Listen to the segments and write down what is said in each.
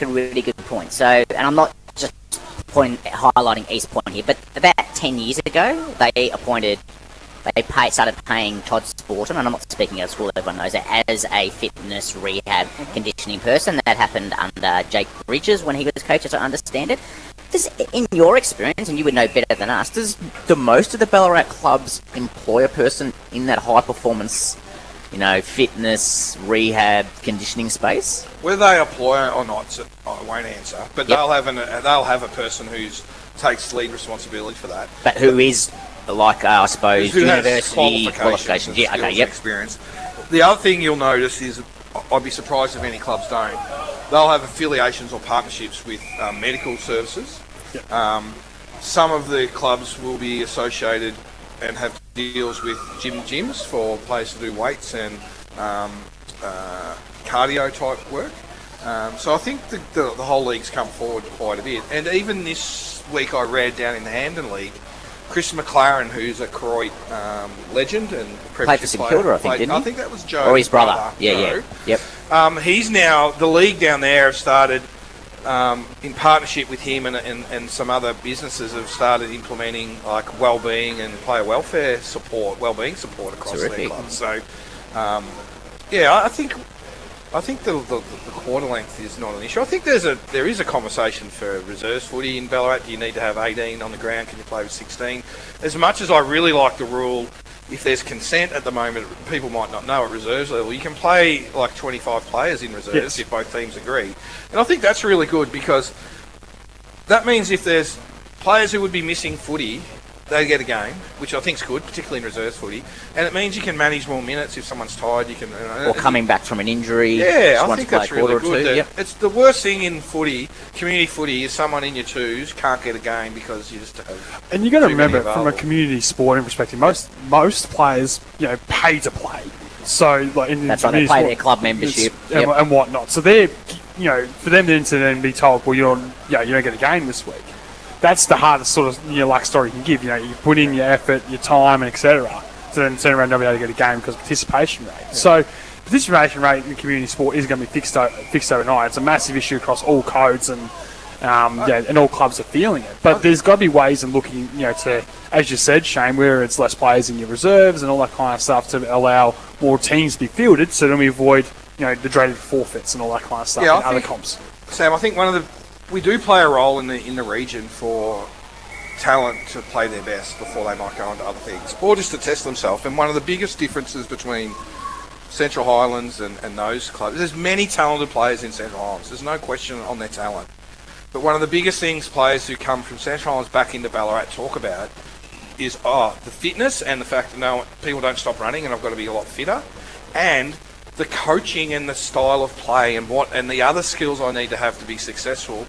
make a really good point. So, and I'm not just highlighting East Point here, but about 10 years ago, they started paying Todd Sporton, and I'm not speaking out of school, everyone knows that, as a fitness rehab conditioning person. That happened under Jake Bridges when he was coach, as I understand it. In your experience, and you would know better than us, do most of the Ballarat clubs employ a person in that high performance, fitness, rehab, conditioning space? Whether they employ or not, I won't answer. But they'll have a person who takes lead responsibility for that. But who is, I suppose, who university has qualifications. Yeah, okay, yep. Experience. The other thing you'll notice is, I'd be surprised if any clubs don't. They'll have affiliations or partnerships with medical services. Yep. Some of the clubs will be associated and have deals with gyms for players to do weights and cardio type work. So I think the whole league's come forward quite a bit. And even this week I read down in the Hampden League, Chris McLaren, who's a Croydon legend and played for St Kilda, I think, didn't he? I think that was Joe. Or his brother. Yeah. He's now, the league down there have started, in partnership with him and some other businesses, have started implementing like wellbeing and player welfare support, wellbeing support across their clubs. So, I think the quarter length is not an issue. I think there is a conversation for reserves footy in Ballarat. Do you need to have 18 on the ground? Can you play with 16? As much as I really like the rule, if there's consent at the moment, people might not know at reserves level, you can play like 25 players in reserves if both teams agree. And I think that's really good, because that means if there's players who would be missing footy, they get a game, which I think is good, particularly in reserves footy. And it means you can manage more minutes if someone's tired. You can, or coming back from an injury. Yeah, I think that's really good. It's the worst thing in footy, community footy, is someone in your twos can't get a game because you just have. And you got to remember, from a community sporting perspective, most players, pay to play. So, like in that's right, they pay their club membership and whatnot. So they're, for them to then be told, well, you don't get a game this week. That's the hardest sort of story you can give. You put in your effort, your time, and etc. To then turn around and not be able to get a game because of participation rate. Yeah. So participation rate in community sport is going to be fixed overnight. It's a massive issue across all codes and all clubs are feeling it. But there's got to be ways of looking, to, as you said, Shane, where it's less players in your reserves and all that kind of stuff to allow more teams to be fielded. So then we avoid, the dreaded forfeits and all that kind of stuff in other comps. Sam, I think we do play a role in the region for talent to play their best before they might go into other things, or just to test themselves. And one of the biggest differences between Central Highlands and those clubs, there's many talented players in Central Highlands. There's no question on their talent. But one of the biggest things players who come from Central Highlands back into Ballarat talk about is the fitness and the fact that people don't stop running and I've got to be a lot fitter, and the coaching and the style of play and the other skills I need to have to be successful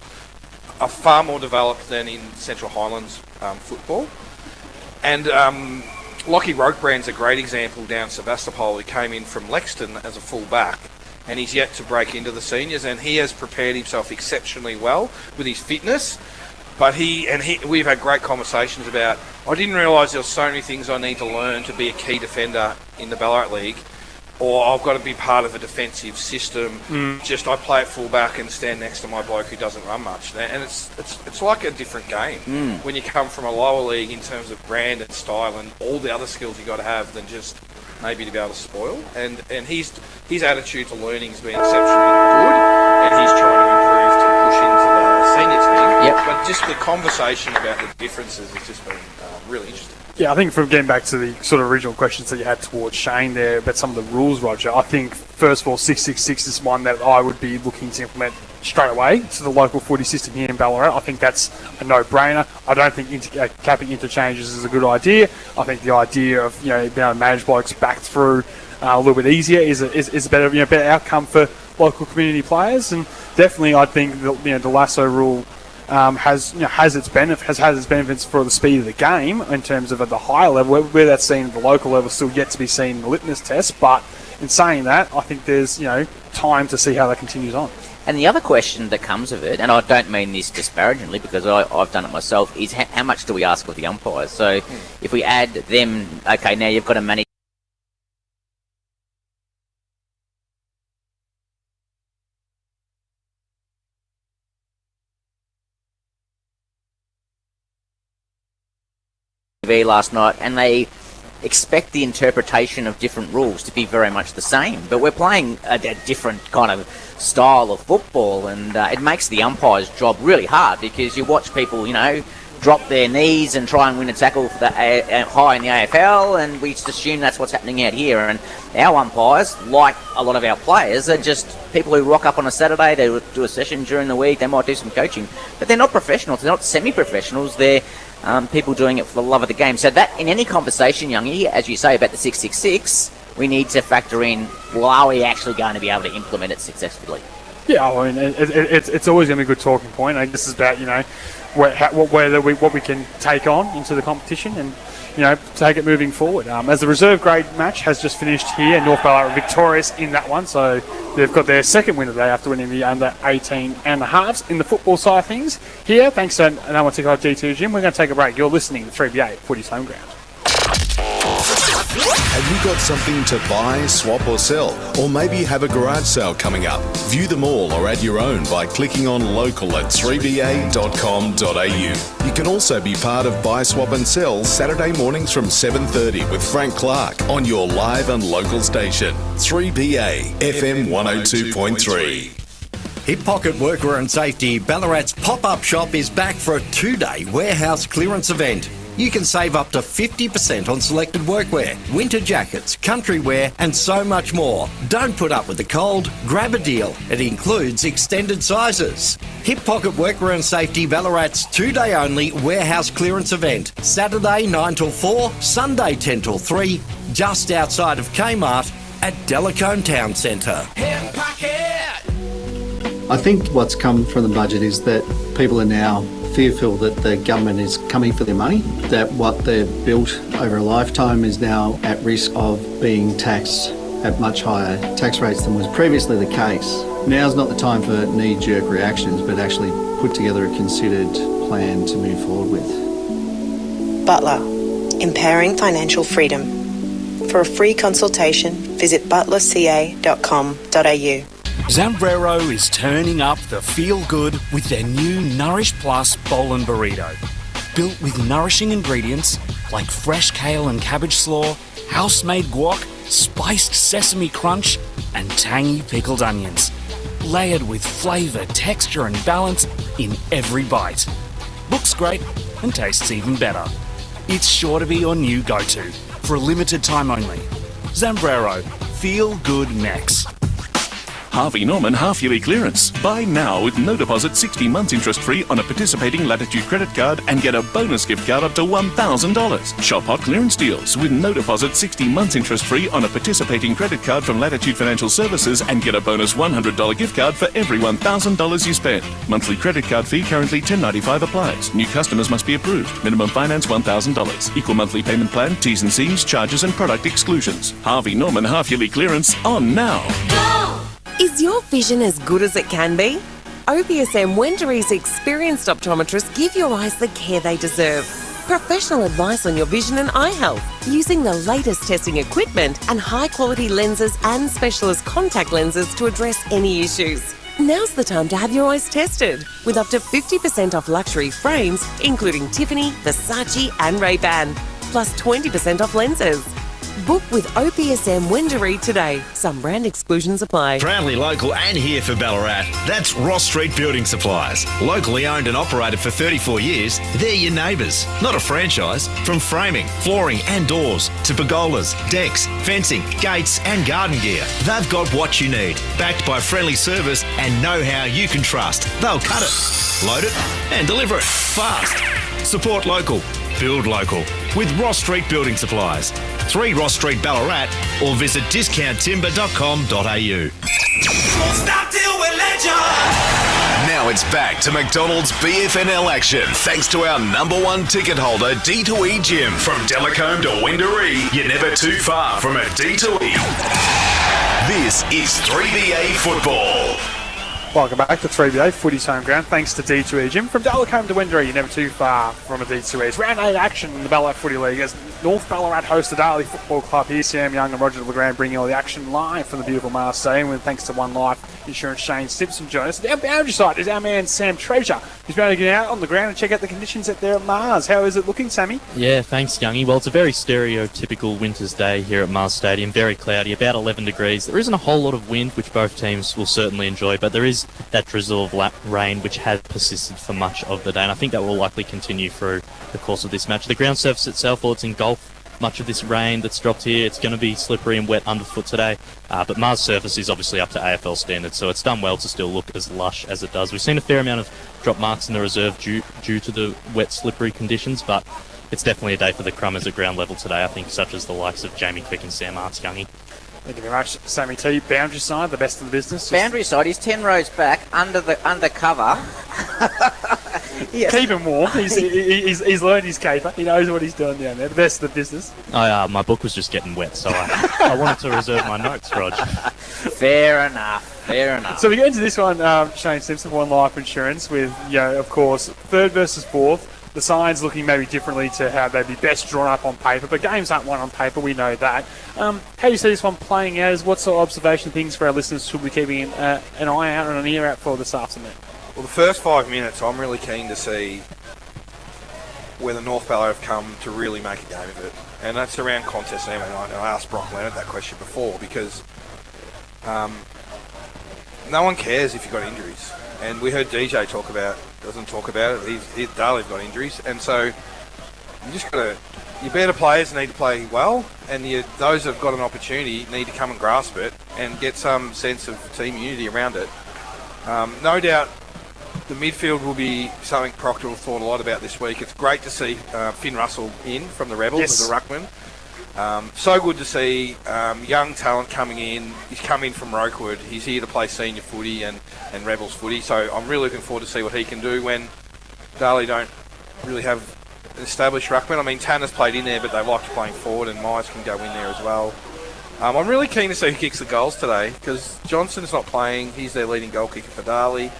are far more developed than in Central Highlands football. And Lockie Rokebrand's a great example down Sebastopol, who came in from Lexington as a full back, and he's yet to break into the seniors, and he has prepared himself exceptionally well with his fitness. But we've had great conversations about, I didn't realise there were so many things I need to learn to be a key defender in the Ballarat League, or I've got to be part of a defensive system. Just I play at fullback and stand next to my bloke who doesn't run much, and it's like a different game when you come from a lower league in terms of brand and style and all the other skills you got to have than just maybe to be able to spoil. And his attitude to learning has been exceptionally good, and he's trying to improve to push into the senior team. Yep. But just the conversation about the differences has just been really interesting. Yeah, I think from getting back to the sort of original questions that you had towards Shane there about some of the rules, Roger, I think, first of all, 666 is one that I would be looking to implement straight away to the local footy system here in Ballarat. I think that's a no-brainer. I don't think capping interchanges is a good idea. I think the idea of being able to manage blokes back through a little bit easier is a better outcome for local community players. And definitely, I think the lasso rule has its benefits for the speed of the game in terms of at the higher level. Where that's seen at the local level, still yet to be seen in the litmus test. But in saying that, I think there's time to see how that continues on. And the other question that comes of it, and I don't mean this disparagingly because I've done it myself, is how much do we ask of the umpires? So if we add them, okay, now you've got to manage TV last night, and they expect the interpretation of different rules to be very much the same. But we're playing a different kind of style of football, and it makes the umpire's job really hard, because you watch people, drop their knees and try and win a tackle for the high in the AFL, and we just assume that's what's happening out here. And our umpires, like a lot of our players, are just people who rock up on a Saturday. They do a session during the week. They might do some coaching, but they're not professionals. They're not semi-professionals. They're people doing it for the love of the game. So that, in any conversation, Youngie, as you say about the 666, we need to factor in, well, are we actually going to be able to implement it successfully? Yeah, I mean, it's always going to be a good talking point. I think this is about, what we can take on into the competition and, take it moving forward. As the reserve grade match has just finished here, North Ballarat victorious in that one, so they've got their second win today after winning the under 18 and the halves. In the football side of things, here, thanks to no one ticket D2 Jim, we're going to take a break. You're listening to 3BA Footy's Home Ground. Have you got something to buy, swap or sell? Or maybe you have a garage sale coming up? View them all or add your own by clicking on local at 3ba.com.au. You can also be part of Buy, Swap and Sell Saturday mornings from 7:30 with Frank Clark on your live and local station. 3BA FM 102.3. Hip Pocket Workwear and Safety Ballarat's pop-up shop is back for a 2-day warehouse clearance event. You can save up to 50% on selected workwear, winter jackets, country wear and so much more. Don't put up with the cold, grab a deal. It includes extended sizes. Hip Pocket Workwear and Safety Ballarat's 2-day only warehouse clearance event. Saturday 9 till 4, Sunday 10 till 3, just outside of Kmart at Delacombe Town Centre. Hip Pocket! I think what's come from the budget is that people are now fearful that the government is coming for their money, that what they've built over a lifetime is now at risk of being taxed at much higher tax rates than was previously the case. Now's not the time for knee-jerk reactions, but actually put together a considered plan to move forward with. Butler, empowering financial freedom. For a free consultation, visit butlerca.com.au. Zambrero is turning up the feel-good with their new Nourish Plus bowl and burrito. Built with nourishing ingredients like fresh kale and cabbage slaw, house-made guac, spiced sesame crunch and tangy pickled onions. Layered with flavour, texture and balance in every bite. Looks great and tastes even better. It's sure to be your new go-to for a limited time only. Zambrero, feel good next. Harvey Norman half-yearly clearance. Buy now with no deposit, 60 months interest-free on a participating Latitude credit card and get a bonus gift card up to $1,000. Shop hot clearance deals with no deposit, 60 months interest-free on a participating credit card from Latitude Financial Services and get a bonus $100 gift card for every $1,000 you spend. Monthly credit card fee currently $10.95 applies. New customers must be approved. Minimum finance $1,000. Equal monthly payment plan, T's and C's, charges and product exclusions. Harvey Norman half-yearly clearance on now. Is your vision as good as it can be? OPSM Wendourie's experienced optometrists give your eyes the care they deserve. Professional advice on your vision and eye health using the latest testing equipment and high-quality lenses and specialist contact lenses to address any issues. Now's the time to have your eyes tested with up to 50% off luxury frames, including Tiffany, Versace and Ray-Ban, plus 20% off lenses. Book with OPSM Windourie today. Some brand exclusions apply. Proudly local and here for Ballarat. That's Ross Street Building Supplies. Locally owned and operated for 34 years, they're your neighbours, not a franchise. From framing, flooring and doors to pergolas, decks, fencing, gates and garden gear. They've got what you need, backed by friendly service and know-how you can trust. They'll cut it, load it and deliver it fast. Support local. Build local with Ross Street Building Supplies. 3 Ross Street Ballarat or visit discounttimber.com.au. Stop till we let you. Now it's back to McDonald's BFNL action thanks to our number one ticket holder D2E Gym. From Delacombe to Windourie, you're never too far from a D2E. This is 3BA Football. Welcome back to 3BA Footy's Home Ground. Thanks to D2E Gym. From Delacombe to Windourie, you're never too far from a D2E. It's round 8 action in the Ballarat Footy League as North Ballarat host the Darley Football Club. Here's Sam Young and Roger LeGrand bringing all the action live from the beautiful Mars Stadium with thanks to One Life Insurance. Shane Simpson joining us. Our boundary side is our man Sam Treasure, who's He's ready to get out on the ground and check out the conditions out there at Mars. How is it looking, Sammy? Yeah, thanks, Youngie. Well, it's a very stereotypical winter's day here at Mars Stadium. Very cloudy, about 11 degrees. There isn't a whole lot of wind, which both teams will certainly enjoy, but there is that drizzle of rain, which has persisted for much of the day, and I think that will likely continue through the course of this match. The ground surface itself, well, it's engulfed much of this rain that's dropped here. It's going to be slippery and wet underfoot today, but Mars surface is obviously up to AFL standards, so it's done well to still look as lush as it does. We've seen a fair amount of drop marks in the reserve due to the wet, slippery conditions, but it's definitely a day for the crummers at ground level today, I think, such as the likes of Jamie Quick and Sam Arts, Youngie. Thank you very much, Sammy T. Boundary side, the best in the business. Boundary side, he's 10 rows back, under cover. Yes. Keep him warm. He's learned his caper. He knows what he's doing down there. The best of the business. My book was just getting wet, so I wanted to reserve my notes, Rog. Fair enough. So we get into this one, Shane Simpson won life insurance with, of course, third versus fourth. The sides looking maybe differently to how they'd be best drawn up on paper, but games aren't won on paper, we know that. How do you see this one playing out? What sort of observation things for our listeners should we be keeping an eye out and an ear out for this afternoon? Well, the first 5 minutes, I'm really keen to see whether North Ballarat have come to really make a game of it. And that's around contest. And I asked Brock Leonard that question before because no one cares if you've got injuries. And we heard DJ doesn't talk about it. Darley's got injuries. And so you just got to, your better players need to play well, and those that have got an opportunity need to come and grasp it and get some sense of team unity around it. No doubt the midfield will be something Proctor will have thought a lot about this week. It's great to see Finn Russell in from the Rebels as a ruckman. So good to see young talent coming in. He's come in from Rokewood. He's here to play senior footy and Rebels footy. So I'm really looking forward to see what he can do when Darley don't really have an established ruckman. I mean, Tanner's played in there, but they like playing forward, and Myers can go in there as well. I'm really keen to see who kicks the goals today because Johnson's not playing. He's their leading goal kicker for Darley.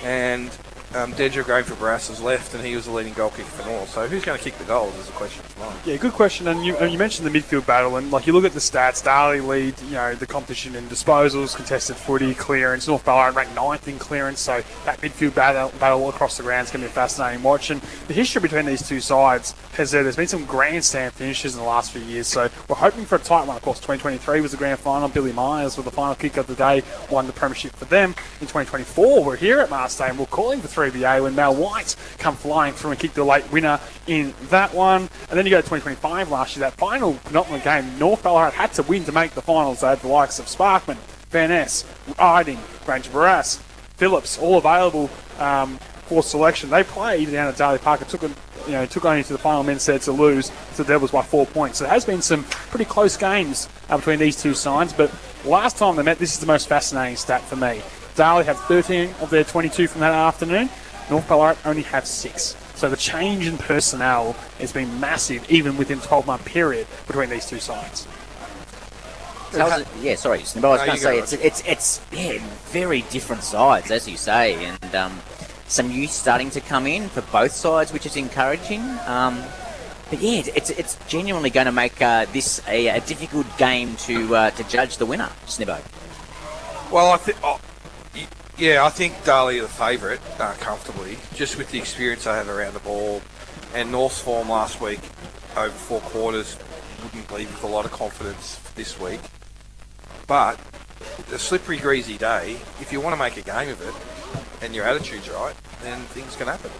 And Dedra going for Barras has left, and he was the leading goal kicker for North. So who's going to kick the goals is a question for mine. Yeah, good question. And you mentioned the midfield battle, and you look at the stats. Darley lead, the competition in disposals, contested footy, clearance. North Ballarat ranked 9th in clearance, so that midfield battle across the ground is going to be a fascinating watch. And the history between these two sides there's been some grandstand finishes in the last few years. So we're hoping for a tight one. Of course, 2023 was the grand final. Billy Myers with the final kick of the day won the premiership for them. In 2024, we're here at Mars Stadium. We're calling for 3BA when Mal White come flying through and kicked the late winner in that one. And then you go to 2025 last year, that final penultimate game, North Ballarat had to win to make the finals. They had the likes of Sparkman, Van Ness, Riding, Granger Barras, Phillips, all available for selection. They played down at Darley Park. It took only to the final minute said to lose to the Devils by 4 points. So there has been some pretty close games between these two sides, but last time they met, this is the most fascinating stat for me. Darley have 13 of their 22 from that afternoon. North Ballarat only have 6. So the change in personnel has been massive, even within a 12-month period between these two sides. Yeah, sorry, Snib, I was going to say it's very different sides, as you say, and some youth starting to come in for both sides, which is encouraging. But yeah, it's genuinely going to make this a difficult game to judge the winner, Snibbo. Well, I think Darley are the favourite comfortably, just with the experience they have around the ball, and North's form last week over 4 quarters wouldn't leave with a lot of confidence this week. But a slippery, greasy day, if you want to make a game of it and your attitude's right, then things can happen.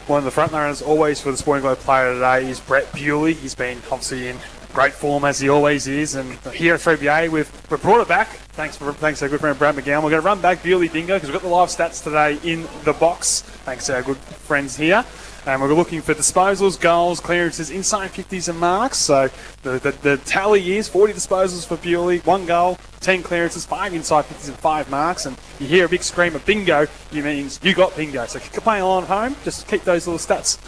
One of the front runners always for the Sporting Globe player today is Brett Bewley. He's been obviously in great form as he always is, and here at 3BA we've brought it back. Thanks to our good friend Brad McGowan. We're going to run back Bewley bingo because we've got the live stats today in the box. Thanks to our good friends here. And we're looking for disposals, goals, clearances, inside 50s and marks. So the tally is 40 disposals for Bewley, 1 goal, 10 clearances, 5 inside 50s and 5 marks. And you hear a big scream of bingo, it means you got bingo. So if you're playing along at home, just keep those little stats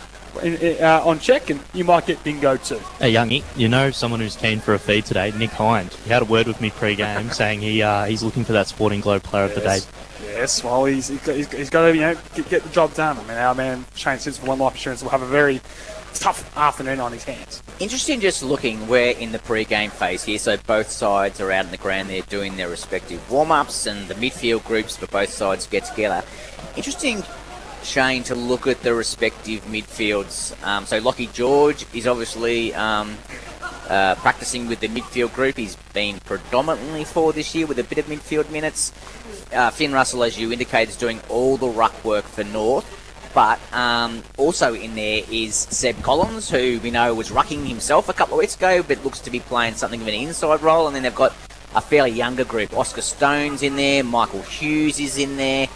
on check and you might get bingo too. Hey Youngie, someone who's keen for a feed today, Nick Hind. He had a word with me pre-game saying he's looking for that Sporting Globe player of the day. Yes, well, he's got to get the job done. I mean, our man Shane Simpson for One Life Insurance will have a very tough afternoon on his hands. Interesting just looking, we're in the pre-game phase here, so both sides are out in the ground, they're doing their respective warm-ups and the midfield groups for both sides get together. Interesting Shane, to look at the respective midfields. So Lockie George is obviously practicing with the midfield group. He's been predominantly forward this year with a bit of midfield minutes. Finn Russell, as you indicated, is doing all the ruck work for North. But also in there is Seb Collins, who we know was rucking himself a couple of weeks ago, but looks to be playing something of an inside role. And then they've got a fairly younger group. Oscar Stone's in there, Michael Hughes is in there.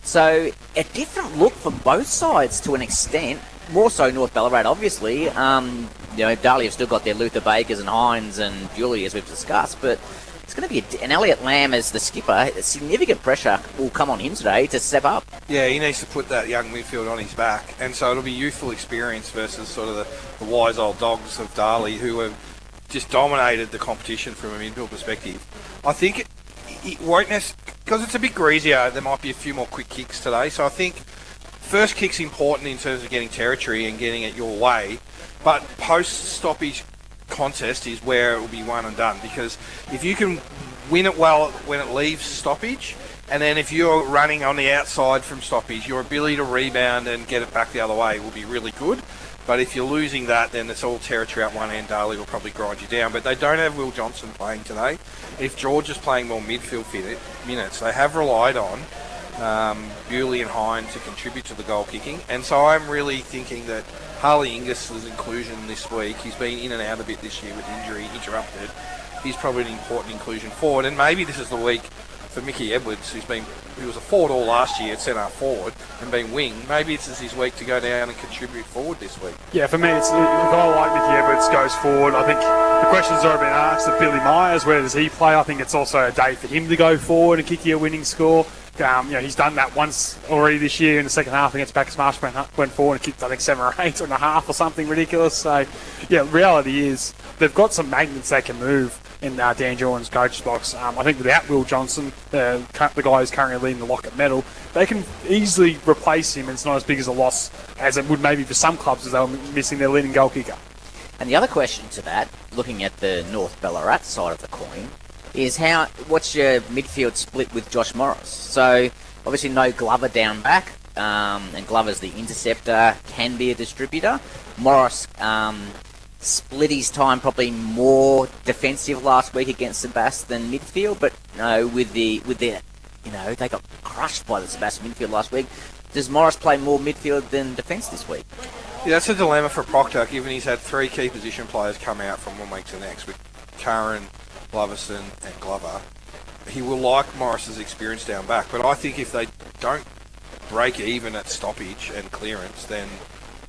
So a different look for both sides to an extent. More so North Ballarat, obviously. Darley have still got their Luther Bakers and Hines and Julie, as we've discussed, but it's going to be an Elliot Lamb as the skipper. Significant pressure will come on him today to step up. Yeah, he needs to put that young midfield on his back, and so it'll be youthful experience versus sort of the wise old dogs of Darley, who have just dominated the competition from a midfield perspective. I think it won't necessarily, because it's a bit greasier, there might be a few more quick kicks today, so I think first kick's important in terms of getting territory and getting it your way, but post-stoppage contest is where it will be one and done, because if you can win it well when it leaves stoppage, and then if you're running on the outside from stoppage, your ability to rebound and get it back the other way will be really good. But if you're losing that, then it's all territory at one end. Darley will probably grind you down. But they don't have Will Johnson playing today. If George is playing more midfield minutes, they have relied on Bewley and Hine to contribute to the goal kicking. And so I'm really thinking that Harley Ingus's inclusion this week, he's been in and out a bit this year with injury, interrupted. He's probably an important inclusion forward. And maybe this is the week for Mickey Edwards, who was a forward all last year at centre forward and been wing. Maybe this is his week to go down and contribute forward this week. Yeah, for me, it's a guy like Mickey Edwards goes forward. I think the questions have been asked of Billy Myers, where does he play? I think it's also a day for him to go forward and kick you a winning score. He's done that once already this year in the second half against Bacchus Marsh, went forward and kicked, I think, 7 or 8.5 or something ridiculous. So, yeah, reality is they've got some magnets they can move in Dan Jordan's coach's box. I think without Will Johnson, the guy who's currently leading the Lockett medal, they can easily replace him, and it's not as big as a loss as it would maybe for some clubs as they were missing their leading goal kicker. And the other question to that, looking at the North Ballarat side of the coin, is what's your midfield split with Josh Morris? So obviously no Glover down back, and Glover's the interceptor, can be a distributor. Morris split his time probably more defensive last week against Sebastian than midfield, but with their they got crushed by the Sebastian midfield last week. Does Morris play more midfield than defence this week? Yeah, that's a dilemma for Proctor, given he's had 3 key position players come out from one week to the next with Curran, Gloverson and Glover. He will like Morris's experience down back, but I think if they don't break even at stoppage and clearance, then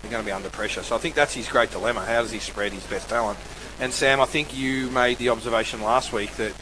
they're going to be under pressure. So I think that's his great dilemma. How does he spread his best talent? And Sam, I think you made the observation last week that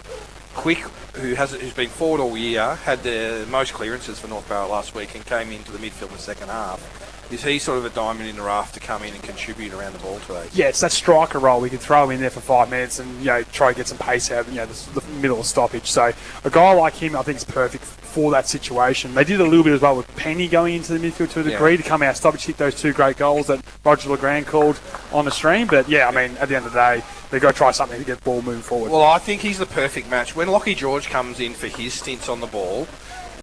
Quick, who's been forward all year, had the most clearances for North Ballarat last week and came into the midfield in the second half. Is he sort of a diamond in the rough to come in and contribute around the ball today? Yeah, it's that striker role. We can throw him in there for 5 minutes and try to get some pace out of the middle of stoppage. So a guy like him, I think, is perfect for that situation. They did a little bit as well with Penny going into the midfield to a degree to come out of stoppage, hit those 2 great goals that Roger LeGrand called on the stream. But yeah, I mean, at the end of the day, they've got to try something to get the ball moving forward. Well, I think he's the perfect match. When Lockie George comes in for his stints on the ball,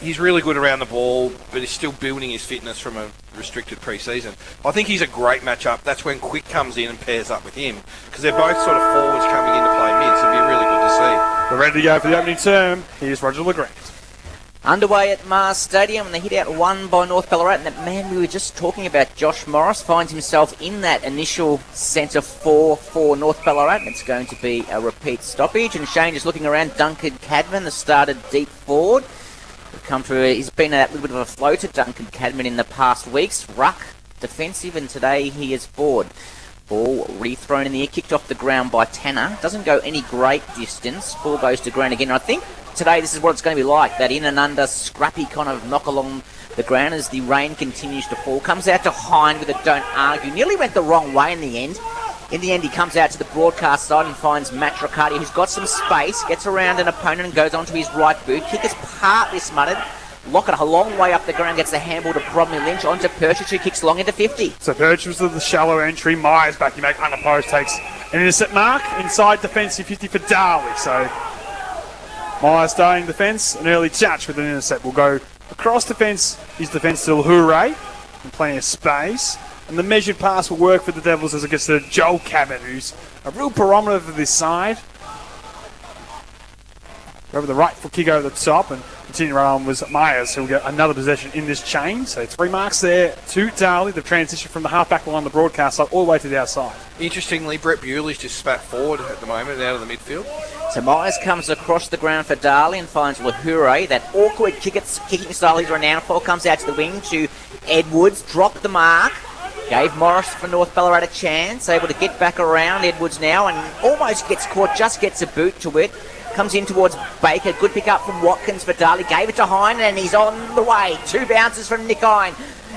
he's really good around the ball, but he's still building his fitness from a restricted pre-season. I think he's a great matchup. That's when Quick comes in and pairs up with him, because they're both sort of forwards coming in to play mids. It'd be really good to see. We're ready to go for the opening term. Here's Roger LeGrand. Underway at Mars Stadium, and they hit out 1 by North Ballarat, and that man we were just talking about, Josh Morris, finds himself in that initial centre for North Ballarat. It's going to be a repeat stoppage, and Shane is looking around. Duncan Cadman has started deep forward. He's been a little bit of a floater, Duncan Cadman, in the past weeks. Ruck, defensive, and today he is forward. Ball rethrown in the air, kicked off the ground by Tanner. Doesn't go any great distance. Ball goes to ground again. And I think today this is what it's going to be like, that in and under, scrappy kind of knock along the ground as the rain continues to fall. Comes out to Hine with a don't argue. Nearly went the wrong way in the end. In the end, he comes out to the broadcast side and finds Matt Riccardi, who's got some space, gets around an opponent and goes onto his right boot. Kick is partly smuttered. Lockett a long way up the ground, gets the handball to Bromley Lynch, onto Perchich, who kicks long into 50. So Perchich was the shallow entry. Myers back, you make unopposed, takes an intercept mark. Inside defensive 50 for Darley. So Myers staying defence, an early touch with an intercept will go across defence. His defence still Hooray. and plenty of space. And the measured pass will work for the Devils as it gets to Joel Cabot, who's a real barometer for this side. Over the right foot kick over the top, and continuing on was Myers, who will get another possession in this chain. So 3 marks there to Darley. The transition from the half-back line, the broadcast side, all the way to the outside. Interestingly, Brett Bewley's just spat forward at the moment out of the midfield. So Myers comes across the ground for Darley and finds Lahure. That awkward kicking style he's renowned for comes out to the wing to Edwards. Dropped the mark. Gave Morris for North Ballarat a chance. Able to get back around Edwards now and almost gets caught. Just gets a boot to it. Comes in towards Baker. Good pick up from Watkins for Darley. Gave it to Hine and he's on the way. 2 bounces from Nick Hine.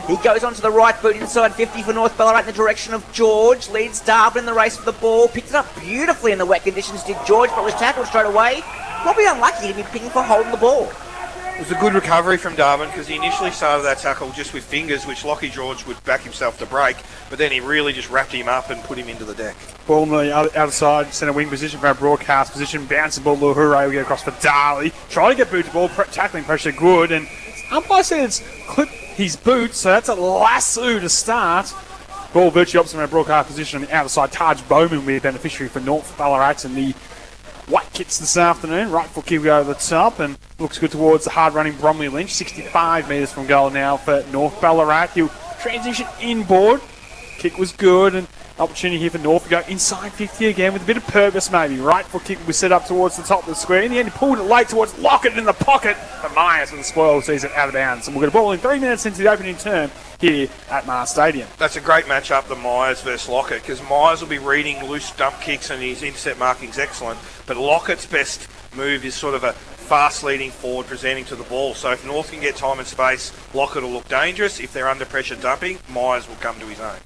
He goes onto the right boot inside 50 for North Ballarat in the direction of George. Leads Darwin in the race for the ball. Picked it up beautifully in the wet conditions, did George, but was tackled straight away. Probably unlucky to be picking for holding the ball. It was a good recovery from Darwin because he initially started that tackle just with fingers, which Lockie George would back himself to break, but then he really just wrapped him up and put him into the deck. Ball on the outside centre wing position for our broadcast position. Bounce the ball, Lahure will get across for Darley. Try to get boot to ball, tackling pressure good, and umpire said it's clipped his boot, so that's a lasso to start. Ball virtually opposite our broadcast position on the outside. Taj Bowman will be a beneficiary for North Ballarat in the white kits this afternoon. Right foot kick over the top and looks good towards the hard-running Bromley Lynch. 65 metres from goal now for North Ballarat. He'll transition inboard. Kick was good and opportunity here for North to go inside 50 again with a bit of purpose maybe. Right foot kick was set up towards the top of the square. In the end, he pulled it late towards Lockett in the pocket. But Myers with the spoil sees it out of bounds. And we'll get a ball in 3 minutes into the opening term here at Mars Stadium. That's a great match-up, the Myers versus Lockett, because Myers will be reading loose dump kicks and his intercept marking's excellent. But Lockett's best move is sort of a fast leading forward presenting to the ball. So if North can get time and space, Lockett will look dangerous. If they're under pressure dumping, Myers will come to his own.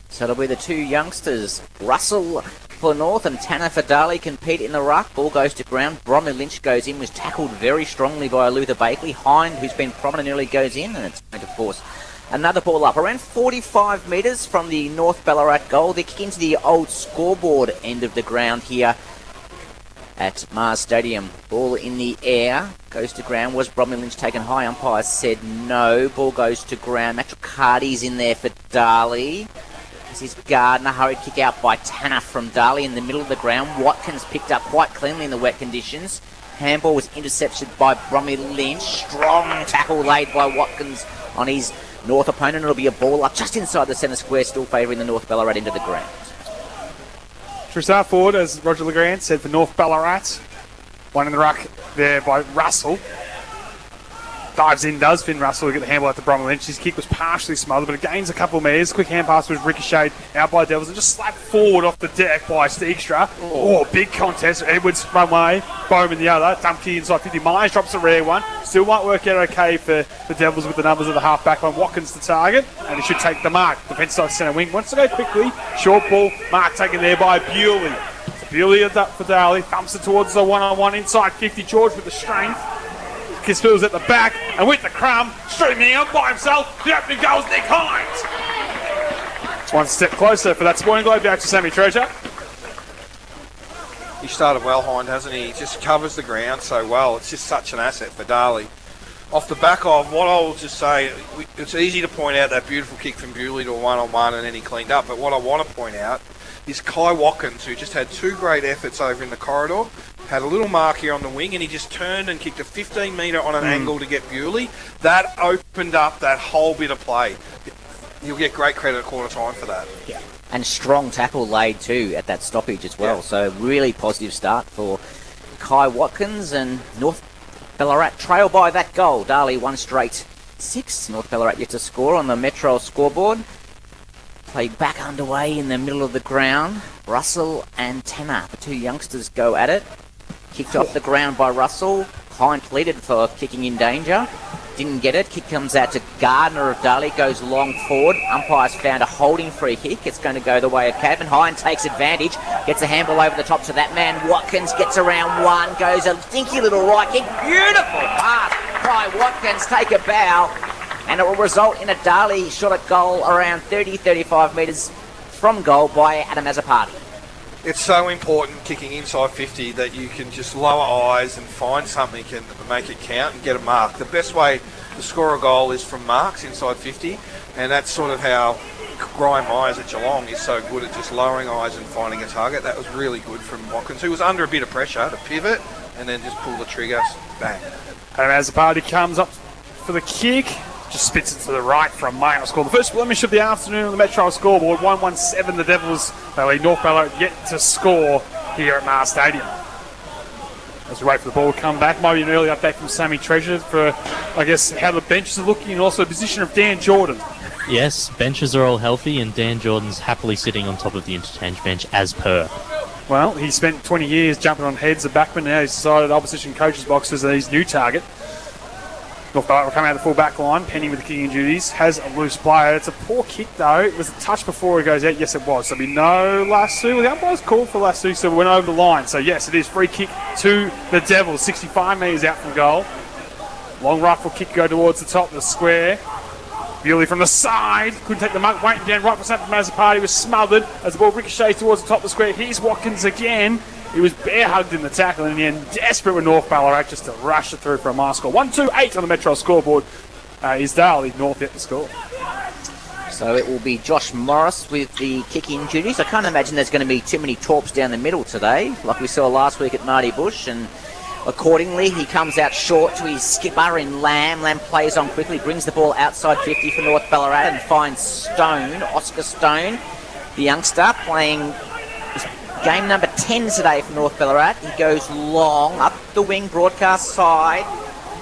So it'll be the 2 youngsters, Russell for North and Tanner for Darley, compete in the ruck. Ball goes to ground. Bromley Lynch goes in, was tackled very strongly by Luther Bakley. Hind, who's been prominent early, goes in, and it's going to force another ball up. Around 45 metres from the North Ballarat goal. They kick into the old scoreboard end of the ground here at Mars Stadium. Ball in the air, goes to ground. Was Bromley Lynch taken high? Umpire said no. Ball goes to ground. Matthew Carty's in there for Darley. This is Gardner. Hurried kick out by Tanner from Darley in the middle of the ground. Watkins picked up quite cleanly in the wet conditions. Handball was intercepted by Bromley Lynch. Strong tackle laid by Watkins on his North opponent. It'll be a ball up just inside the centre square, still favouring the North Ballarat into the ground. Start forward, as Roger Legrand said, for North Ballarat. One in the ruck there by Russell. Dives in, does Finn Russell to get the handball out to Bromley Lynch. His kick was partially smothered, but it gains a couple of metres. Quick hand pass was ricocheted out by Devils and just slapped forward off the deck by Steekstra. Oh, big contest. Edwards one way, Bowman the other. Dumpkey inside 50. Myers drops a rare one. Still might work out okay for the Devils with the numbers of the half-back line. Watkins to target, and he should take the mark. Defence side centre wing wants to go quickly. Short ball, mark taken there by Bewley. So Bewley for Darley, thumps it towards the one-on-one inside 50. George with the strength. Kispill's at the back, and with the crumb, streaming out by himself, the opening goal is Nick Hines. One step closer for that Sporting Globe back to Sammy Treasure. He started well, Hind, hasn't he? He just covers the ground so well. It's just such an asset for Darley. Off the back of what I'll just say, it's easy to point out that beautiful kick from Bewley to a one-on-one and then he cleaned up, but what I want to point out is Kai Watkins, who just had 2 great efforts over in the corridor, had a little mark here on the wing, and he just turned and kicked a 15-metre on an angle to get Bewley. That opened up that whole bit of play. You'll get great credit at quarter time for that. Yeah. And strong tackle laid too at that stoppage as well. Yeah. So really positive start for Kai Watkins, and North Ballarat trail by that goal. Darley 1 straight 6. North Ballarat yet to score on the Metro scoreboard. Play back underway in the middle of the ground. Russell and Tanner, the 2 youngsters, go at it. Kicked off the ground by Russell. Hind pleaded for kicking in danger. Didn't get it. Kick comes out to Gardner of Darley. Goes long forward. Umpire's found a holding free kick. It's going to go the way of Cavan. Hind takes advantage. Gets a handball over the top to that man. Watkins gets around one. Goes a dinky little right kick. Beautiful pass by Watkins. Take a bow. And it will result in a Darley shot at goal around 30-35 metres from goal by Adam Azapati. It's so important kicking inside 50 that you can just lower eyes and find something and make it count and get a mark. The best way the scorer goal is from marks inside 50, and that's sort of how Grime Myers at Geelong is so good at just lowering eyes and finding a target. That was really good from Watkins, who was under a bit of pressure to pivot and then just pull the trigger, bang. And as the party comes up for the kick, just spits it to the right for a minor score. The first blemish of the afternoon on the Metro scoreboard, 1-1-7. The Devils, they lead North Ballarat yet to score here at Mars Stadium. As we wait for the ball to come back, maybe an early update from Sammy Treasure for, I guess, how the benches are looking and also the position of Dan Jordan. Yes, benches are all healthy and Dan Jordan's happily sitting on top of the interchange bench as per. Well, he spent 20 years jumping on heads of backmen. Now he's decided opposition coaches' boxes are his new target. North Ballarat will come out of the full back line. Penny with the kicking duties. Has a loose player. It's a poor kick, though. It was a touch before he goes out. Yes, it was. So there'll be no lasso. Well, the umpire's called for lasso, so it went over the line. So, yes, it is free kick to the Devils. 65 metres out from goal. Long rifle kick go towards the top of the square. Bewley from the side. Couldn't take the mark. Waiting down right for something from Mazzapati. Was smothered as the ball ricochets towards the top of the square. Here's Watkins again. He was bear hugged in the tackle, and in the end, desperate with North Ballarat just to rush it through for a minor score. 1-2-8 on the Metro scoreboard. Is Darley North yet to score? So it will be Josh Morris with the kicking duties. I can't imagine there's going to be too many torps down the middle today, like we saw last week at Marty Bush, and accordingly, he comes out short to his skipper in Lamb. Lamb plays on quickly, brings the ball outside 50 for North Ballarat and finds Stone, Oscar Stone, the youngster, playing game number 10 today for North Ballarat. He goes long, up the wing, broadcast side.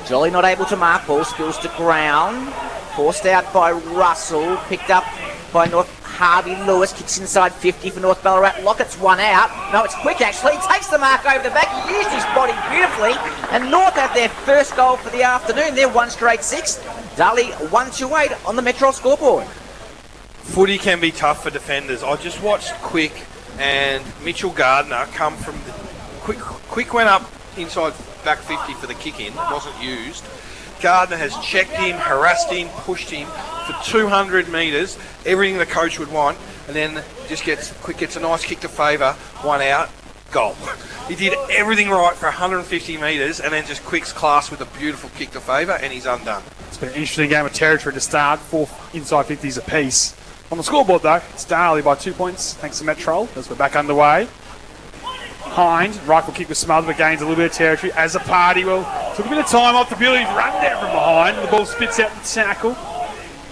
Jolly not able to mark, ball spills to ground. Forced out by Russell, picked up by North. Harvey Lewis kicks inside 50 for North Ballarat. Lockett's one out. No, it's quick actually. He takes the mark over the back. He used his body beautifully. And North have their first goal for the afternoon. They're 1 straight 6. Darley 1-2-8 on the Metro scoreboard. Footy can be tough for defenders. I just watched Quick and Mitchell Gardner come from the... Quick went up inside back 50 for the kick in. It wasn't used. Gardner has checked him, harassed him, pushed him for 200 metres, everything the coach would want, and then just Quick gets a nice kick to favour, one out, goal. He did everything right for 150 metres, and then just Quick's class with a beautiful kick to favour, and he's undone. It's been an interesting game of territory to start, 4 inside 50s apiece. On the scoreboard, though, it's Darley by 2 points, thanks to Metro, as we're back underway. Hind, rifle kick was smothered, but gains a little bit of territory. As a party, well, took a bit of time off the ability to run down from behind. The ball spits out the tackle.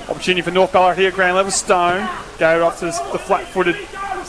Opportunity for North Ballarat here, ground level. Stone gave it off to the flat-footed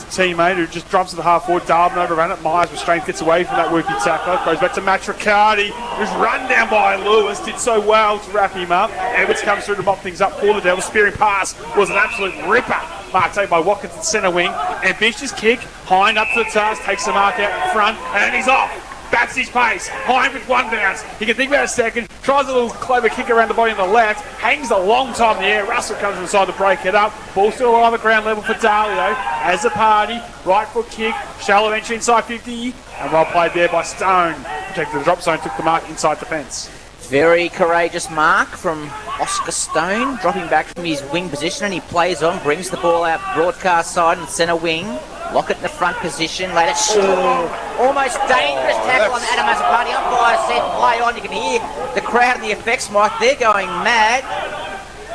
teammate who just drops to the half-forward. Darwin overran it. Myers with strength gets away from that worky tackler. Goes back to Matricardi, who's run down by Lewis. Did so well to wrap him up. Edwards comes through to mop things up for the Devils. Spearing pass was an absolute ripper. Mark taken by Watkins at centre wing. Ambitious kick. Hind up to the task. Takes the mark out in front. And he's off. Bats his pace. Hind with one bounce. He can think about a second. Tries a little clover kick around the body on the left. Hangs a long time in the air. Russell comes from the side to break it up. Ball still alive at ground level for Darley though. As a party. Right foot kick. Shallow entry inside 50. And well played there by Stone. Protected the drop zone. Took the mark inside defence. Very courageous mark from Oscar Stone, dropping back from his wing position, and he plays on, brings the ball out broadcast side and centre wing. Lockett in the front position, later almost dangerous tackle on Adam Mazzapati. Umpire said play on. You can hear the crowd and the effects, Mike. They're going mad.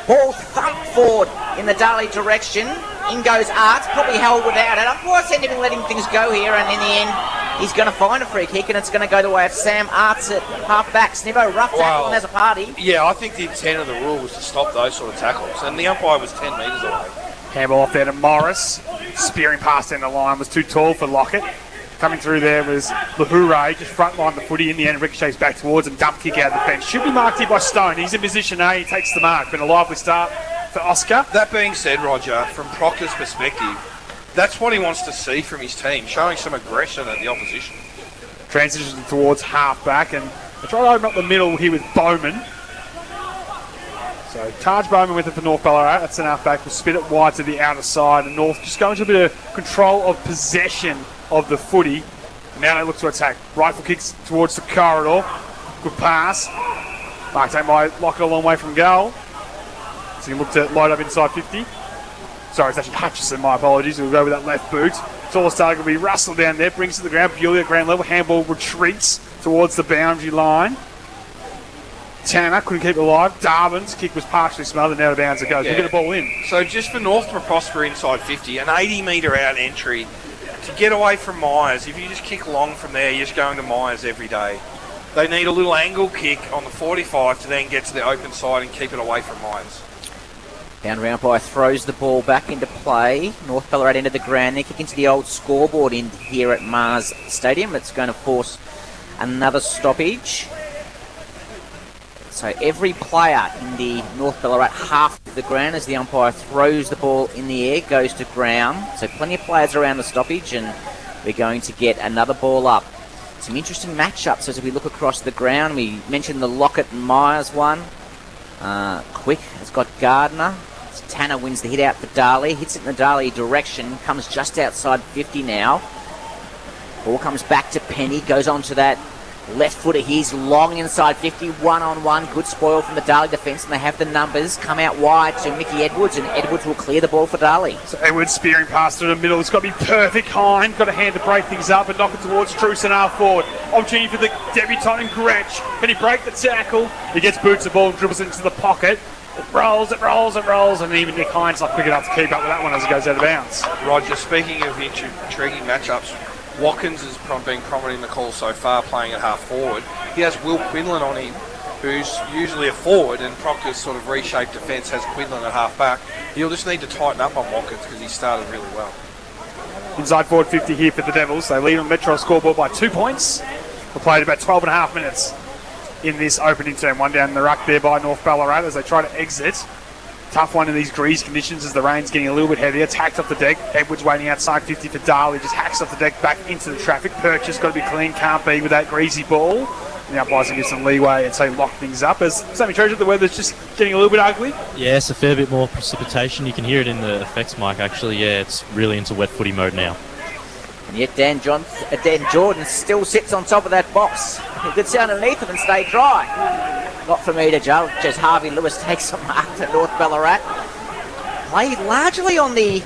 Ball thumped forward in the Darley direction. In goes Arts, probably held without it. Umpire said him letting things go here, and in the end, he's going to find a free kick, and it's going to go the way of Sam Arts at half-back. Snibbo, rough tackle as a party. Yeah, I think the intent of the rule was to stop those sort of tackles, and the umpire was 10 metres away. Handball off there to Morris. Spearing past down the line was too tall for Lockett. Coming through there was Lahoure, just front line the footy in the end, ricochets back towards him, dump kick out of the bench. Should be marked here by Stone. He's in position A, he takes the mark. Been a lively start for Oscar. That being said, Roger, from Proctor's perspective, that's what he wants to see from his team, showing some aggression at the opposition. Transition towards half-back, and they try to open up the middle here with Bowman. So Taj Bowman with it for North Ballarat. That's an half-back. Will spit it wide to the outer side, and North just going to a bit of control of possession of the footy. Now they look to attack. Rifle kicks towards the corridor. Good pass. Mark taken by Lockett a long way from goal. So you can look to load up inside 50. Sorry, it's actually Hutchison, my apologies. We'll go with that left boot. Tallest target will be Russell down there. Brings it to the ground. Bewley at ground level. Handball retreats towards the boundary line. Tanner couldn't keep it alive. Darwin's kick was partially smothered and out of bounds it goes. We'll get the ball in. So just for North to prosper inside 50, an 80-metre out entry, to get away from Myers, if you just kick long from there, you're just going to Myers every day. They need a little angle kick on the 45 to then get to the open side and keep it away from Myers. Boundary umpire throws the ball back into play. North Ballarat into the ground. They kick into the old scoreboard in here at Mars Stadium. It's going to force another stoppage. So every player in the North Ballarat half of the ground as the umpire throws the ball in the air goes to ground. So plenty of players around the stoppage, and we're going to get another ball up. Some interesting matchups as we look across the ground. We mentioned the Lockett and Myers one. Quick has got Gardner. Tanner wins the hit out for Darley. Hits it in the Darley direction. Comes just outside 50 now. Ball comes back to Penny. Goes on to that left footer. He's long inside 50. One-on-one. Good spoil from the Darley defence. And they have the numbers. Come out wide to Mickey Edwards. And Edwards will clear the ball for Darley. So Edwards spearing past through the middle. It's got to be perfect. Hind got a hand to break things up and knock it towards Truce and half forward. Opportunity for the debutant and Gretsch. Can he break the tackle? He gets boots the ball and dribbles into the pocket. It rolls, and even Nick Hind's not quick enough to keep up with that one as it goes out of bounds. Roger, speaking of intriguing matchups, Watkins has been prominent in the call so far, playing at half forward. He has Will Quinlan on him, who's usually a forward, and Proctor's sort of reshaped defence has Quinlan at half back. He'll just need to tighten up on Watkins because he started really well. Inside forward 50 here for the Devils. They lead on the Metro scoreboard by 2 points. We played about 12 and a half minutes in this opening term. One down the ruck there by North Ballarat as they try to exit. Tough one in these grease conditions as the rain's getting a little bit heavier. Tacked off the deck. Edwards waiting outside 50 for Darley. Just hacks off the deck back into the traffic. Purchase got to be clean. Can't be with that greasy ball. And the umpires can get some leeway and say lock things up. As Sammy Treasure, the weather's just getting a little bit ugly. Yeah, it's a fair bit more precipitation. You can hear it in the effects mic, actually. Yeah, it's really into wet footy mode now. And yet Dan Jordan still sits on top of that box. He could sit underneath him and stay dry. Not for me to judge, as Harvey Lewis takes a mark to North Ballarat. Played largely on the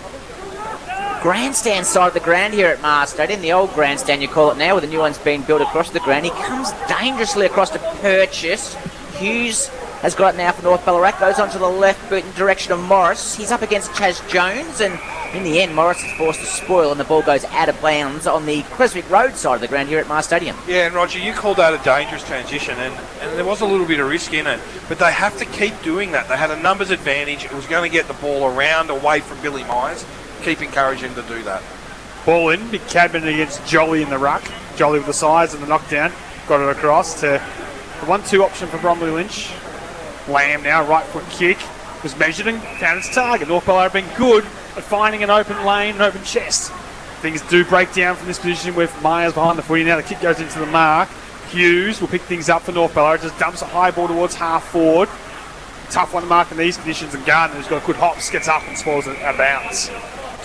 grandstand side of the ground here at Mars Stadium, the old grandstand you call it now, with the new one's being built across the ground. He comes dangerously across to Purchase. Hughes has got it now for North Ballarat, goes on to the left boot in direction of Morris. He's up against Chaz Jones, and in the end, Morris is forced to spoil, and the ball goes out of bounds on the Creswick Road side of the ground here at Mars Stadium. Yeah, and Roger, you called that a dangerous transition, and there was a little bit of risk in it, but they have to keep doing that. They had a numbers advantage. It was going to get the ball around, away from Billy Myers. Keep encouraging them to do that. Ball in, big Cadman against Jolly in the ruck. Jolly with the size and the knockdown. Got it across to the 1-2 option for Bromley Lynch. Lamb now, right foot kick. Was measured and found its target. North Ballarat have been good at finding an open lane, an open chest. Things do break down from this position with Myers behind the footy. Now the kick goes into the mark. Hughes will pick things up for North Ballarat. Just dumps a high ball towards half forward. Tough one to mark in these conditions. And Gardner, who's got a good hops, gets up and spoils it out of bounds.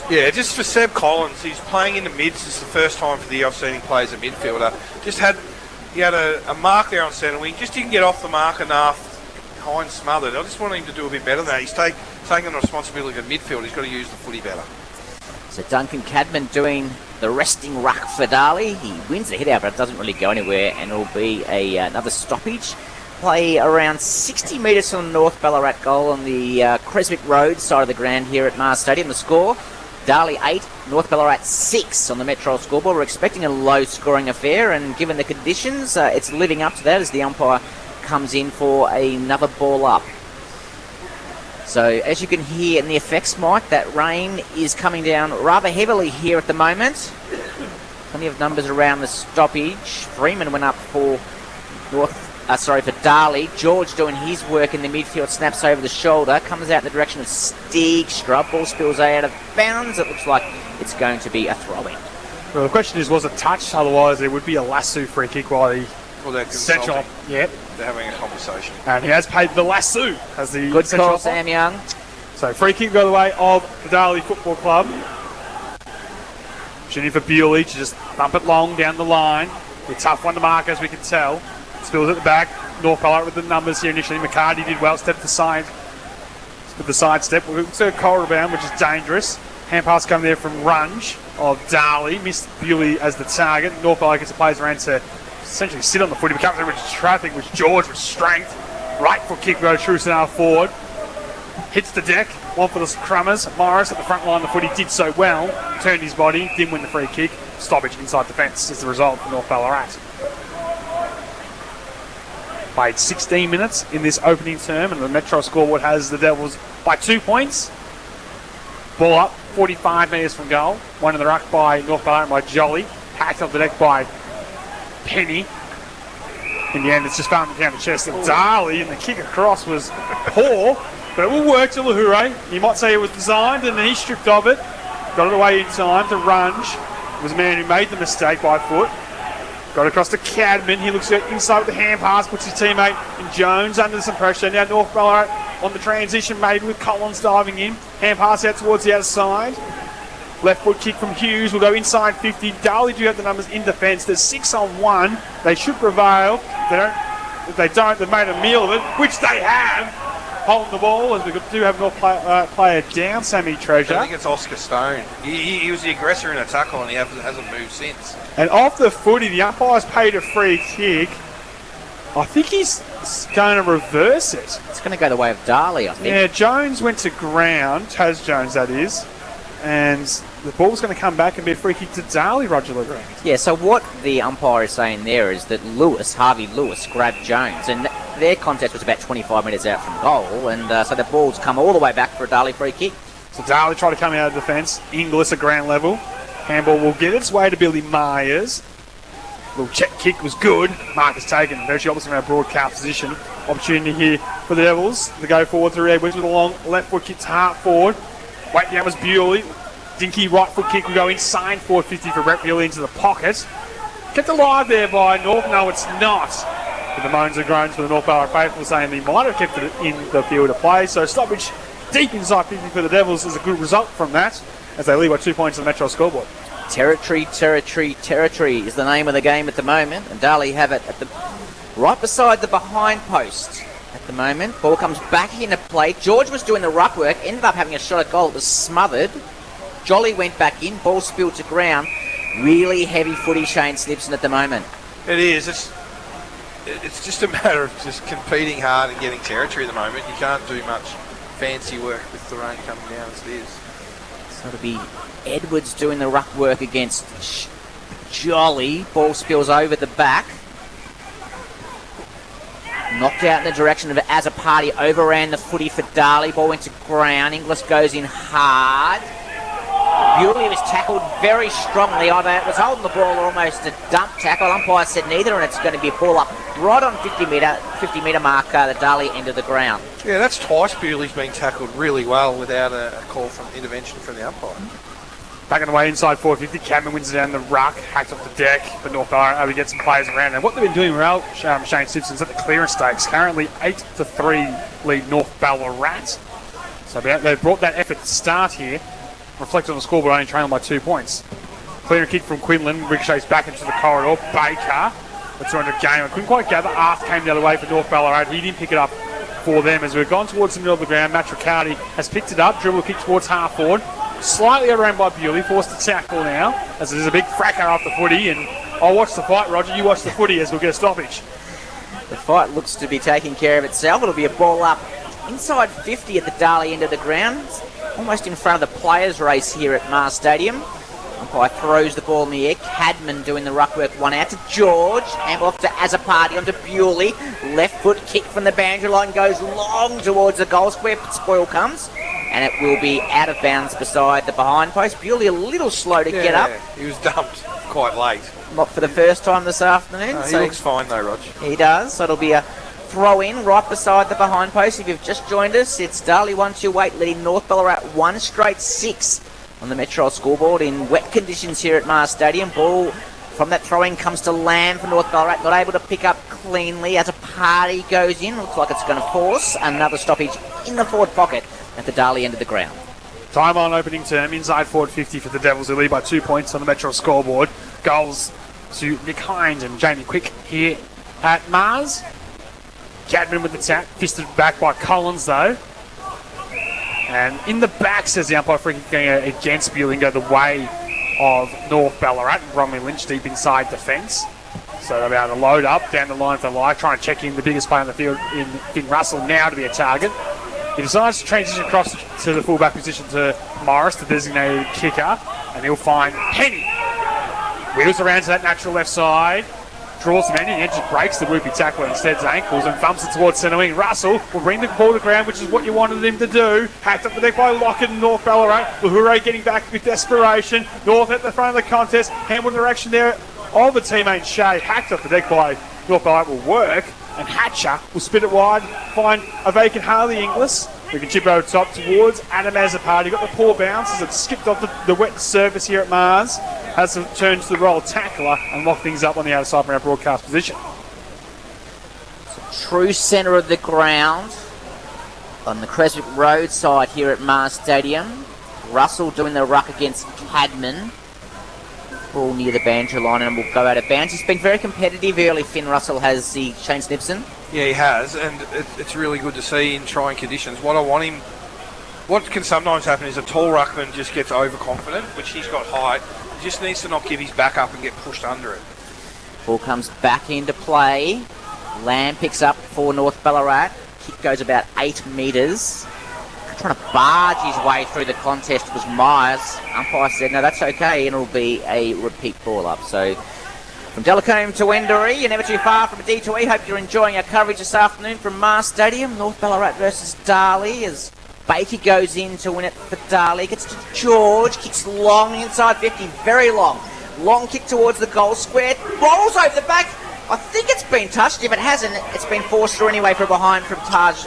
Yeah, just for Seb Collins, he's playing in the mids. It's the first time for the year I've seen him play as a midfielder. He had a mark there on centre wing. Just didn't get off the mark enough. Hines smothered. I just want him to do a bit better than that. He's taking the responsibility of midfield. He's got to use the footy better. So Duncan Cadman doing the resting ruck for Darley. He wins the hit out, but it doesn't really go anywhere, and it'll be another stoppage. Play around 60 metres from the North Ballarat goal on the Creswick Road side of the ground here at Mars Stadium. The score, Darley 8, North Ballarat 6 on the Metro scoreboard. We're expecting a low-scoring affair, and given the conditions, it's living up to that as the umpire comes in for another ball up. So as you can hear in the effects mic, that rain is coming down rather heavily here at the moment. Plenty of numbers around the stoppage. Freeman went up for Darley. George doing his work in the midfield, snaps over the shoulder, comes out in the direction of Steegstrup. Ball spills out of bounds. It looks like it's going to be a throw-in. Well, the question is, was it touched? Otherwise, there would be a lasso free kick while the central. Yep. They're having a conversation. And he has paid the lasso as the good call, Sam Young. So free kick go the way of the Darley Football Club. Opportunity for Bewley to just bump it long down the line. A tough one to mark, as we can tell. Spills at the back. North Ballarat with the numbers here initially. McCarty did well. Stepped aside with the side step. It's a corridor bound, which is dangerous. Hand pass coming there from Runge of Darley. Missed Bewley as the target. North Ballarat gets the players around to essentially sit on the footy. But comes through with traffic, which George with strength Right foot kick goes through center forward. Hits the deck. One for the Crummers. Morris at the front line of the foot. He did so well. Turned his body. Didn't win the free kick. Stoppage inside the fence is the result for North Ballarat. Played 16 minutes in this opening term, and the Metro scoreboard has the Devils by 2 points. Ball up, 45 metres from goal. One in the ruck by North Ballarat by Jolly. Hacked off the deck by Penny. In the end, it's just found down the chest of Darley, and the kick across was poor, but it will work to Lahure. You might say it was designed, and then he stripped of it. Got it away in time to Runge. It was the man who made the mistake by foot. Got across to Cadman. He looks inside with the hand pass, puts his teammate in Jones under some pressure. Now North Ballarat on the transition, maybe with Collins diving in. Hand pass out towards the outside. Left foot kick from Hughes will go inside 50. Darley do have the numbers in defence. There's 6-on-1. They should prevail. If they don't, they've made a meal of it, which they have. Holding the ball as we do have North player down, Sammy Treasure. I think it's Oscar Stone. He was the aggressor in a tackle and he hasn't moved since. And off the footy, the umpire's paid a free kick. I think he's going to reverse it. It's going to go the way of Darley, I think. Yeah, Jones went to ground, Taz Jones that is, and the ball's going to come back and be a free kick to Darley, Roger LeGrand. Yeah, so what the umpire is saying there is that Harvey Lewis grabbed Jones, and their contest was about 25 metres out from goal, and so the ball's come all the way back for a Darley free kick. So Darley tried to come out of defence. Inglis at ground level. Handball will get its way to Billy Myers. Little check kick was good. Mark has taken virtually opposite from our broadcast position. Opportunity here for the Devils to go forward through Edwards with a long left foot kick to half forward. Wait down was Bewley. Dinky right foot kick will go inside 450 for Brett Bewley into the pocket. Kept alive there by North. No, it's not. But the moans and groans for the North Ballarat faithful saying they might have kept it in the field of play. So stoppage deep inside 50 for the Devils is a good result from that as they lead by 2 points on the Metro scoreboard. Territory is the name of the game at the moment, and Darley have it at the right beside the behind post at the moment. Ball comes back into play. George was doing the ruck work, ended up having a shot at goal. It was smothered. Jolly went back in, ball spilled to ground. Really heavy footy, Shane Slipson, at the moment. It is. It's just a matter of just competing hard and getting territory at the moment. You can't do much fancy work with the rain coming down as it is. So it'll be Edwards doing the ruck work against Jolly. Ball spills over the back. Knocked out in the direction of Azapati. Overran the footy for Darley. Ball went to ground. Inglis goes in hard. Bewley was tackled very strongly. Either it was holding the ball or almost a dump tackle. Umpire said neither, and it's going to be a ball up right on 50 metre marker, the Darley end of the ground. Yeah, that's twice Bewley's been tackled really well without a call from intervention from the umpire. Back and away inside 450. Cadman wins it down the ruck, hacked off the deck, but North Ballarat able to get some players around. And what they've been doing well, Shane Simpson's at the clearance stakes. Currently 8-3 lead North Ballarat. So they've brought that effort to start here. Reflected on the scoreboard, only trailing by 2 points. Clear kick from Quinlan, ricochets back into the corridor. Baker, the 200 game. I couldn't quite gather. Arth came the other way for North Ballarat. He didn't pick it up for them as we've gone towards the middle of the ground. Matt Riccardi has picked it up. Dribble kick towards half forward. Slightly around by Bewley, forced to tackle now as there's a big fracker off the footy. And I'll watch the fight, Roger. You watch the footy as we'll get a stoppage. The fight looks to be taking care of itself. It'll be a ball up inside 50 at the Darley end of the ground. Almost in front of the players' race here at Mars Stadium. Umpire throws the ball in the air. Cadman doing the ruck work. One out to George. And off to Azapati onto Bewley. Left foot kick from the boundary line goes long towards the goal square. Spoil comes. And it will be out of bounds beside the behind post. Bewley a little slow to get up. He was dumped quite late. Not for the first time this afternoon. He looks fine though, Rog. He does. So it'll be a throw in right beside the behind post. If you've just joined us, it's Darley 1-2-8 leading North Ballarat 1 straight 6 on the Metro scoreboard in wet conditions here at Mars Stadium. Ball from that throw-in comes to Lamb for North Ballarat, not able to pick up cleanly as a party goes in. Looks like it's going to force another stoppage in the forward pocket at the Darley end of the ground. Time on opening term, inside forward 50 for the Devils who lead by 2 points on the Metro scoreboard. Goals to Nick Hind and Jamie Quick here at Mars. Cadman with the tap, fisted back by Collins though. And in the back, says the umpire, free kick going against Bewley and go the way of North Ballarat. Bromley Lynch deep inside defence. So they'll be able to load up down the line if they like, trying to check in the biggest player on the field in Finn Russell now to be a target. He decides to transition across to the fullback position to Morris, the designated kicker, and he'll find Penny. Wheels around to that natural left side, draws him in, and just breaks the whoopie tackler instead's ankles and thumps it towards centre wing. Russell will bring the ball to ground, which is what you wanted him to do. Hacked up the deck by Lockett and North Ballarat. Lahore getting back with desperation. North at the front of the contest. Handball direction there of the teammate Shea. Hacked up the deck by North Ballarat will work. And Hatcher will spin it wide, find a vacant Harley Inglis. We can chip over top towards Adam Azapati. Got the poor bounce as it skipped off the wet surface here at Mars. Has to turn to the roll tackler and lock things up on the outer side from our broadcast position. True centre of the ground on the Creswick Road side here at Mars Stadium. Russell doing the ruck against Cadman. Ball near the banjo line and will go out of bounds. He's been very competitive early, Finn Russell has, the Shane Snipson. Yeah, he has, and it's really good to see in trying conditions. What can sometimes happen is a tall ruckman just gets overconfident, which he's got height. He just needs to not give his back up and get pushed under it. Ball comes back into play. Lamb picks up for North Ballarat. Kick goes about 8 metres. Trying to barge his way through the contest was Myers. Umpire said, no, that's okay, and it'll be a repeat ball up. So, from Delacombe to Wendouree, you're never too far from a D2E. Hope you're enjoying our coverage this afternoon from Mars Stadium. North Ballarat versus Darley as Bakey goes in to win it for Darley. Gets to George, kicks long inside 50, very long. Long kick towards the goal square, rolls over the back. I think it's been touched. If it hasn't, it's been forced through anyway from behind from Taj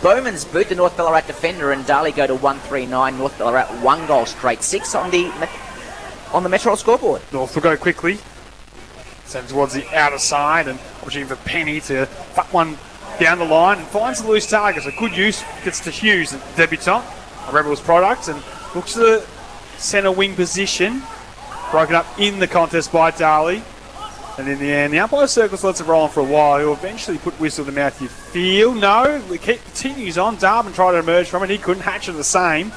Bowman's boot, the North Ballarat defender, and Darley go to 139. North Ballarat 1 goal straight, 6 on the Metro scoreboard. North will go quickly. Sends towards the outer side and watching for Penny to fuck one down the line and finds the loose target. So good use, gets to Hughes, the debutant, a Rebels product, and looks to the centre wing position. Broken up in the contest by Darley. And in the end, the umpire circles lets it roll on for a while. He'll eventually put whistle to the mouth. You feel? No. The kick continues on. Darwin tried to emerge from it. He couldn't. Hatcher the same.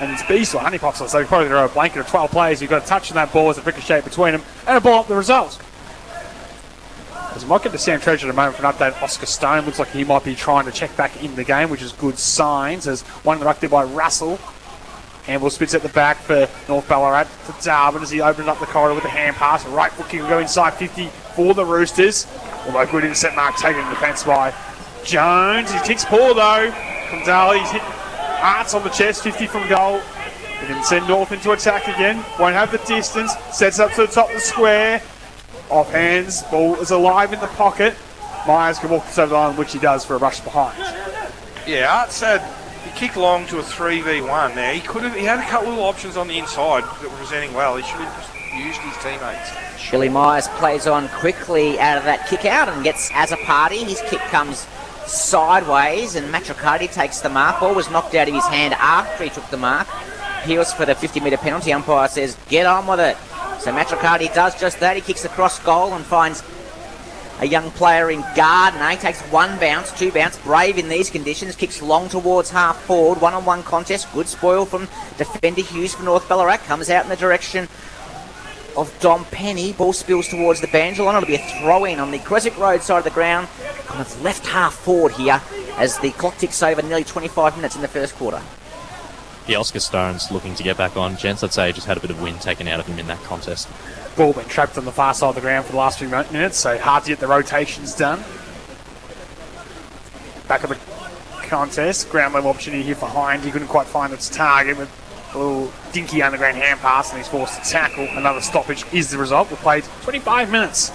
And it's Beast or Honey Pops. So he's probably going to throw a blanket of 12 players who've got a touch on that ball as a ricochet between them. And a ball up the result. As we might get to Sam Treasure in a moment for an update, Oscar Stone looks like he might be trying to check back in the game, which is good signs. As one ruck there by Russell. Handball spits at the back for North Ballarat to Darwin as he opens up the corridor with a hand pass. A right foot kick will go inside 50 for the Roosters. Although good intercept mark taken in defence by Jones. He kicks poor though from Darley. He's hit Arts on the chest, 50 from goal. He can send North into attack again. Won't have the distance. Sets up to the top of the square. Off hands. Ball is alive in the pocket. Myers can walk this over the line, which he does for a rush behind. Yeah, Arts had... He kicked long to a 3v1 there. He had a couple of options on the inside that were presenting well. He should have just used his teammates. Shirley Myers plays on quickly out of that kick out and gets as a party. His kick comes sideways and Matricati takes the mark. Ball was knocked out of his hand after he took the mark. Appeals for the 50-metre penalty. Umpire says, get on with it. So Matricati does just that. He kicks across goal and finds a young player in Gardner. He takes 1 bounce, 2 bounce. Brave in these conditions. Kicks long towards half forward. 1-on-1 contest. Good spoil from defender Hughes for North Ballarat. Comes out in the direction of Dom Penny. Ball spills towards the banjo line. It'll be a throw-in on the Creswick Road side of the ground. Kind of left half forward here as the clock ticks over nearly 25 minutes in the first quarter. Yeah, Oscar Stone's looking to get back on. Gents, I'd say he just had a bit of wind taken out of him in that contest. Ball been trapped on the far side of the ground for the last few minutes, so hard to get the rotations done. Back of the contest, ground level opportunity here for Hind. He couldn't quite find its target with a little dinky underground hand pass, and he's forced to tackle. Another stoppage is the result. We've played 25 minutes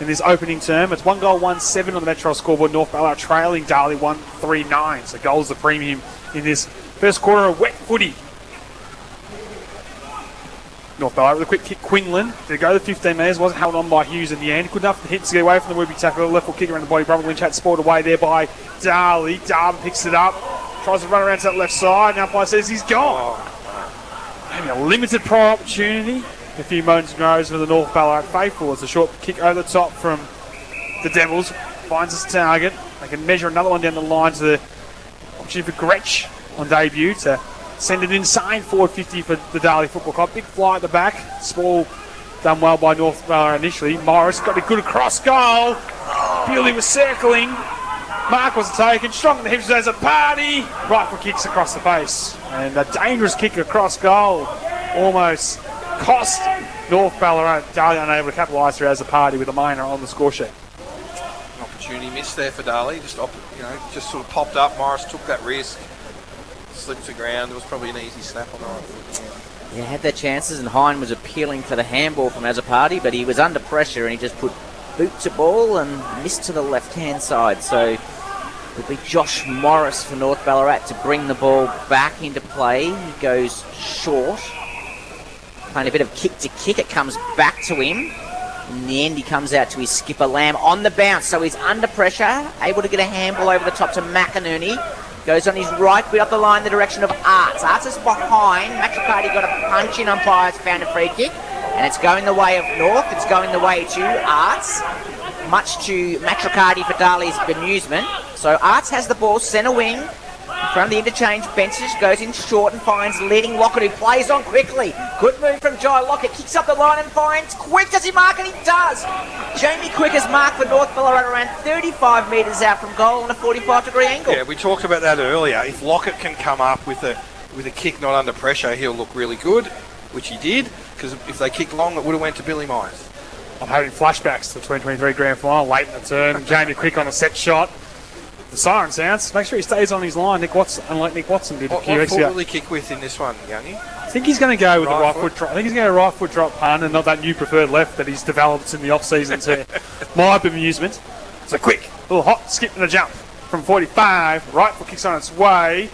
in this opening term. It's 1 goal, 1-7 on the Metro scoreboard. North Ballarat trailing Darley 1-3-9. So goals the premium in this first quarter of wet footy. North Ballarat with a quick kick. Quinlan to go the 15 metres, wasn't held on by Hughes in the end. Good enough to hit to get away from the whoopie tackle. Left foot kick around the body. Brother Lynch had sport away there by Darley. Darwin picks it up, tries to run around to that left side. Now umpire says he's gone. Maybe a limited prior opportunity. A few moments goes for the North Ballarat faithful. It's a short kick over the top from the Devils. Finds his target. They can measure another one down the line to the opportunity for Gretsch on debut to send it inside forward 50 for the Darley Football Club. Big fly at the back. Small Done well by North Ballarat initially. Morris got a good across goal. Bewley was circling. Mark wasn't taken. Strong in the hips as a party. Right foot kicks across the face. And a dangerous kick across goal. Almost cost North Ballarat. Darley unable to capitalise through as a party with a minor on the score sheet. An opportunity missed there for Darley. Just sort of popped up. Morris took that risk. Slipped to ground. It was probably an easy snap on the right foot. Yeah, had their chances, and Hine was appealing for the handball from Azzopardi, but he was under pressure and he just put boot to ball and missed to the left-hand side. So it'll be Josh Morris for North Ballarat to bring the ball back into play. He goes short. Playing a bit of kick to kick. It comes back to him. In the end, he comes out to his skipper Lamb on the bounce. So he's under pressure, able to get a handball over the top to McInerney. Goes on his right foot up the line in the direction of Arts. Arts is behind. Matricardi got a punch in. Umpires found a free kick. And it's going the way of North. It's going the way to Arts. Much to Matricardi for Darley's bemusement. So Arts has the ball, centre wing. From the interchange benches, goes in short and finds leading Lockett, who plays on quickly. Good move from Jai Lockett, kicks up the line and finds Quick. Does he mark? And he does. Jamie Quick has marked for North Ballarat around 35 metres out from goal on a 45-degree angle. Yeah, we talked about that earlier. If Lockett can come up with a kick not under pressure, he'll look really good, which he did, because if they kicked long, it would have went to Billy Myers. I'm having flashbacks to the 2023 Grand Final, late in the turn. Jamie Quick on a set shot. The siren sounds. Make sure he stays on his line, Nick Watson, unlike Nick Watson did a few weeks ago. What will he kick with in this one, Youngie? I think he's going to go with the right foot drop. I think he's going to right foot drop pun and not that new preferred left that he's developed in the off-season to my bemusement. So Quick, a little hot skip and a jump from 45. Right foot kicks on its way.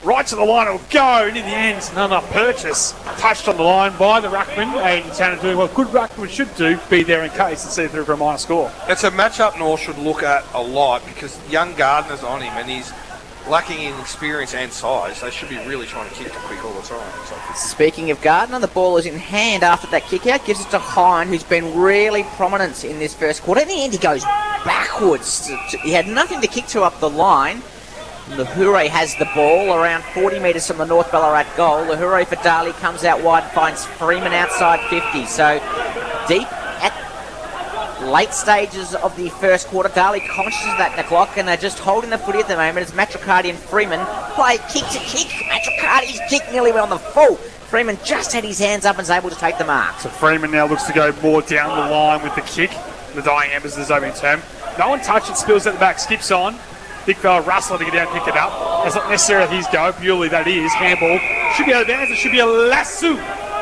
Right to the line it'll go, and in the end, not enough purchase. Touched on the line by the ruckman, and Tanner doing what good ruckman should do, be there in case and see it through for a minor score. It's a matchup North should look at a lot, because young Gardner's on him, and he's lacking in experience and size. They should be really trying to kick to Quick all the time. Speaking of Gardner, the ball is in hand after that kick out, gives it to Hine, who's been really prominent in this first quarter. In the end, he goes backwards. He had nothing to kick to up the line. Lahure has the ball around 40 metres from the North Ballarat goal. Lahure for Darley comes out wide and finds Freeman outside 50. So deep at late stages of the first quarter, Darley conscious of that in the clock, and they're just holding the footy at the moment as Matricardi and Freeman play kick to kick. Matricardi's kick nearly went on the full. Freeman just had his hands up and is able to take the mark. So Freeman now looks to go more down the line with the kick. The dying embers, there's opening term. No one touched it, spills at the back, skips on. Big fella Russell to get down and pick it up. That's not necessarily his go. Bewley, that is. Handball. Should be out of bounds. It should be a lasso.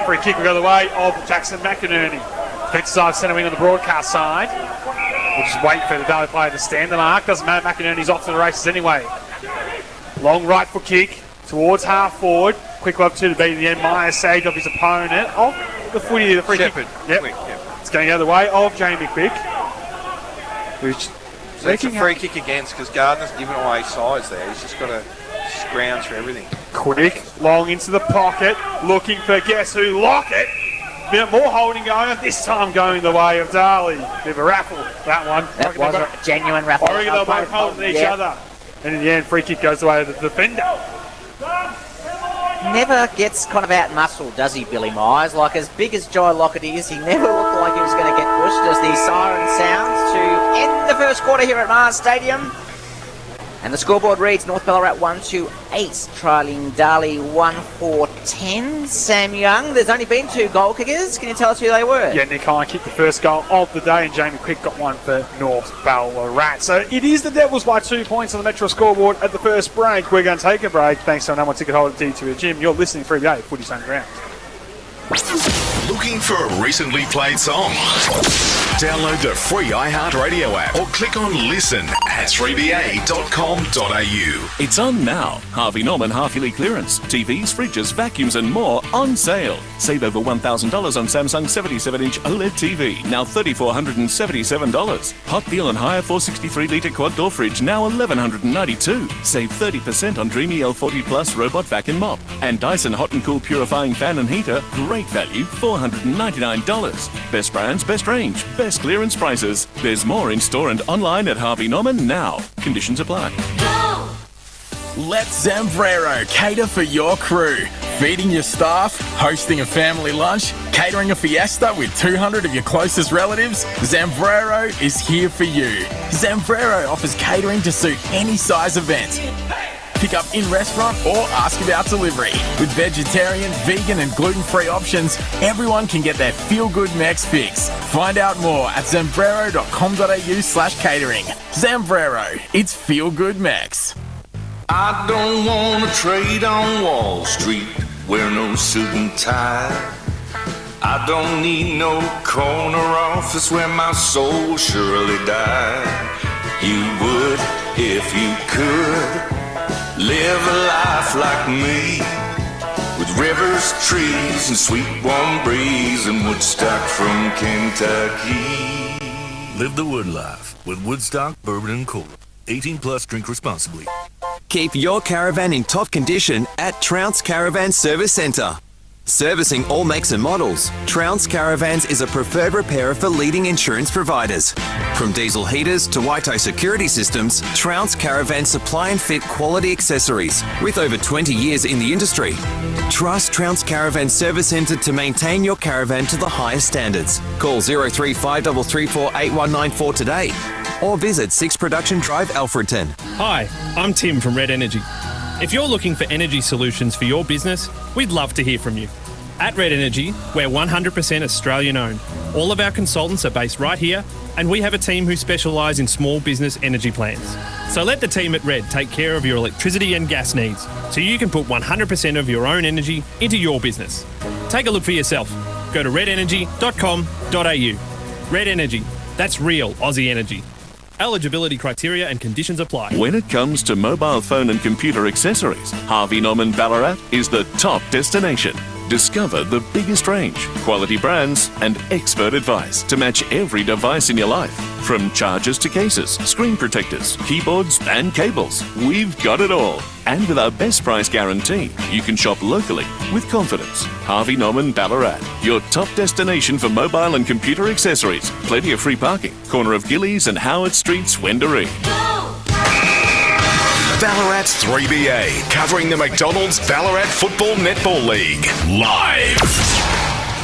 Free kick will go the way of Jackson McInerney. Defensive side, centre wing on the broadcast side. We'll just wait for the Darley player to stand the mark. Doesn't matter. McInerney's off to the races anyway. Long right foot kick towards half forward. Quick love to beat in the end. Myers saved off his opponent. Oh, the footy, the free Shepherd. kick. Yep. Quick, yep. It's going to go the way of Jamie Quick. Which... So it's a free kick against, because Gardner's given away size there. He's just got to scrounge for everything. Quick, long into the pocket, looking for guess who? Lockett. Bit more holding going on, this time going the way of Darley. Bit of a raffle, that one. That was a genuine raffle. I reckon they'll both holding each other. And in the end, free kick goes the way of the defender. Never gets kind of out-muscled, does he, Billy Myers? Like, as big as Jai Lockett is, he never looked like he was going to get pushed as the siren sounds to end the first quarter here at Mars Stadium. And the scoreboard reads North Ballarat 1-8, trailing Darley 1-4-10. Sam Young, there's only been 2 goal kickers. Can you tell us who they were? Yeah, Nick Hine kicked the first goal of the day, and Jamie Quick got one for North Ballarat. So it is the Devils by 2 points on the Metro scoreboard at the first break. We're going to take a break. Thanks to our number 1 ticket holder, D2 Jim. You're listening to 3 Footy's Underground. Looking for a recently played song? Download the free iHeartRadio app or click on listen at 3ba.com.au. It's on now. Harvey Norman half-yearly clearance. TVs, fridges, vacuums and more on sale. Save over $1,000 on Samsung 77-inch OLED TV, now $3,477. Hot deal on higher 463-litre quad-door fridge, now $1,192. Save 30% on Dreamy L40 Plus robot vac and mop. And Dyson Hot and Cool purifying fan and heater, great value, $499. Best brands, best range, best clearance prices. There's more in store and online at Harvey Norman now. Conditions apply. Let Zambrero cater for your crew. Feeding your staff, hosting a family lunch, catering a fiesta with 200 of your closest relatives? Zambrero is here for you. Zambrero offers catering to suit any size event. Pick up in-restaurant or ask about delivery. With vegetarian, vegan and gluten-free options, everyone can get their feel-good Mex fix. Find out more at zambrero.com.au/catering. Zambrero, it's feel-good Mex. I don't want to trade on Wall Street, wear no suit and tie. I don't need no corner office where my soul will surely die. You would if you could live a life like me, with rivers, trees, and sweet warm breeze, and Woodstock from Kentucky. Live the wood life with Woodstock Bourbon and Cola. 18 plus, drink responsibly. Keep your caravan in top condition at Trounce Caravan Service Centre. Servicing all makes and models, Trounce Caravans is a preferred repairer for leading insurance providers. From diesel heaters to Waito security systems, Trounce Caravans supply and fit quality accessories with over 20 years in the industry. Trust Trounce Caravan Service Centre to maintain your caravan to the highest standards. Call 0353348194 today or visit 6 Production Drive, Alfredton. Hi, I'm Tim from Red Energy. If you're looking for energy solutions for your business, we'd love to hear from you. At Red Energy, we're 100% Australian owned. All of our consultants are based right here, and we have a team who specialise in small business energy plans. So let the team at Red take care of your electricity and gas needs, so you can put 100% of your own energy into your business. Take a look for yourself. Go to redenergy.com.au. Red Energy, that's real Aussie energy. Eligibility criteria and conditions apply. When it comes to mobile phone and computer accessories, Harvey Norman Ballarat is the top destination. Discover the biggest range, quality brands, and expert advice to match every device in your life. From chargers to cases, screen protectors, keyboards, and cables, we've got it all. And with our best price guarantee, you can shop locally with confidence. Harvey Norman Ballarat, your top destination for mobile and computer accessories. Plenty of free parking. Corner of Gillies and Howard Streets, Wendouree. Ballarat's 3BA, covering the McDonald's Ballarat Football Netball League. Live.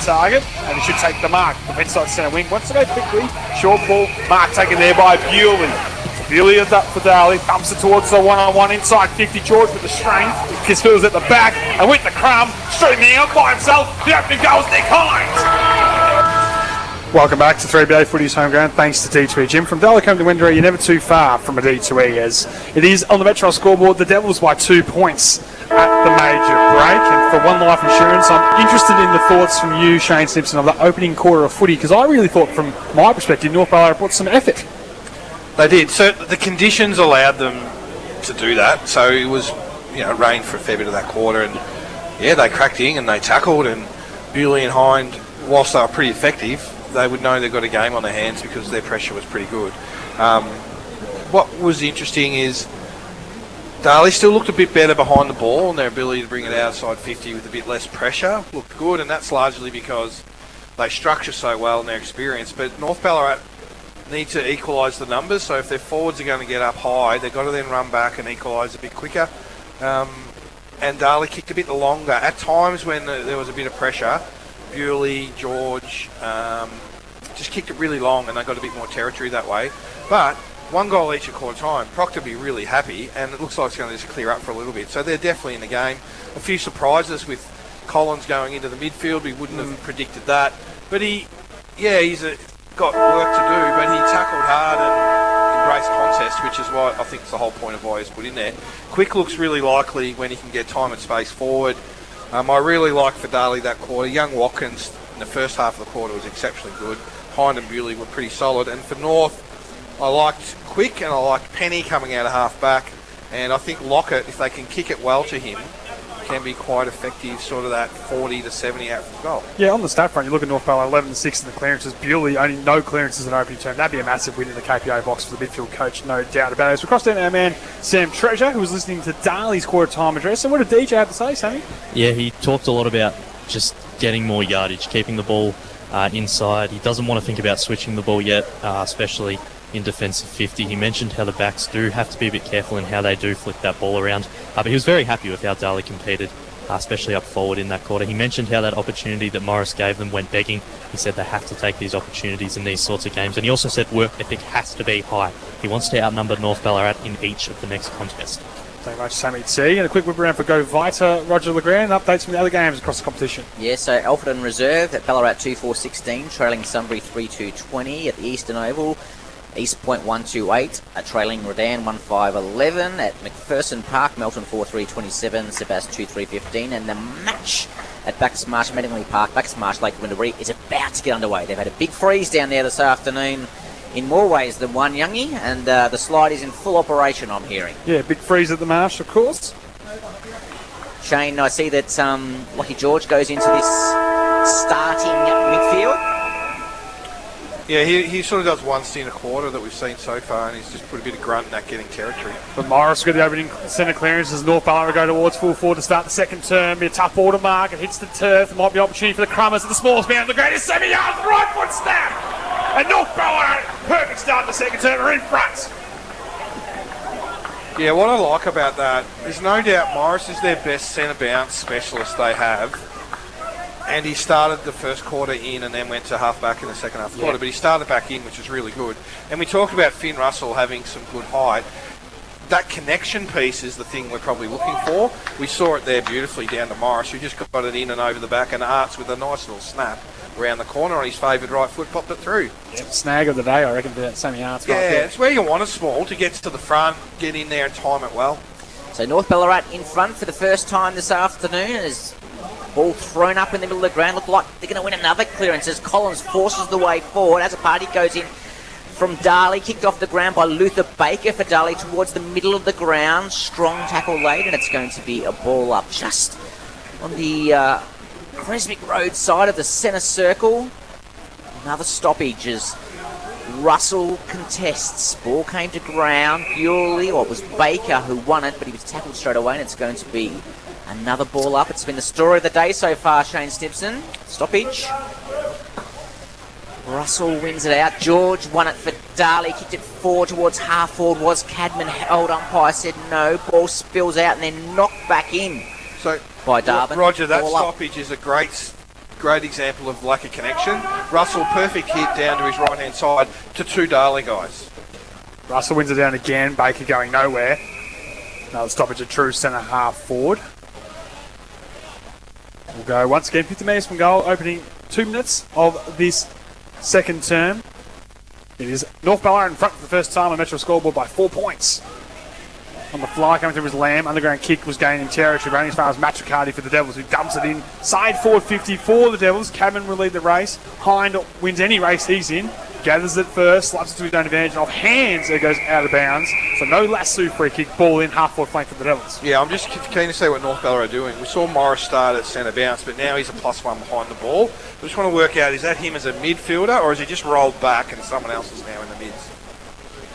Target, and he should take the mark. The inside centre wing wants to go quickly. Short ball, mark taken there by Bewley. Bewley is up for Darley, bumps it towards the one-on-one inside 50. George with the strength. Kisfield's at the back, and with the crumb, shooting out by himself. The opening goal is Nick Hines. Welcome back to 3BA Footy's home ground. Thanks to D2E Gym. From Delacombe to Wendouree, you're never too far from a D2E, as it is on the Metro scoreboard. The Devils by 2 points at the major break. And for One Life Insurance, I'm interested in the thoughts from you, Shane Simpson, of the opening quarter of footy, because I really thought, from my perspective, North Ballarat put some effort. They did. So the conditions allowed them to do that. So it was, rain for a fair bit of that quarter, and they cracked in and they tackled, and Bewley and Hind, whilst they were pretty effective, they would know they've got a game on their hands because their pressure was pretty good. What was interesting is Darley still looked a bit better behind the ball, and their ability to bring it outside 50 with a bit less pressure looked good, and that's largely because they structure so well in their experience. But North Ballarat need to equalise the numbers, so if their forwards are going to get up high, they've got to then run back and equalise a bit quicker. And Darley kicked a bit longer. At times when there was a bit of pressure, Bewley, George, just kicked it really long, and they got a bit more territory that way. But 1 goal each at quarter time, Proctor will be really happy, and it looks like it's going to just clear up for a little bit. So they're definitely in the game. A few surprises with Collins going into the midfield. We wouldn't have predicted that. But he's got work to do, but he tackled hard and embraced contest, which is why I think it's the whole point of why he's put in there. Quick looks really likely when he can get time and space forward. I really like for Darley that quarter. Young Watkins in the first half of the quarter was exceptionally good. Hind and Bewley were pretty solid. And for North, I liked Quick and I liked Penny coming out of half back. And I think Lockett, if they can kick it well to him, can be quite effective, sort of that 40 to 70 out from goal. Yeah, on the stat front, you look at North Ballarat, 11-6 in the clearances. Bewley, only no clearances in opening term. That'd be a massive win in the KPA box for the midfield coach, no doubt about it. So across down to our man, Sam Treasure, who was listening to Darley's quarter time address. And what did DJ have to say, Sammy? Yeah, he talked a lot about just getting more yardage, keeping the ball inside. He doesn't want to think about switching the ball yet, especially in defensive 50. He mentioned how the backs do have to be a bit careful in how they do flick that ball around. But he was very happy with how Darley competed especially up forward in that quarter. He mentioned how that opportunity that Morris gave them went begging. He said they have to take these opportunities in these sorts of games. And he also said work ethic has to be high. He wants to outnumber North Ballarat in each of the next contests. Thank you very much, Sammy T. And a quick whip around for Go Vita, Roger Legrand. Updates from the other games across the competition. Yeah, so Alfred and Reserve at Ballarat 2-4-16, trailing Sunbury 3-2-20 at the Eastern Oval. East Point 1-2-8, trailing Redan 1-5-11 at McPherson Park, Melton 4-3-27, Sebas 2-3-15, and the match at Bacchus Marsh, Medingley Park, Bacchus Marsh, Lake Windaree is about to get underway. They've had a big freeze down there this afternoon in more ways than one, Youngie, and the slide is in full operation, I'm hearing. Yeah, big freeze at the Marsh, of course. Shane, I see that Lockie George goes into this starting midfield. Yeah, he sort of does one stint a quarter that we've seen so far, and he's just put a bit of grunt in that getting territory. But Morris got the opening centre clearance as North Ballarat go towards full forward to start the second term. Be a tough ball to mark. It hits the turf. There might be opportunity for the Crummers at the smallest man. The greatest 7 yards, the right foot snap. And North Ballarat, perfect start the second term, are in front. Yeah, what I like about that is no doubt Morris is their best centre bounce specialist they have. And he started the first quarter in and then went to half back in the second half quarter. But he started back in, which is really good. And we talked about Finn Russell having some good height. That connection piece is the thing we're probably looking for. We saw it there beautifully down to Morris, who just got it in and over the back, and Arts with a nice little snap around the corner on his favoured right foot, popped it through. Yep. Snag of the day, I reckon, for that Sammy Arts. Yeah, right there. it's where you want a small to get to the front, get in there and time it well. So North Ballarat in front for the first time this afternoon as ball thrown up in the middle of the ground. Look like they're going to win another clearance as Collins forces the way forward. As a party goes in from Darley, kicked off the ground by Luther Baker for Darley towards the middle of the ground. Strong tackle laid, and it's going to be a ball up just on the Creswick Road side of the centre circle. Another stoppage as Russell contests. Ball came to ground purely, or it was Baker who won it, but he was tackled straight away, and it's going to be another ball up. It's been the story of the day so far, Shane Snipson. Stoppage. Russell wins it out. George won it for Darley. Kicked it forward towards half forward. Was Cadman held? Umpire said no. Ball spills out and then knocked back in by Darwin. Roger, that ball stoppage is a great example of lack of connection. Russell, perfect hit down to his right-hand side to two Darley guys. Russell wins it down again. Baker going nowhere. Another stoppage at true centre half forward. We'll go once again 50 metres from goal, opening 2 minutes of this second term. It is North Ballarat in front for the first time on Metro scoreboard by 4 points. On the fly coming through was Lamb. Underground kick was gaining territory, running as far as Matricardi for the Devils, who dumps it in. Side forward 50 for the Devils. Cabin will lead the race. Hind wins any race he's in. Gathers it first, slaps it to his own advantage, and off hands it goes out of bounds. So no lasso free kick, ball in, half forward flank for the Devils. Yeah, I'm just keen to see what North Ballarat are doing. We saw Morris start at centre bounce, but now he's a +1 behind the ball. I just want to work out, is that him as a midfielder, or is he just rolled back and someone else is now in the mids?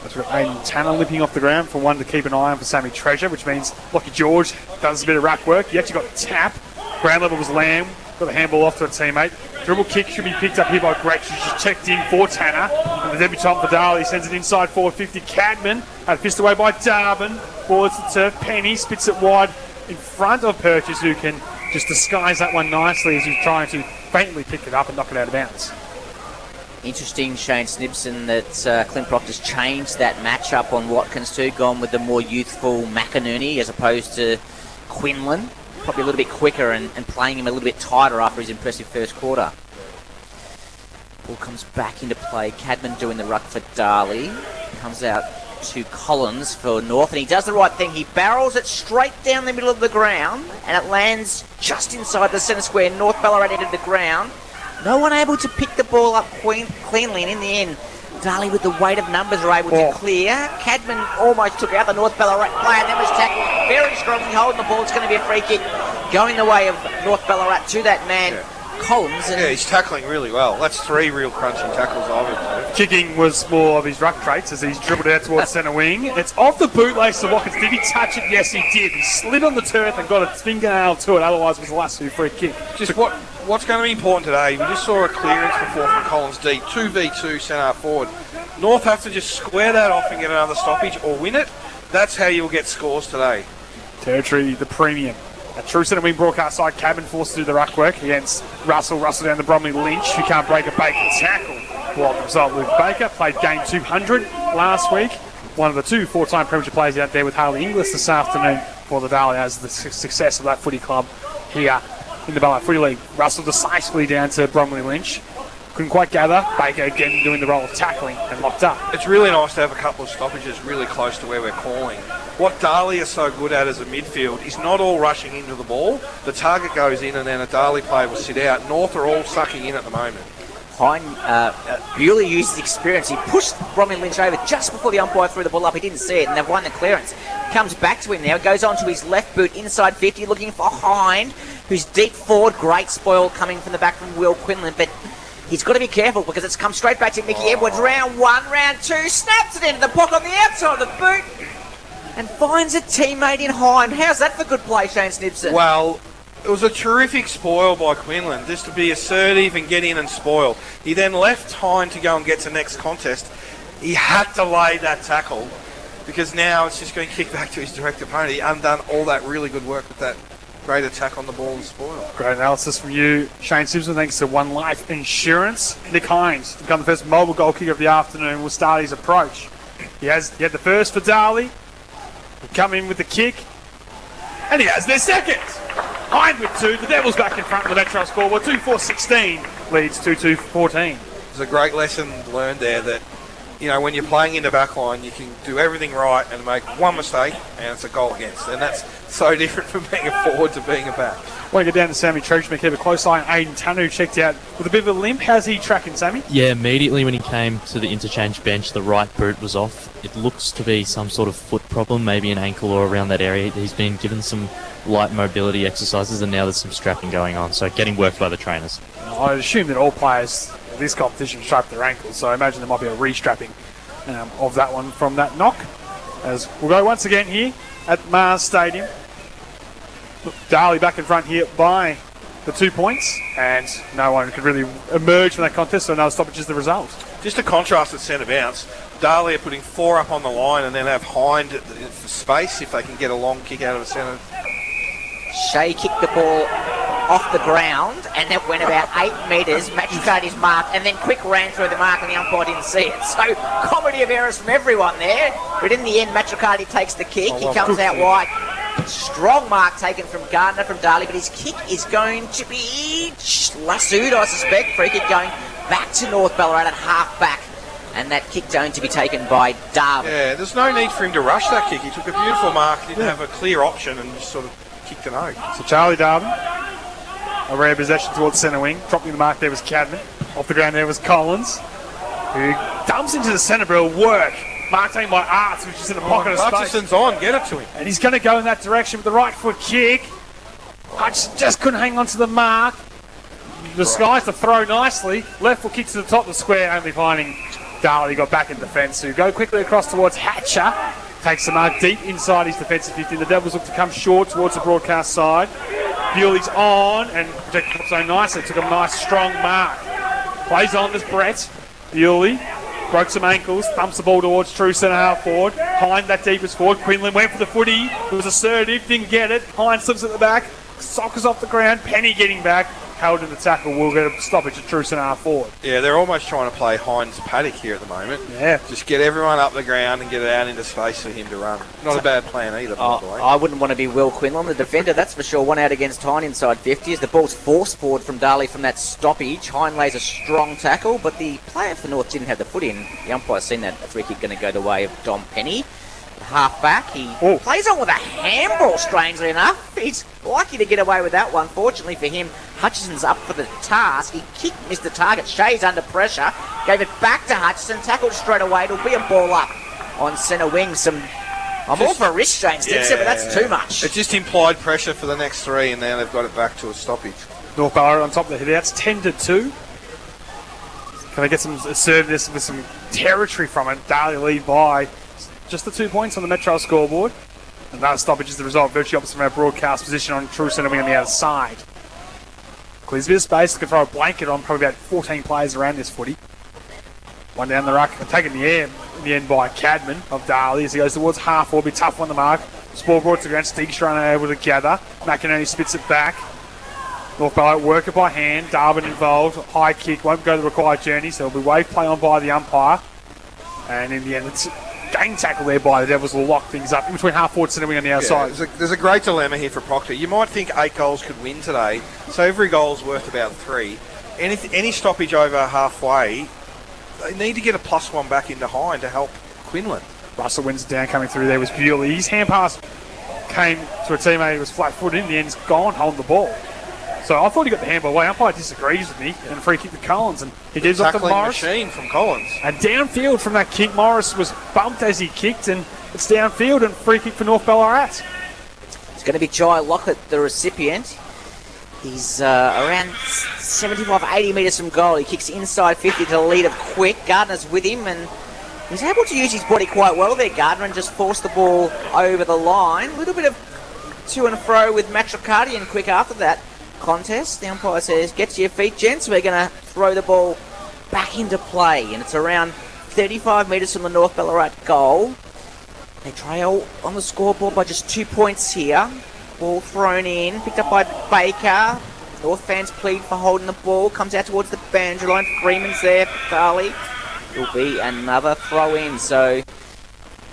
That's got Aiden Tanner limping off the ground for one to keep an eye on for Sammy Treasure, which means Lockie George does a bit of rack work. He actually got the tap. Ground level was Lamb. Got the handball off to a teammate. Dribble kick should be picked up here by Gretsch, who's just checked in for Tanner. And the debutant for Darley sends it inside forward 50. Cadman had fist away by Darwin. Ball hits the turf. Penny spits it wide in front of Purchase, who can just disguise that one nicely as he's trying to faintly pick it up and knock it out of bounds. Interesting, Shane Snipson, that Clint Proctor's changed that matchup on Watkins too, gone with the more youthful McInerney as opposed to Quinlan. Probably a little bit quicker and playing him a little bit tighter after his impressive first quarter. Ball comes back into play. Cadman doing the ruck for Darley. Comes out to Collins for North, and he does the right thing. He barrels it straight down the middle of the ground, and it lands just inside the centre square. North Ballarat entered the ground. No one able to pick the ball up cleanly, and in the end, Darley with the weight of numbers are able to clear. Cadman almost took out the North Ballarat player, and then was tackled very strongly, holding the ball. It's going to be a free kick going the way of North Ballarat to that man, Collins. And he's tackling really well. That's 3 real crunching tackles of it. Kicking was more of his ruck traits as he's dribbled out towards centre wing. It's off the bootlace of Watkins. Did he touch it? Yes, he did. He slid on the turf and got a fingernail to it. Otherwise, it was the last 2 free kick. Just what's going to be important today, we just saw a clearance before from Collins deep, 2v2 centre forward. North have to just square that off and get another stoppage or win it. That's how you'll get scores today. Territory, the premium. A true centre wing broadcast side, Cabin forced to do the ruck work against Russell. Russell down the Bromley Lynch, who can't break a Baker tackle. Well, the result with Baker, played game 200 last week. One of the two four-time Premiership players out there with Harley Inglis this afternoon for the Darley as the success of that footy club here in the Ballarat Footy League. Russell decisively down to Bromley Lynch. Couldn't quite gather. Baker again doing the role of tackling and locked up. It's really nice to have a couple of stoppages really close to where we're calling. What Darley is so good at as a midfield is not all rushing into the ball. The target goes in and then a Darley player will sit out. North are all sucking in at the moment. Bewley used his experience. He pushed Bromley Lynch over just before the umpire threw the ball up. He didn't see it, and they've won the clearance. Comes back to him now, goes on to his left boot inside 50, looking for Hind, who's deep forward. Great spoil coming from the back from Will Quinlan, but he's got to be careful because it's come straight back to Mickey Edwards. Round one, round two, snaps it into the pocket on the outside of the boot and finds a teammate in Hind. How's that for good play, Shane Snibson? Well, it was a terrific spoil by Quinlan, just to be assertive and get in and spoil. He then left Hind to go and get to next contest. He had to lay that tackle because now it's just going to kick back to his direct opponent. He undone all that really good work with that great attack on the ball and spoil. Great analysis from you, Shane Simpson. Thanks to One Life Insurance. Nick Hines to become the first mobile goal kicker of the afternoon will start his approach. He had the first for Darley. He'll come in with the kick. And he has their second. Hind with two. The Devils back in front of the Metro scoreboard. 2-4-16 leads 2-2-14. It's a great lesson learned there that, you know, when you're playing in the back line, you can do everything right and make one mistake and it's a goal against. And that's so different from being a forward to being a back. Want to get down to Sammy Treachman, keep a close eye on Aiden Tanu, checked out with a bit of a limp. How's he tracking, Sammy? Yeah, immediately when he came to the interchange bench, the right boot was off. It looks to be some sort of foot problem, maybe an ankle or around that area. He's been given some light mobility exercises and now there's some strapping going on, so getting worked by the trainers. I assume that all players in this competition strap their ankles, so I imagine there might be a re-strapping of that one from that knock. As we'll go once again here at Mars Stadium. Look, Darley back in front here by the 2 points, and no one could really emerge from that contest, so another stoppage is the result. Just a contrast at centre bounce. Darley are putting 4 up on the line and then have Hind for space if they can get a long kick out of the centre. Shea kicked the ball off the ground and it went about 8 metres, matched his mark, and then quick ran through the mark and the umpire didn't see it. So comedy of errors from everyone there, but in the end Matricardi takes the kick. He comes out wide. Strong mark taken from Gardner from Darley, but his kick is going to be lassoed, I suspect. Free kick going back to North Ballarat at half back, and that kick going to be taken by Darwin. Yeah, there's no need for him to rush that kick. He took a beautiful mark, didn't have a clear option and just sort of kicked an oak. So Charlie Darwin, a rare possession towards centre wing. Dropping the mark there was Cadman. Off the ground there was Collins, who dumps into the centre bell. Work. Mark taken by Arts, which is in the pocket of space. Hutchison's on, get it to him. And he's going to go in that direction with the right foot kick. Hutchison just couldn't hang on to the mark. Disguised the throw nicely. Left foot kick to the top of the square, only finding Darley got back in defence. So go quickly across towards Hatcher. Takes the mark deep inside his defensive 50. The Devils look to come short towards the broadcast side. Bewley's on and protected so nicely. Took a nice strong mark. Plays on this Brett. Bewley broke some ankles, thumps the ball towards true centre half forward. Hind that deepest forward. Quinlan went for the footy. It was assertive, didn't get it. Hind slips at the back. Sockers off the ground. Penny getting back. Held in the tackle. Will get a stoppage at true centre half forward. Yeah, they're almost trying to play Hind's paddock here at the moment. Yeah. Just get everyone up the ground and get it out into space for him to run. Not a bad plan either, by the way. I wouldn't want to be Will Quinlan, the defender, that's for sure. One out against Hind inside 50 as the ball's forced forward from Darley from that stoppage. Hind lays a strong tackle, but the player for North didn't have the foot in. The umpire's seen that free kick going to go the way of Dom Penny. Half back, he plays on with a handball, strangely enough. He's lucky to get away with that one. Fortunately for him, Hutchison's up for the task. He kicked, missed the target. Shea's under pressure, gave it back to Hutchison, tackled straight away. It'll be a ball up on centre wing. I'm all for a risk, Shane Stimson, but that's too much. It's just implied pressure for the next 3, and now they've got it back to a stoppage. North Ballarat on top of the hitouts, 10-2. Can they get some assertiveness with some territory from it? Darley lead by just the 2 points on the Metro scoreboard. And that stoppage is the result, virtually opposite from our broadcast position on true centre wing on the other side. Clears a bit of space, they can throw a blanket on probably about 14 players around this footy. One down the ruck, taken in the air in the end by Cadman of Darley as he goes towards half. Will be tough on the mark. Sport brought to the ground. Stigstrand able to gather. McInerney spits it back. North Ballarat work it by hand. Darwin involved. High kick. Won't go the required journey, so it'll be wave play on by the umpire. And in the end, it's gang tackle there by the Devils will lock things up in between half forward centre wing on the outside. There's a great dilemma here for Proctor. You might think 8 goals could win today, so every goal's worth about 3. Any stoppage over halfway, they need to get a +1 back into Hine to help Quinlan. Russell wins it down. Coming through there was Bewley. His hand pass came to a teammate who was flat-footed. In the end, he's gone holding the ball. So I thought he got the handball away. Umpire disagrees with me. And a free kick to Collins. And he gives up to Morris. Machine from Collins. And downfield from that kick, Morris was bumped as he kicked. And it's downfield and free kick for North Ballarat. It's going to be Jai Lockett, the recipient. He's around 75, 80 metres from goal. He kicks inside 50 to the lead of Quick. Gardner's with him and he's able to use his body quite well there, Gardner, and just force the ball over the line. A little bit of to and fro with Matricardi and Quick after that contest. The umpire says, get to your feet, gents. We're going to throw the ball back into play. And it's around 35 metres from the North Ballarat goal. They trail on the scoreboard by just 2 points here. Ball thrown in, picked up by Baker. North fans plead for holding the ball. Comes out towards the boundary line. Freeman's there for Darley. It'll be another throw in. So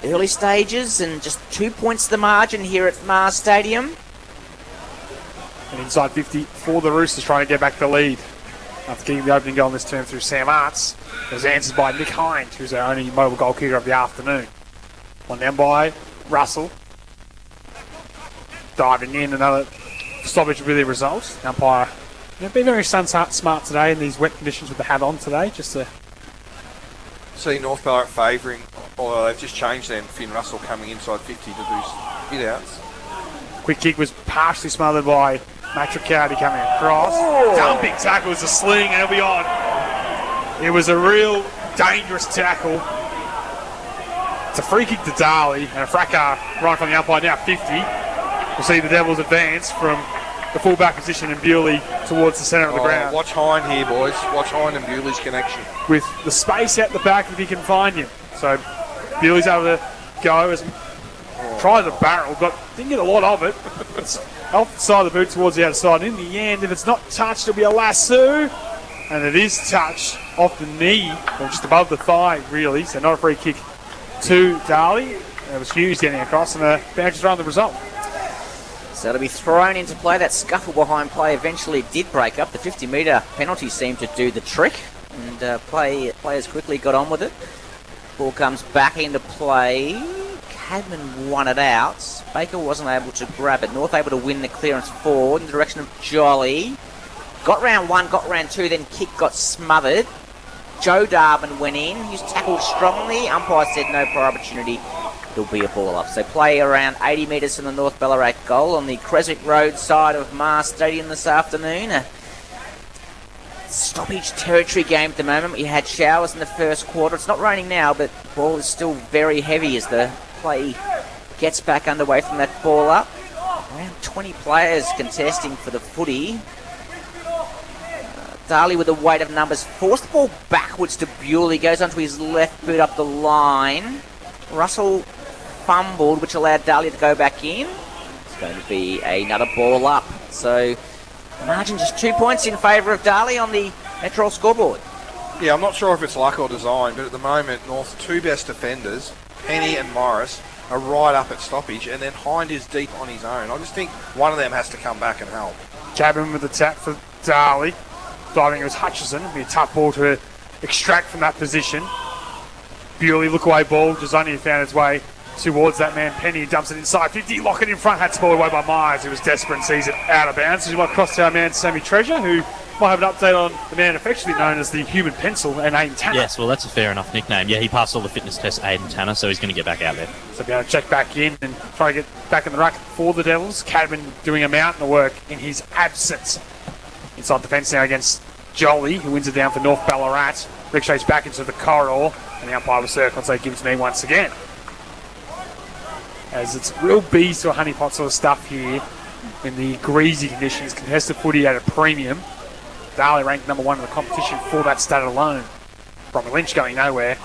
early stages and just 2 points the margin here at Mars Stadium. And inside 50 for the Roosters trying to get back the lead. After getting the opening goal in this term through Sam Arts. It was answered by Nick Hind, who's our only mobile goal kicker of the afternoon. One down by Russell. Diving in, another stoppage with the result. Umpire, been very smart today in these wet conditions with the hat on today, just to see North Ballarat favouring, although they've just changed them. Finn Russell coming inside 50 to do hit outs. Quick kick was partially smothered by Matricardi coming across. Dumping tackle was a sling and it'll be on. It was a real dangerous tackle. It's a free kick to Darley and a fracas right from the umpire now 50. We'll see the Devils advance from the fullback position and Bewley towards the centre of the ground. Watch Hine here, boys. Watch Hine and Bewley's connection. With the space out the back if he can find him. So Bewley's able to go as try the barrel, but didn't get a lot of it. It's off the side of the boot towards the outside. In the end, if it's not touched, it'll be a lasso. And it is touched off the knee, or just above the thigh, really. So not a free kick to Darley. It was Hughes getting across, and the boundaries run the result. So it'll be thrown into play. That scuffle behind play eventually did break up. The 50-metre penalty seemed to do the trick, and players quickly got on with it. Ball comes back into play. Cadman won it out. Baker wasn't able to grab it. North able to win the clearance forward in the direction of Jolly. Got round 1, got round 2, then kick got smothered. Joe Darwin went in. He was tackled strongly. Umpire said no prior opportunity. It'll be a ball up. So play around 80 metres from the North Ballarat goal on the Creswick Road side of Mars Stadium this afternoon. A stoppage territory game at the moment. We had showers in the first quarter. It's not raining now, but the ball is still very heavy as the play gets back underway from that ball up. Around 20 players contesting for the footy. Darley with the weight of numbers forced the ball backwards to Bewley. Goes onto his left boot up the line. Russell fumbled, which allowed Darley to go back in. It's going to be another ball up. So margin just 2 points in favour of Darley on the Metro scoreboard. Yeah, I'm not sure if it's luck or design, but at the moment, North's two best defenders, Penny and Morris, are right up at stoppage, and then Hind is deep on his own. I just think one of them has to come back and help. Cabin with the tap for Darley. Diving it was Hutchison. It'll be a tough ball to extract from that position. Bewley, look away ball. Jazoni found its way towards that man. Penny dumps it inside 50. Lockett in front. Had to ball away by Myers, who was desperate and sees it out of bounds. So you might cross to our man Sammy Treasure, who might have an update on the man affectionately known as the human pencil and Aiden Tanner. Yes, well, that's a fair enough nickname. Yeah, he passed all the fitness tests, Aiden Tanner, so he's going to get back out there. So be able to check back in and try to get back in the ruck for the Devils. Cadman doing a mountain of work in his absence. Inside the fence now against Jolly, who wins it down for North Ballarat. Ricochets back into the corridor, and the umpire will circle and say, give it to me once again. As it's real bees to a honeypot sort of stuff here in the greasy conditions. Contested footy at a premium. Darley ranked number 1 in the competition for that stat alone. Bromley Lynch going nowhere.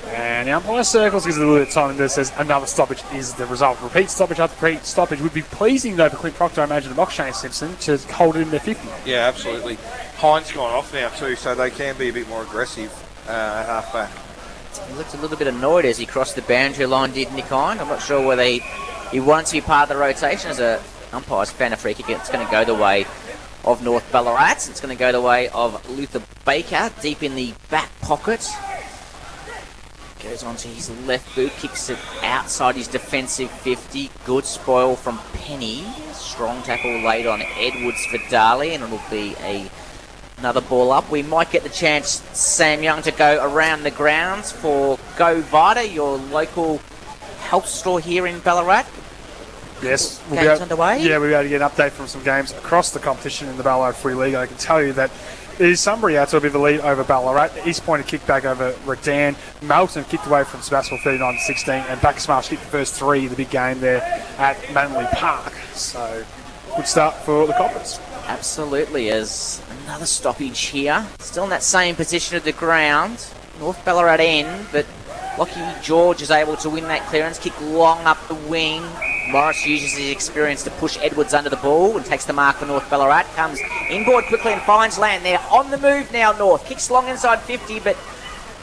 And around the umpire circles, gives it a little bit of time, and there says another stoppage is the result. Repeat stoppage after repeat stoppage would be pleasing, though, for Clint Proctor, I imagine, to box Shane Simpson to hold it in their 50. Yeah, absolutely. Hines gone off now too, so they can be a bit more aggressive at half-back. He looked a little bit annoyed as he crossed the boundary line, did Nick Hind. I'm not sure whether he wanted to be part of the rotation. As a umpire's found a free kick, it's going to go the way of North Ballarat. It's going to go the way of Luther Baker, deep in the back pocket. Goes onto his left boot, kicks it outside his defensive 50. Good spoil from Penny. Strong tackle laid on Edwards for Darley, and it'll be another ball up. We might get the chance, Sam Young, to go around the grounds for Go Vita, your local health store here in Ballarat. Yes, Games underway? Yeah, we'll be able to get an update from some games across the competition in the Ballarat Free League. I can tell you that it is Sunbury out to a bit of a lead over Ballarat. East Point kicked back over Redan. Melton kicked away from Sebastopol 39-16, and Bacchus Marsh kicked the first three of the big game there at Manly Park. So, good start for the Coppers. Absolutely, as another stoppage here. Still in that same position of the ground. North Ballarat end, but Lockie George is able to win that clearance. Kick long up the wing. Morris uses his experience to push Edwards under the ball and takes the mark for North Ballarat. Comes inboard quickly and finds land there. On the move now, North. Kicks long inside 50, but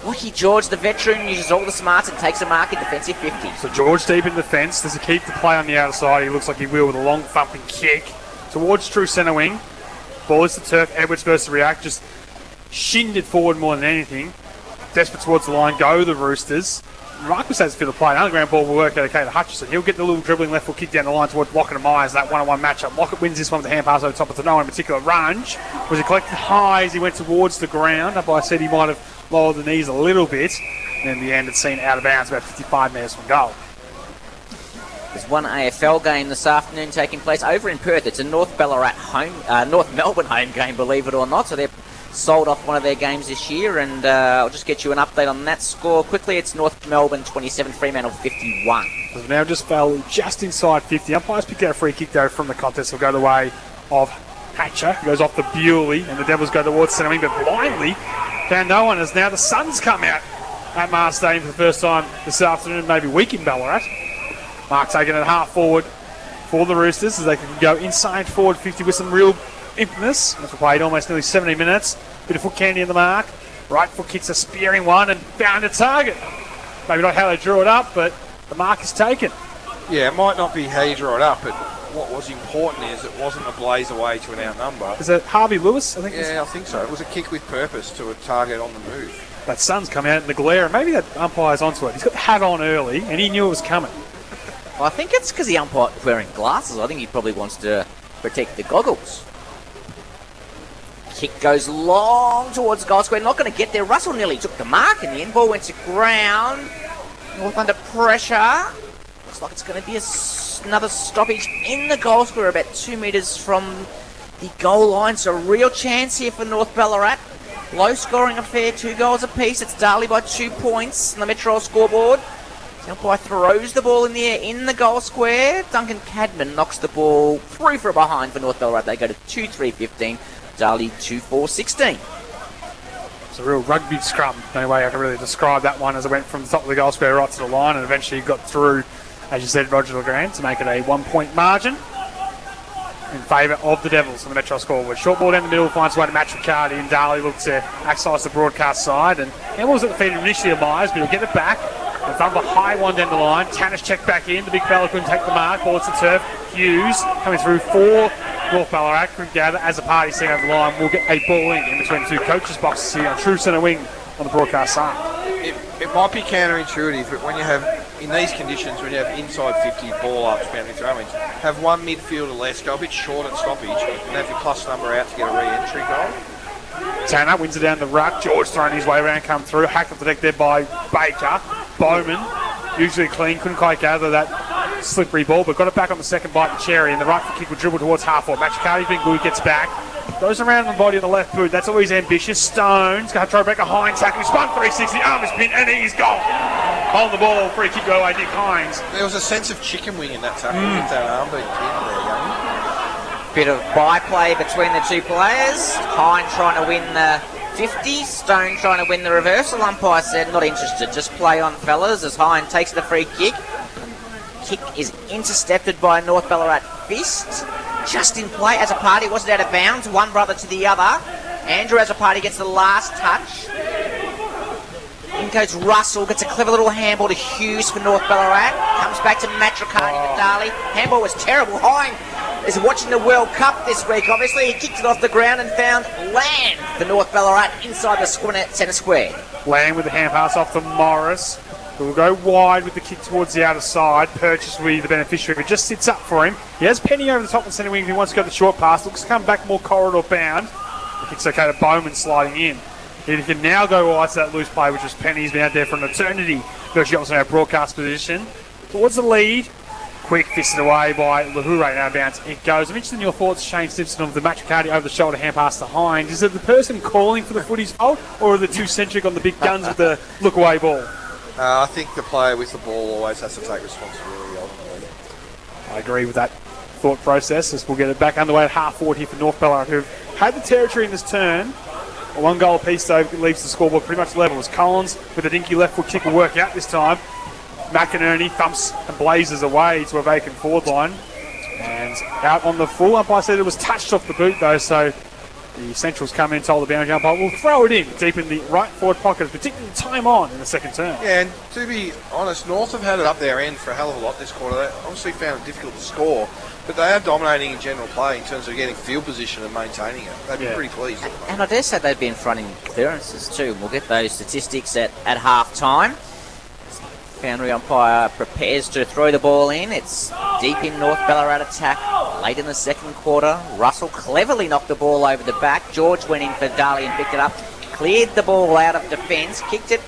Lockie George, the veteran, uses all the smarts and takes a mark in defensive 50. So George deep in the fence. Does he keep the play on the outside? He looks like he will with a long thumping kick towards true centre wing. Ball is to turf. Edwards versus to react. Just shinned it forward more than anything. Desperate towards the line. Go the Roosters. Marcus has to feel the play. Underground ball will work out okay to Hutchison. He'll get the little dribbling left foot kick down the line towards Lockett and Myers. That one-on-one matchup. Lockett wins this one with the hand pass over the top of the no in particular. Runge was he collected high as he went towards the ground. Up I said he might have lowered the knees a little bit. And in the end, it's seen out of bounds about 55 metres from goal. There's one AFL game this afternoon taking place over in Perth. It's a North Ballarat North Melbourne home game, believe it or not. So they're sold off one of their games this year, and I'll just get you an update on that score quickly. It's North Melbourne 27, Fremantle 51. So now just fell just inside 50. Umpires picked out a free kick though from the contest. Will go the way of Hatcher. He goes off the Bewley, and the Devils go towards centre wing, but blindly found no one as now the Suns come out at Mars Stadium for the first time this afternoon, maybe week in Ballarat. Mark taking it half forward for the Roosters as they can go inside forward 50 with some real infamous. That's played almost nearly 70 minutes. Bit of foot candy in the mark. Right foot kicks a spearing one and found a target. Maybe not how they drew it up, but the mark is taken. Yeah, it might not be how you draw it up, but what was important is it wasn't a blaze away to an outnumber. Is it Harvey Lewis? I think. Yeah, I think so. It was a kick with purpose to a target on the move. That sun's come out in the glare, and maybe that umpire's onto it. He's got the hat on early, and he knew it was coming. Well, I think it's because the umpire's wearing glasses. I think he probably wants to protect the goggles. Kick goes long towards goal square. Not going to get there. Russell nearly took the mark in the end. Ball went to ground. North under pressure. Looks like it's going to be another stoppage in the goal square, about 2 metres from the goal line. So a real chance here for North Ballarat. Low scoring affair, 2 goals apiece. It's Darley by 2 points on the Metro scoreboard. The umpire throws the ball in the air in the goal square. Duncan Cadman knocks the ball through for a behind for North Ballarat. They go to 2-3-15. Darley 2-4-16. It's a real rugby scrum. No way I can really describe that one as it went from the top of the goal square right to the line and eventually got through, as you said, Roger LeGrand to make it a 1 point margin in favour of the Devils on the Metro scoreboard. Short ball down the middle, finds way to match Riccardi, and Darley looks to access the broadcast side. And Hamill's at the feet initially of Myers, but he'll get it back. The thumper high one down the line. Tannis checked back in. The big fella couldn't take the mark. Ball to turf. Hughes coming through for North Ballarat. Couldn't gather as the party seen over the line. We'll get a ball in between the two coaches' boxes here on true centre wing on the broadcast side. It might be counterintuitive, but when you have, in these conditions, when you have inside 50 ball ups, boundary throw-ins, have one midfielder less, go a bit short at stoppage, and have your plus number out to get a re-entry goal. Tanner wins it down the ruck. George throwing his way around, come through. Hacked off the deck there by Baker. Bowman, usually clean, couldn't quite gather that slippery ball, but got it back on the second bite of Cherry, and the right foot kick would dribble towards half forward. Machikari's been good, gets back. Goes around the body on the left boot. That's always ambitious. Stones going to try to break a Hines tackle. Spun 360, arm is pinned, and he's gone. On the ball, free kick go away, Nick Hines. There was a sense of chicken wing in that tackle with that arm being pinned there, young. Bit of byplay between the two players. Hines trying to win the 50. Stone trying to win the reversal. Umpire said not interested. Just play on, fellas, as Hine takes the free kick. Kick is intercepted by North Ballarat Fist. Just in play as a party. Wasn't out of bounds. One brother to the other. Andrew as a party gets the last touch. In goes Russell. Gets a clever little handball to Hughes for North Ballarat. Comes back to Matricani for Darley. Handball was terrible. Hine is watching the World Cup this week, obviously. He kicked it off the ground and found Land for North Ballarat inside the centre square. Land with the hand pass off to Morris, who will go wide with the kick towards the outer side. Purchase will be the beneficiary. If it just sits up for him. He has Penny over the top of the centre wing if he wants to go the short pass. Looks to come back more corridor bound. The kick's okay to Bowman sliding in. He can now go wide to that loose play, which is Penny. He's been out there for an eternity. Virtually opposite our broadcast position. Towards the lead. Quick fisted away by Lahure, now bounce. It goes. I'm interested in your thoughts, Shane Simpson, of the Matricani over the shoulder hand pass to Hines. Is it the person calling for the footy's fault, or are the two centric on the big guns with the look away ball? I think the player with the ball always has to take responsibility, ultimately. I agree with that thought process, as we'll get it back underway at half forward here for North Ballarat, who've had the territory in this turn. A one goal apiece, though, leaves the scoreboard pretty much level, as Collins with a dinky left foot kick will work out this time. McInerney thumps and blazes away to a vacant forward line. And out on the full. Umpire said it was touched off the boot, though, so the Centrals come in and told the boundary umpire, we'll throw it in deep in the right forward pocket, particularly time on in the second term. Yeah, and to be honest, North have had it up their end for a hell of a lot this quarter. They obviously found it difficult to score, but they are dominating in general play in terms of getting field position and maintaining it. They'd be pretty pleased. And I dare say they'd be in front in clearances too. We'll get those statistics at half time. Boundary umpire prepares to throw the ball in. It's deep in North Ballarat attack late in the second quarter. Russell cleverly knocked the ball over the back. George went in for Darley and picked it up. Cleared the ball out of defence. Kicked it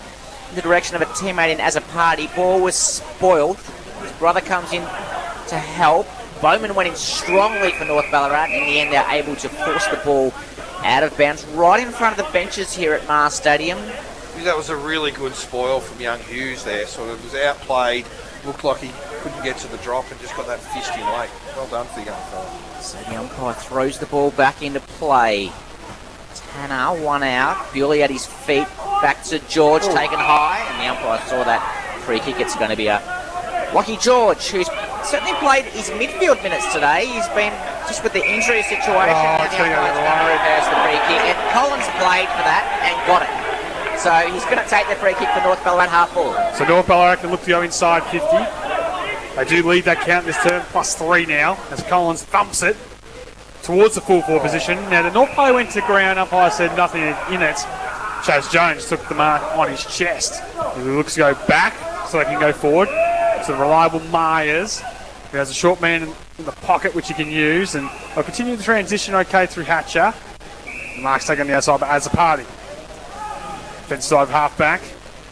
in the direction of a teammate in as a party. Ball was spoiled. His brother comes in to help. Bowman went in strongly for North Ballarat. In the end, they're able to force the ball out of bounds right in front of the benches here at Mars Stadium. That was a really good spoil from young Hughes there. Sort of was outplayed, looked like he couldn't get to the drop and just got that fist in late. Well done for the young fella. So the umpire throws the ball back into play. Tanner, one out. Bewley at his feet. Back to George, taken high. And the umpire saw that free kick. It's going to be a Lockie George, who's certainly played his midfield minutes today. He's been just with the injury situation. Now the umpire's going to reverse the free kick. And Collins played for that and got it. So he's going to take the free kick for North Ballarat half forward. So North Ballarat can look to go inside 50. They do lead that count this turn, +3 now, as Collins thumps it towards the full forward position. Now the North player went to ground, umpire said nothing in it. Chase Jones took the mark on his chest. He looks to go back so they can go forward. It's the reliable Myers, who has a short man in the pocket which he can use, and they'll continue the transition okay through Hatcher. The mark's taken on the outside, but as a party. Defensive side of half-back.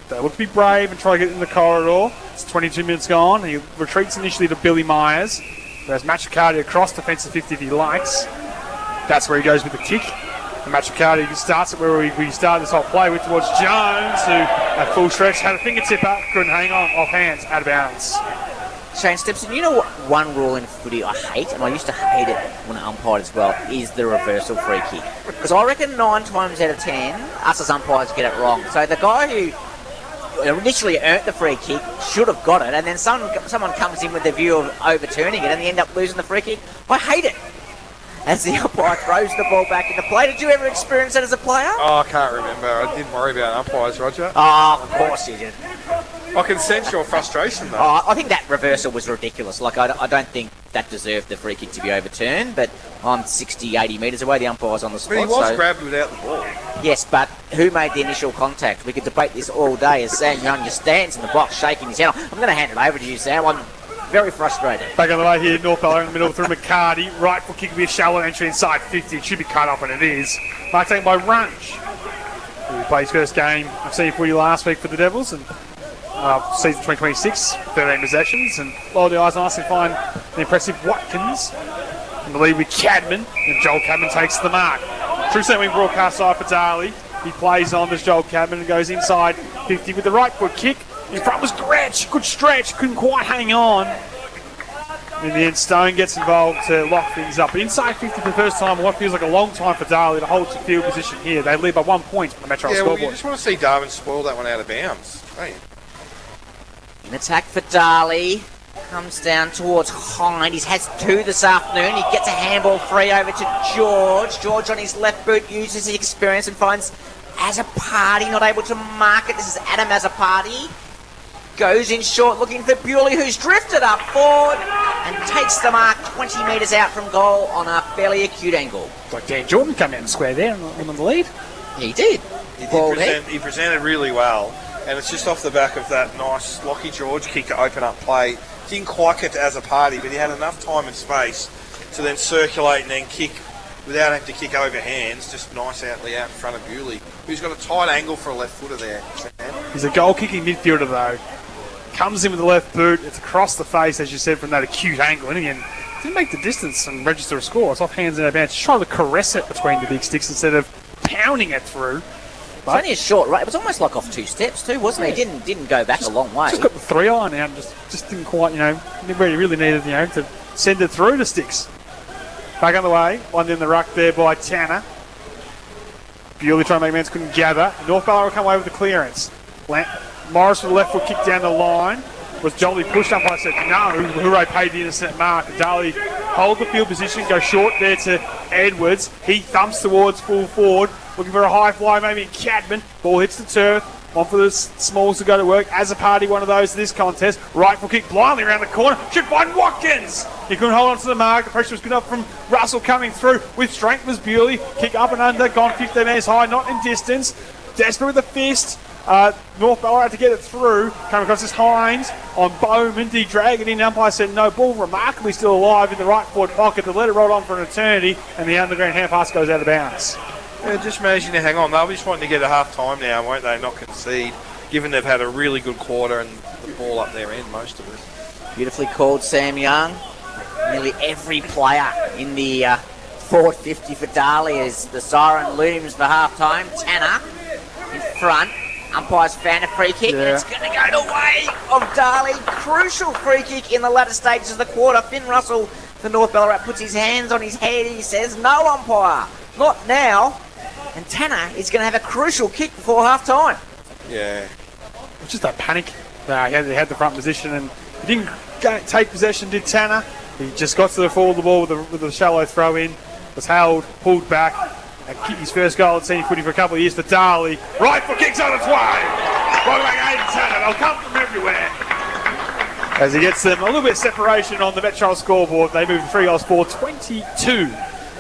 They look to be brave and try to get in the corridor. It's 22 minutes gone. He retreats initially to Billy Myers, who has Matricani across defensive 50 if he likes. That's where he goes with the kick. And Matricani starts it where we started this whole play with, towards Jones, who at full stretch had a fingertip up, couldn't hang on, off hands, out of bounds. Shane Stepson, you know what one rule in footy I hate, and I used to hate it when I umpired as well, is the reversal free kick. Because I reckon 9 times out of 10, us as umpires get it wrong. So the guy who initially earned the free kick should have got it, and then someone comes in with the view of overturning it, and they end up losing the free kick. I hate it. As the umpire throws the ball back into play. Did you ever experience that as a player? Oh, I can't remember. I didn't worry about umpires, Roger. Oh, of course you did. I can sense your frustration, though. Oh, I think that reversal was ridiculous. Like, I don't think that deserved the free kick to be overturned, but I'm 60, 80 metres away. The umpire's on the spot. But he was grabbed without the ball. Yes, but who made the initial contact? We could debate this all day as Sam Young just stands in the box shaking his head. I'm going to hand it over to you, Sam. I'm very frustrated. Back on the way here, North Ballarat in the middle through McCarty. Right foot kick will be a shallow entry inside 50. It should be cut off, and it is. Mark taken by Runge, who played his first game of senior footy last week for the Devils, and season 2026, 13 possessions, and lower the eyes on us and find the impressive Watkins in the lead with Cadman, and Joel Cadman takes the mark. True centre wing broadcast side for Darley. He plays on as Joel Cadman and goes inside 50 with the right foot kick. In front was Gretsch, good stretch, couldn't quite hang on. In the end, Stone gets involved to lock things up. But inside 50 for the first time, what feels like a long time for Darley to hold to field position here. They lead by 1 point on the Metro scoreboard. You just want to see Darwin spoil that one out of bounds. Hey. An attack for Darley. Comes down towards Hind. He has 2 this afternoon. He gets a handball free over to George. George on his left boot uses his experience and finds Azzopardi not able to mark it. This is Adam Azzopardi. Goes in short looking for Bewley, who's drifted up forward and takes the mark 20 metres out from goal on a fairly acute angle. Like Dan Jordan come out and square there on the lead. He did. He presented really well, and it's just off the back of that nice Lockie George kick to open up play. Didn't quite get to Azzopardi, but he had enough time and space to then circulate and then kick without having to kick over hands, just nice out in front of Bewley, who's got a tight angle for a left footer there. He's a goal-kicking midfielder, though. Comes in with the left boot. It's across the face, as you said, from that acute angle. And again, didn't make the distance and register a score. It's off hands and out of bounds. Just trying to caress it between the big sticks instead of pounding it through. It's only a short run. It was almost like off 2 steps too, wasn't it? He didn't go back a long way. Just got the 3 iron out and just didn't quite, where he really needed, to send it through the sticks. Back on the way. One in the ruck there by Tanner. Bewley trying to make man's couldn't gather. North Ballarat will come away with the clearance. Morris with the left foot kick down the line. Was Jolly pushed up? I said no. Hooray paid the innocent mark. Darley hold the field position, go short there to Edwards. He thumps towards full forward, looking for a high fly, maybe Cadman. Ball hits the turf. One for the Smalls to go to work. Azzopardi, one of those in this contest. Right foot kick blindly around the corner. Should find Watkins. He couldn't hold on to the mark. The pressure was good up from Russell coming through. With strength was Bewley. Kick up and under. Gone 15 metres high, not in distance. Desperate with a fist. North Ballarat to get it through. Coming across this Hines on Bowman. Did he drag it in? Umpire said no. Ball remarkably still alive in the right forward pocket to let it roll on for an eternity. And the underground hand pass goes out of bounds. Yeah, just managing to hang on. They'll be just wanting to get a half time now, won't they? Not concede, given they've had a really good quarter and the ball up their end, most of it. Beautifully called, Sam Young. Nearly every player in the forward 50 for Darley as the siren looms for half time. Tanner in front. Umpire's found a free kick, and it's going to go the way of Darley. Crucial free kick in the latter stages of the quarter. Finn Russell for North Ballarat puts his hands on his head. He says, no, umpire, not now. And Tanner is going to have a crucial kick before half-time. Yeah. It was just that panic. He had the front position, and he didn't take possession, did Tanner. He just got to the forward of the ball with the shallow throw-in. Was held, pulled back, and kicked his first goal at senior footy for a couple of years for Darley. Right foot kicks on its way. Right back Aiden Tanner. They'll come from everywhere. As he gets them a little bit of separation on the Metro scoreboard, they move 3 goals for 22.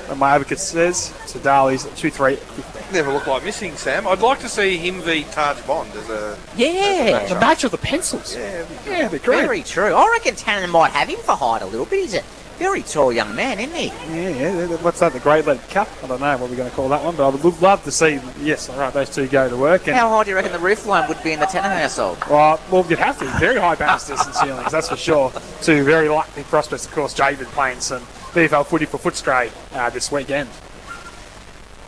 And my advocate says to Darley's 2-3. Never looked like missing, Sam. I'd like to see him v Taj Bond as a the match of the pencils. Yeah, they're great. Very true. I reckon Tanner might have him for height a little bit. He's a very tall young man, isn't he? Yeah. What's that, the Grade Lead Cup? I don't know what we're going to call that one, but I would love to see, those two go to work. And how high do you reckon the roof line would be in the Tanner household? Well, you'd have to. Very high banisters and ceilings, that's for sure. Two very likely prospects, of course. Javid playing some VFL footy for Footscray this weekend.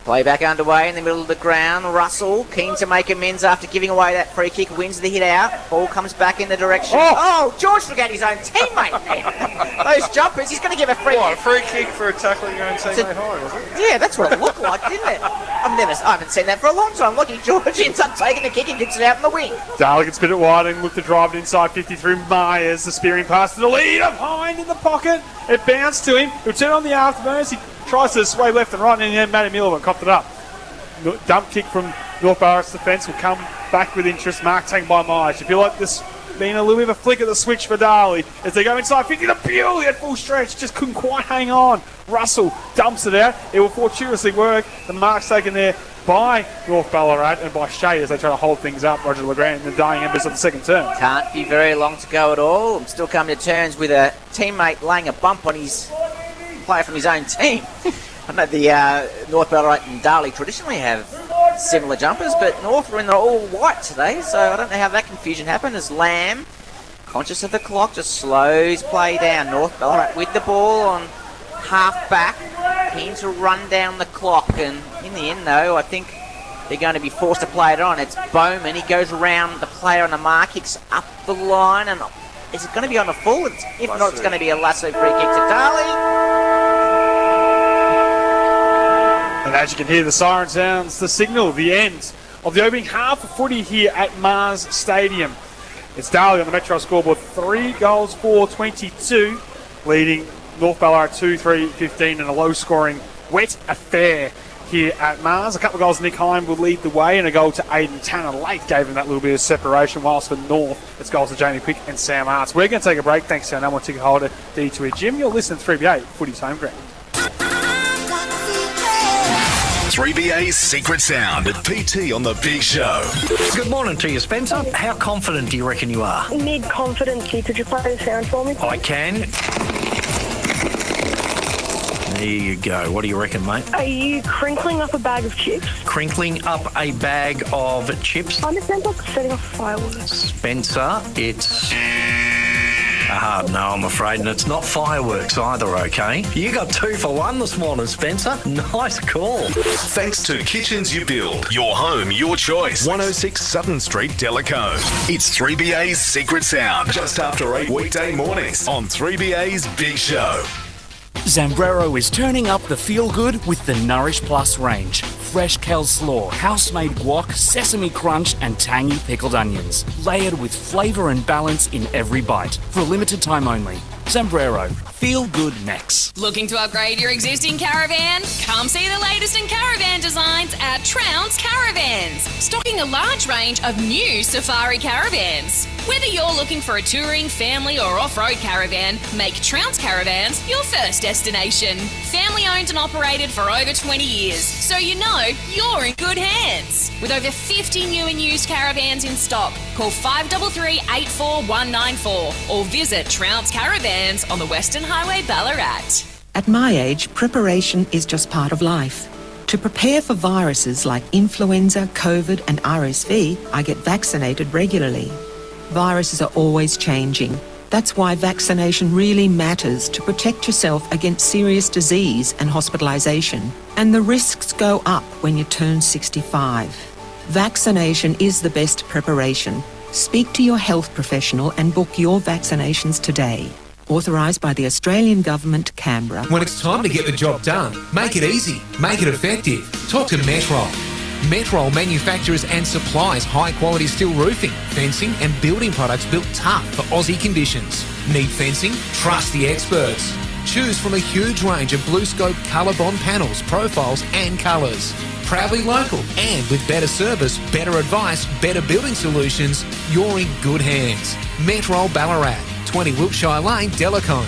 Play back underway in the middle of the ground. Russell, keen to make amends after giving away that free kick, wins the hit out. Ball comes back in the direction. Oh, George forgot his own teammate there. Those jumpers, he's going to give a free kick. A free kick for tackling your own teammate high, was it? Yeah, that's what it looked like, didn't it? I haven't seen that for a long time. Lucky George ends up taking the kick and gets it out in the wing. Darley gets spit it wide and look to drive it inside 50 through Myers. The spearing pass to the lead of Hind in the pocket. It bounced to him. He'll turn on the afterburners. He tries to sway left and right, and then Matty Miller copped it up. Dump kick from North Ballarat's defence will come back with interest. Mark taken by Myers. You feel like this being a little bit of a flick of the switch for Darley as they go inside 50 to Bewley at full stretch. Just couldn't quite hang on. Russell dumps it out. It will fortuitously work. The mark's taken there by North Ballarat and by Shea as they try to hold things up. Roger Legrand in the dying embers of the second term. Can't be very long to go at all. I'm still coming to terms with a teammate laying a bump on his player from his own team. I know the North Ballarat and Darley traditionally have similar jumpers, but North are in the all white today, so I don't know how that confusion happened as Lamb, conscious of the clock, just slows play down. North Ballarat with the ball on half back, keen to run down the clock, and in the end though, I think they're going to be forced to play it on. It's Bowman, he goes around the player on the mark, kicks up the line, and Is it going to be on a full? If not, it's going to be a lasso free kick to Darley. And as you can hear, the siren sounds the signal, the end of the opening half of footy here at Mars Stadium. It's Darley on the Metro scoreboard, 3 goals for 22, leading North Ballarat 2-3-15 in a low-scoring wet affair here at Mars. A couple of goals, Nick Hine will lead the way, and a goal to Aidan Tanner late gave him that little bit of separation, whilst for North, it's goals to Jamie Quick and Sam Arts. We're going to take a break, thanks to our number one ticket holder, D2E Jim. You're listening to 3BA, Footy's Home Ground. 3BA's Secret Sound at PT on the Big Show. Good morning to you, Spencer. How confident do you reckon you are? Mid-confidency. Could you play the sound for me? I can. There you go. What do you reckon, mate? Are you crinkling up a bag of chips? Crinkling up a bag of chips? I understand like setting off fireworks. Spencer, it's... no, I'm afraid, and it's not fireworks either, okay? You got 2 for 1 this morning, Spencer. Nice call. Thanks to Kitchens You Build. Your home, your choice. 106 Southern Street, Delacombe. It's 3BA's Secret Sound. Just after 8 weekday mornings on 3BA's Big Show. Zambrero is turning up the feel-good with the Nourish Plus range. Fresh kale slaw, house-made guac, sesame crunch and tangy pickled onions. Layered with flavour and balance in every bite. For a limited time only. Zambrero. Feel good next. Looking to upgrade your existing caravan? Come see the latest in caravan designs at Trounce Caravans. Stocking a large range of new safari caravans. Whether you're looking for a touring, family or off-road caravan, make Trounce Caravans your first destination. Family owned and operated for over 20 years, so you know you're in good hands. With over 50 new and used caravans in stock, call 533 84194 or visit Trounce Caravans on the Western Highway, Ballarat. At my age, preparation is just part of life. To prepare for viruses like influenza, COVID and RSV, I get vaccinated regularly. Viruses are always changing. That's why vaccination really matters to protect yourself against serious disease and hospitalisation. And the risks go up when you turn 65. Vaccination is the best preparation. Speak to your health professional and book your vaccinations today. Authorised by the Australian Government, Canberra. When it's time to get the job done, make it easy, make it effective. Talk to Metrol. Metrol manufactures and supplies high-quality steel roofing, fencing and building products built tough for Aussie conditions. Need fencing? Trust the experts. Choose from a huge range of BlueScope ColourBond panels, profiles and colours. Proudly local and with better service, better advice, better building solutions, you're in good hands. Metrol Ballarat, 20 Wiltshire Lane, Delacombe.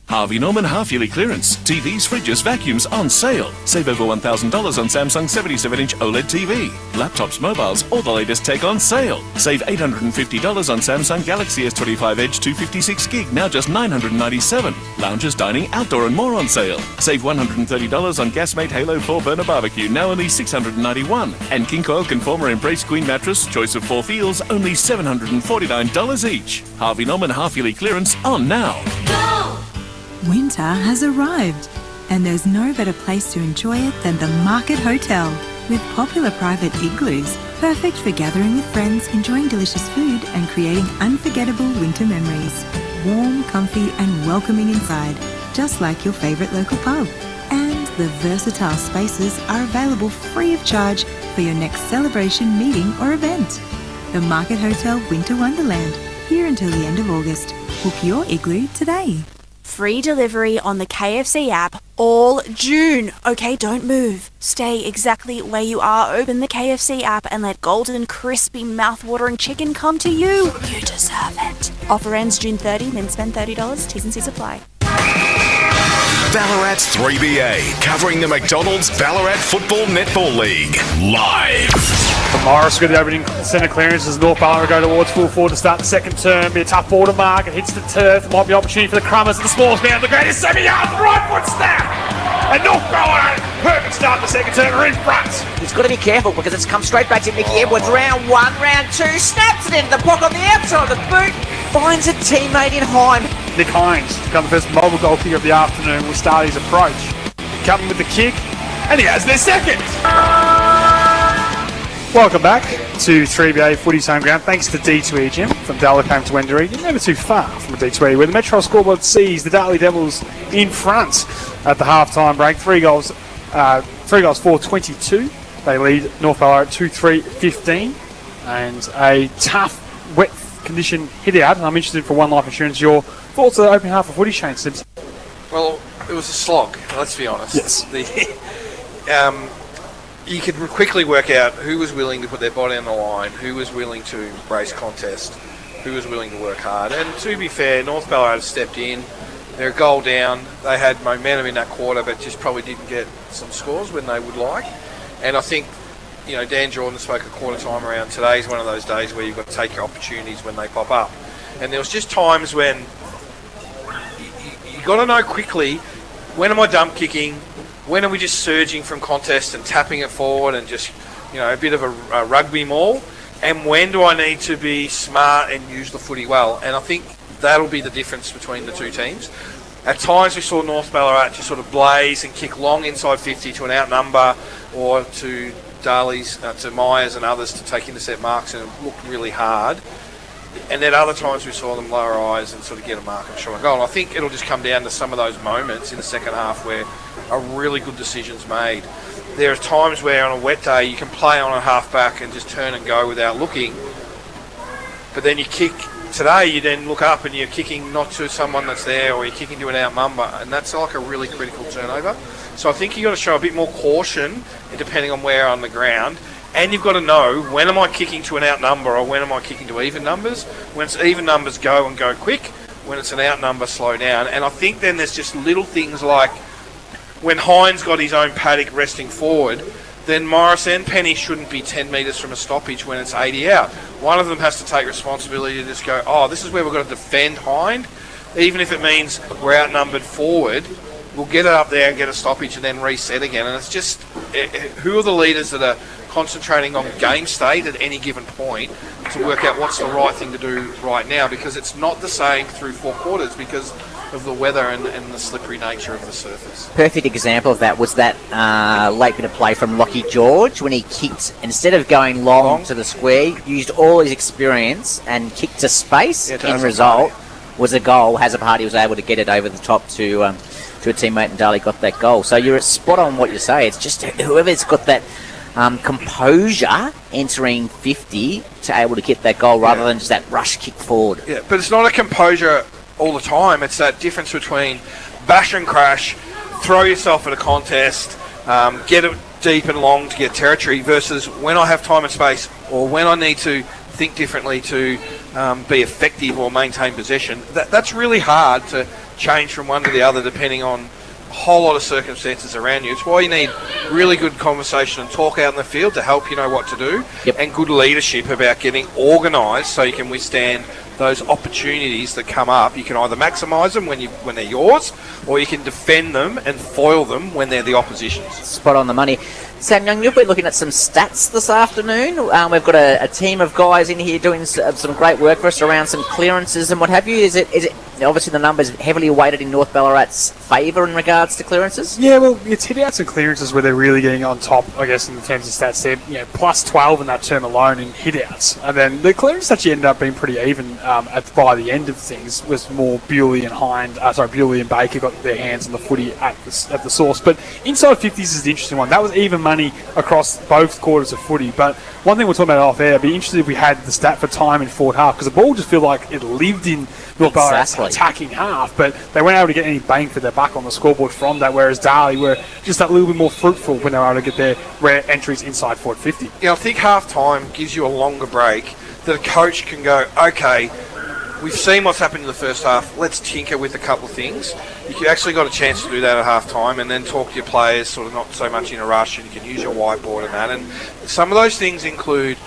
Harvey Norman half-yearly clearance. TVs, fridges, vacuums on sale. Save over $1,000 on Samsung 77-inch OLED TV. Laptops, mobiles, all the latest tech on sale. Save $850 on Samsung Galaxy S25 Edge 256 gig, now just $997. Lounges, dining, outdoor and more on sale. Save $130 on Gasmate Halo 4 burner barbecue, now only $691. And King Coil Conformer Embrace Queen mattress, choice of 4 feels, only $749 each. Harvey Norman half-yearly clearance on now. Winter has arrived, and there's no better place to enjoy it than the Market Hotel, with popular private igloos, perfect for gathering with friends, enjoying delicious food and creating unforgettable winter memories. Warm, comfy and welcoming inside, just like your favourite local pub. And the versatile spaces are available free of charge for your next celebration, meeting or event. The Market Hotel Winter Wonderland, here until the end of August. Book your igloo today. Free delivery on the KFC app all June. Okay, don't move. Stay exactly where you are. Open the KFC app and let golden, crispy, mouth-watering chicken come to you. You deserve it. Offer ends June 30, then spend $30. T's and C's apply. Ballarat's 3BA, covering the McDonald's Ballarat Football Netball League. Live. From Morris with the opening centre clearance as North Ballarat go towards full forward to start the second term. Be a tough ball to mark. It hits the turf. Might be an opportunity for the Crummers. The smallest man, the greatest 7 yards, right foot snap. And North Ballarat, perfect start the second term. Are in front. He's got to be careful because it's come straight back to Mickey Edwards. Round 1, round 2, snaps it into the pocket on the outside of the boot. Finds a teammate in Heim. Nick Hines got the first mobile goal kick of the afternoon will start his approach. Coming with the kick, and he has their second. Welcome back to 3BA Footy's Home Ground. Thanks to D2E Gym from Darley Round to Wendouree. You're never too far from the D2E, where the Metro scoreboard sees the Darley Devils in front at the half-time break. 3 goals, 4-22. They lead North Ballarat 2-3-15. And a tough, wet condition hit out. And I'm interested for One Life Insurance, your thoughts on the opening half of footy, Shane Simpson? Well, it was a slog, let's be honest. Yes. You could quickly work out who was willing to put their body on the line, who was willing to embrace contest, who was willing to work hard. And to be fair, North Ballarat stepped in. They're a goal down. They had momentum in that quarter, but just probably didn't get some scores when they would like. And I think, Dan Jordan spoke a quarter time around. Today's one of those days where you've got to take your opportunities when they pop up. And there was just times when you got to know quickly, when am I dump kicking? When are we just surging from contest and tapping it forward and just, a bit of a rugby maul? And when do I need to be smart and use the footy well? And I think that'll be the difference between the two teams. At times we saw North Ballarat just sort of blaze and kick long inside 50 to an outnumber, or to Darley's, to Myers and others to take intercept marks, and it looked really hard. And then other times we saw them lower eyes and sort of get a mark and shot a goal. And I think it'll just come down to some of those moments in the second half where a really good decision's made. There are times where on a wet day you can play on a half-back and just turn and go without looking. But then you kick today, you then look up and you're kicking not to someone that's there, or you're kicking to an outnumber, and that's like a really critical turnover. So I think you've got to show a bit more caution depending on where on the ground. And you've got to know, when am I kicking to an outnumber or when am I kicking to even numbers? When it's even numbers, go and go quick. When it's an outnumber, slow down. And I think then there's just little things like when Hines got his own paddock resting forward, then Morris and Penny shouldn't be 10 metres from a stoppage when it's 80 out. One of them has to take responsibility to just go, this is where we've got to defend Hind. Even if it means we're outnumbered forward, we'll get it up there and get a stoppage and then reset again. And it's just, who are the leaders that are concentrating on game state at any given point to work out what's the right thing to do right now, because it's not the same through 4 quarters because of the weather and the slippery nature of the surface. Perfect example of that was that late bit of play from Lockie George when he kicked, instead of going long to the square, used all his experience and kicked to space. End result was a goal. Hazard was able to get it over the top to a teammate, and Darley got that goal. So you're spot on what you say. It's just whoever's got that composure entering 50 to able to get that goal rather than just that rush kick forward. Yeah, but it's not a composure all the time. It's that difference between bash and crash, throw yourself at a contest, get it deep and long to get territory, versus when I have time and space, or when I need to think differently to be effective or maintain possession. That's really hard to change from one to the other depending on a whole lot of circumstances around you. It's why you need really good conversation and talk out in the field to help you know what to do, and good leadership about getting organised so you can withstand those opportunities that come up. You can either maximise them when they're yours, or you can defend them and foil them when they're the opposition's. Spot on the money. Sam Young, you've been looking at some stats this afternoon. We've got a team of guys in here doing some great work for us around some clearances and what have you. Is it obviously the numbers heavily weighted in North Ballarat's favour in regards to clearances? Yeah, well, it's hit outs and clearances where they're really getting on top, I guess, in terms of stats. They're plus 12 in that term alone in hit outs. And then the clearance actually ended up being pretty even by the end of things. Was more Bewley and Baker got their hands on the footy at the source. But inside 50s is the interesting one. That was even money across both quarters of footy. But one thing we're talking about off air, I'd be interested if we had the stat for time in forward half, because the ball just feel like it lived in North Ballarat's attacking half, but they weren't able to get any bang for their buck on the scoreboard from that, whereas Darley were just that little bit more fruitful when they were able to get their rare entries inside forward 50. Yeah, I think half time gives you a longer break that a coach can go, okay, we've seen what's happened in the first half, let's tinker with a couple of things. You actually got a chance to do that at half time and then talk to your players sort of not so much in a rush, and you can use your whiteboard and that. And some of those things include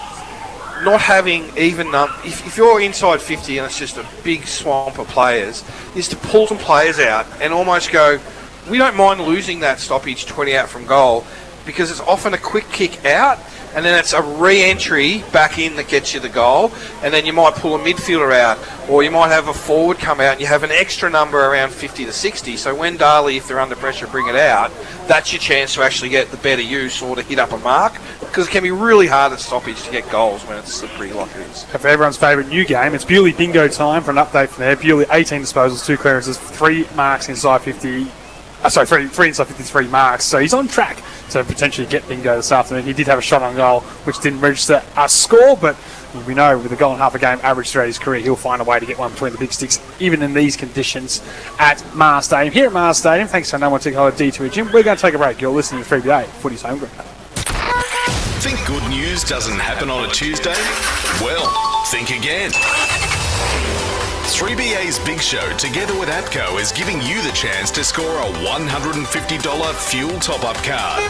not having even if you're inside 50 and it's just a big swamp of players, is to pull some players out and almost go, we don't mind losing that stoppage 20 out from goal, because it's often a quick kick out and then it's a re-entry back in that gets you the goal, and then you might pull a midfielder out, or you might have a forward come out and you have an extra number around 50 to 60. So when Darley, if they're under pressure, bring it out, that's your chance to actually get the better use or to hit up a mark because it can be really hard at stoppage to get goals when it's slippery like it is. For everyone's favourite new game, it's Bewley bingo time for an update from there. Bewley 18 disposals, 2 clearances, 3 marks inside 50. Three inside 53 marks. So he's on track to potentially get bingo this afternoon. He did have a shot on goal, which didn't register a score, but we know with a goal and half a game average throughout his career, he'll find a way to get one between the big sticks, even in these conditions at Mars Stadium. Here at Mars Stadium, thanks to our number one ticket holder, D2E Jim, we're going to take a break. You're listening to 3BA, Footy's Home Ground. Think good news doesn't happen on a Tuesday? Well, think again. 3BA's Big Show, together with APCO, is giving you the chance to score a $150 fuel top-up card.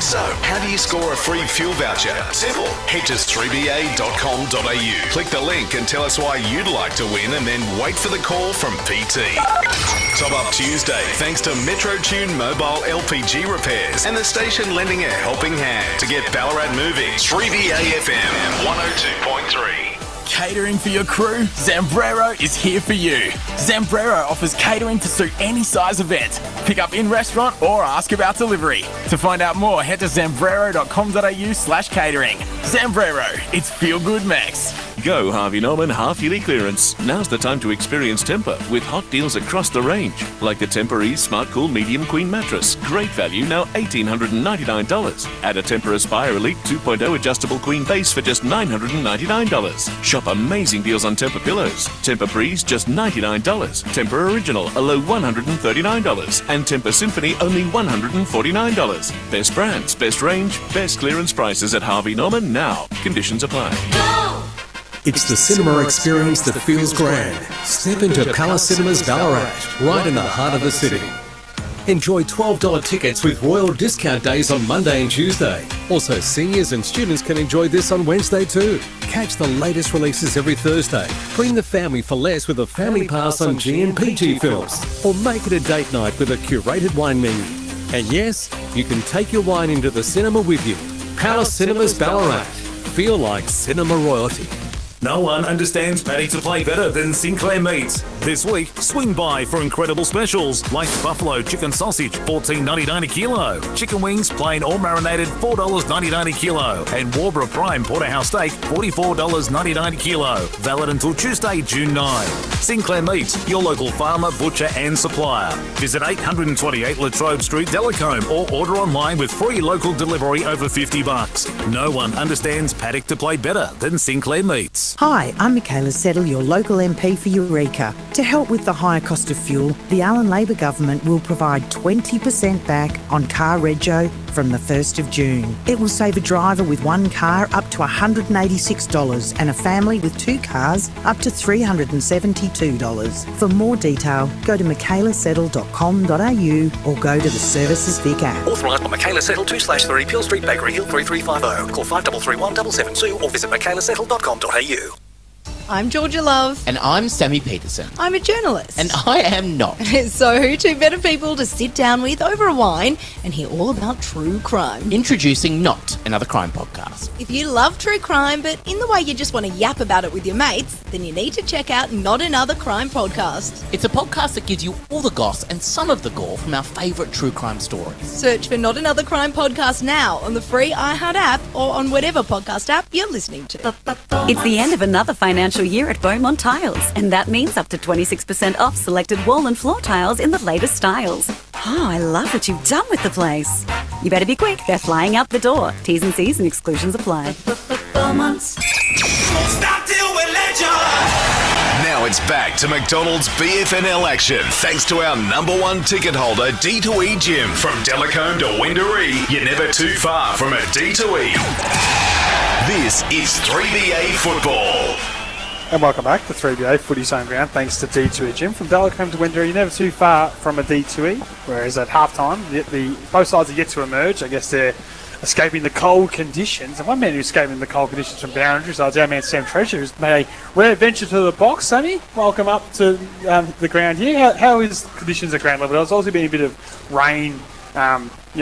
So, how do you score a free fuel voucher? Simple. Head to 3ba.com.au. Click the link and tell us why you'd like to win, and then wait for the call from PT. Top Up Tuesday, thanks to Metro Tune Mobile LPG Repairs and the station lending a helping hand to get Ballarat moving. 3BA FM 102.3. Catering for your crew? Zambrero is here for you. Zambrero offers catering to suit any size event. Pick up in restaurant or ask about delivery. To find out more, head to zambrero.com.au/catering. Zambrero, it's feel good Max. Go Harvey Norman half-yearly clearance. Now's the time to experience Tempur with hot deals across the range. Like the Tempur-Ease Smart Cool Medium Queen Mattress. Great value, now $1,899. Add a Tempur Aspire Elite 2.0 adjustable queen base for just $999. Shop amazing deals on Tempur pillows. Tempur Breeze, just $99. Tempur Original, a low $139. And Tempur Symphony, only $149. Best brands, best range, best clearance prices at Harvey Norman now. Conditions apply. It's the cinema experience that feels grand. Step into Palace Cinemas Ballarat, right in the heart of the city. Enjoy $12 tickets with Royal Discount Days on Monday and Tuesday. Also, seniors and students can enjoy this on Wednesday too. Catch the latest releases every Thursday. Bring the family for less with a family pass on G&PG films. Or make it a date night with a curated wine menu. And yes, you can take your wine into the cinema with you. Palace Cinemas Ballarat. Feel like cinema royalty. No one understands paddock to play better than Sinclair Meats. This week, swing by for incredible specials like buffalo chicken sausage, $14.99 a kilo. Chicken wings, plain or marinated, $4.99 a kilo. And Warborough Prime Porterhouse Steak, $44.99 a kilo. Valid until Tuesday, June 9. Sinclair Meats, your local farmer, butcher and supplier. Visit 828 Latrobe Street, Delacombe, or order online with free local delivery over $50. No one understands paddock to play better than Sinclair Meats. Hi, I'm Michaela Settle, your local MP for Eureka. To help with the higher cost of fuel, the Allen Labor government will provide 20% back on car rego from the 1st of June. It will save a driver with one car up to $186 and a family with 2 cars up to $372. For more detail, go to michaelasettle.com.au or go to the Services Vic app. Authorised by Michaela Settle 2/3 Peel Street, Bakery Hill 3350. Call 5331 772 or visit michaelasettle.com.au. I'm Georgia Love. And I'm Sammy Peterson. I'm a journalist. And I am not. So who two better people to sit down with over a wine and hear all about true crime? Introducing Not, another crime podcast. If you love true crime, but in the way you just want to yap about it with your mates, then you need to check out Not Another Crime Podcast. It's a podcast that gives you all the goss and some of the gore from our favourite true crime stories. Search for Not Another Crime Podcast now on the free iHeart app or on whatever podcast app you're listening to. It's the end of another financial year at Beaumont Tiles, and that means up to 26% off selected wall and floor tiles in the latest styles. Oh, I love what you've done with the place. You better be quick, they're flying out the door. T's and C's and exclusions apply. Beaumont's. Stop till we let you. Now it's back to McDonald's BFNL action. Thanks to our number one ticket holder, D2E Jim. From Delacombe to Windaree, you're never too far from a D2E. This is 3BA Football. And welcome back to 3BA Footy's Home Ground. Thanks to D2E Jim. From Delacombe to Windsor, you're never too far from a D2E. Whereas at halftime, both sides are yet to emerge. I guess they're escaping the cold conditions. And one man who's escaping the cold conditions from Barrington is our man Sam Treasure, who's made a rare venture to the box. Sammy, welcome up to the ground here. How is conditions at ground level? There's obviously been a bit of rain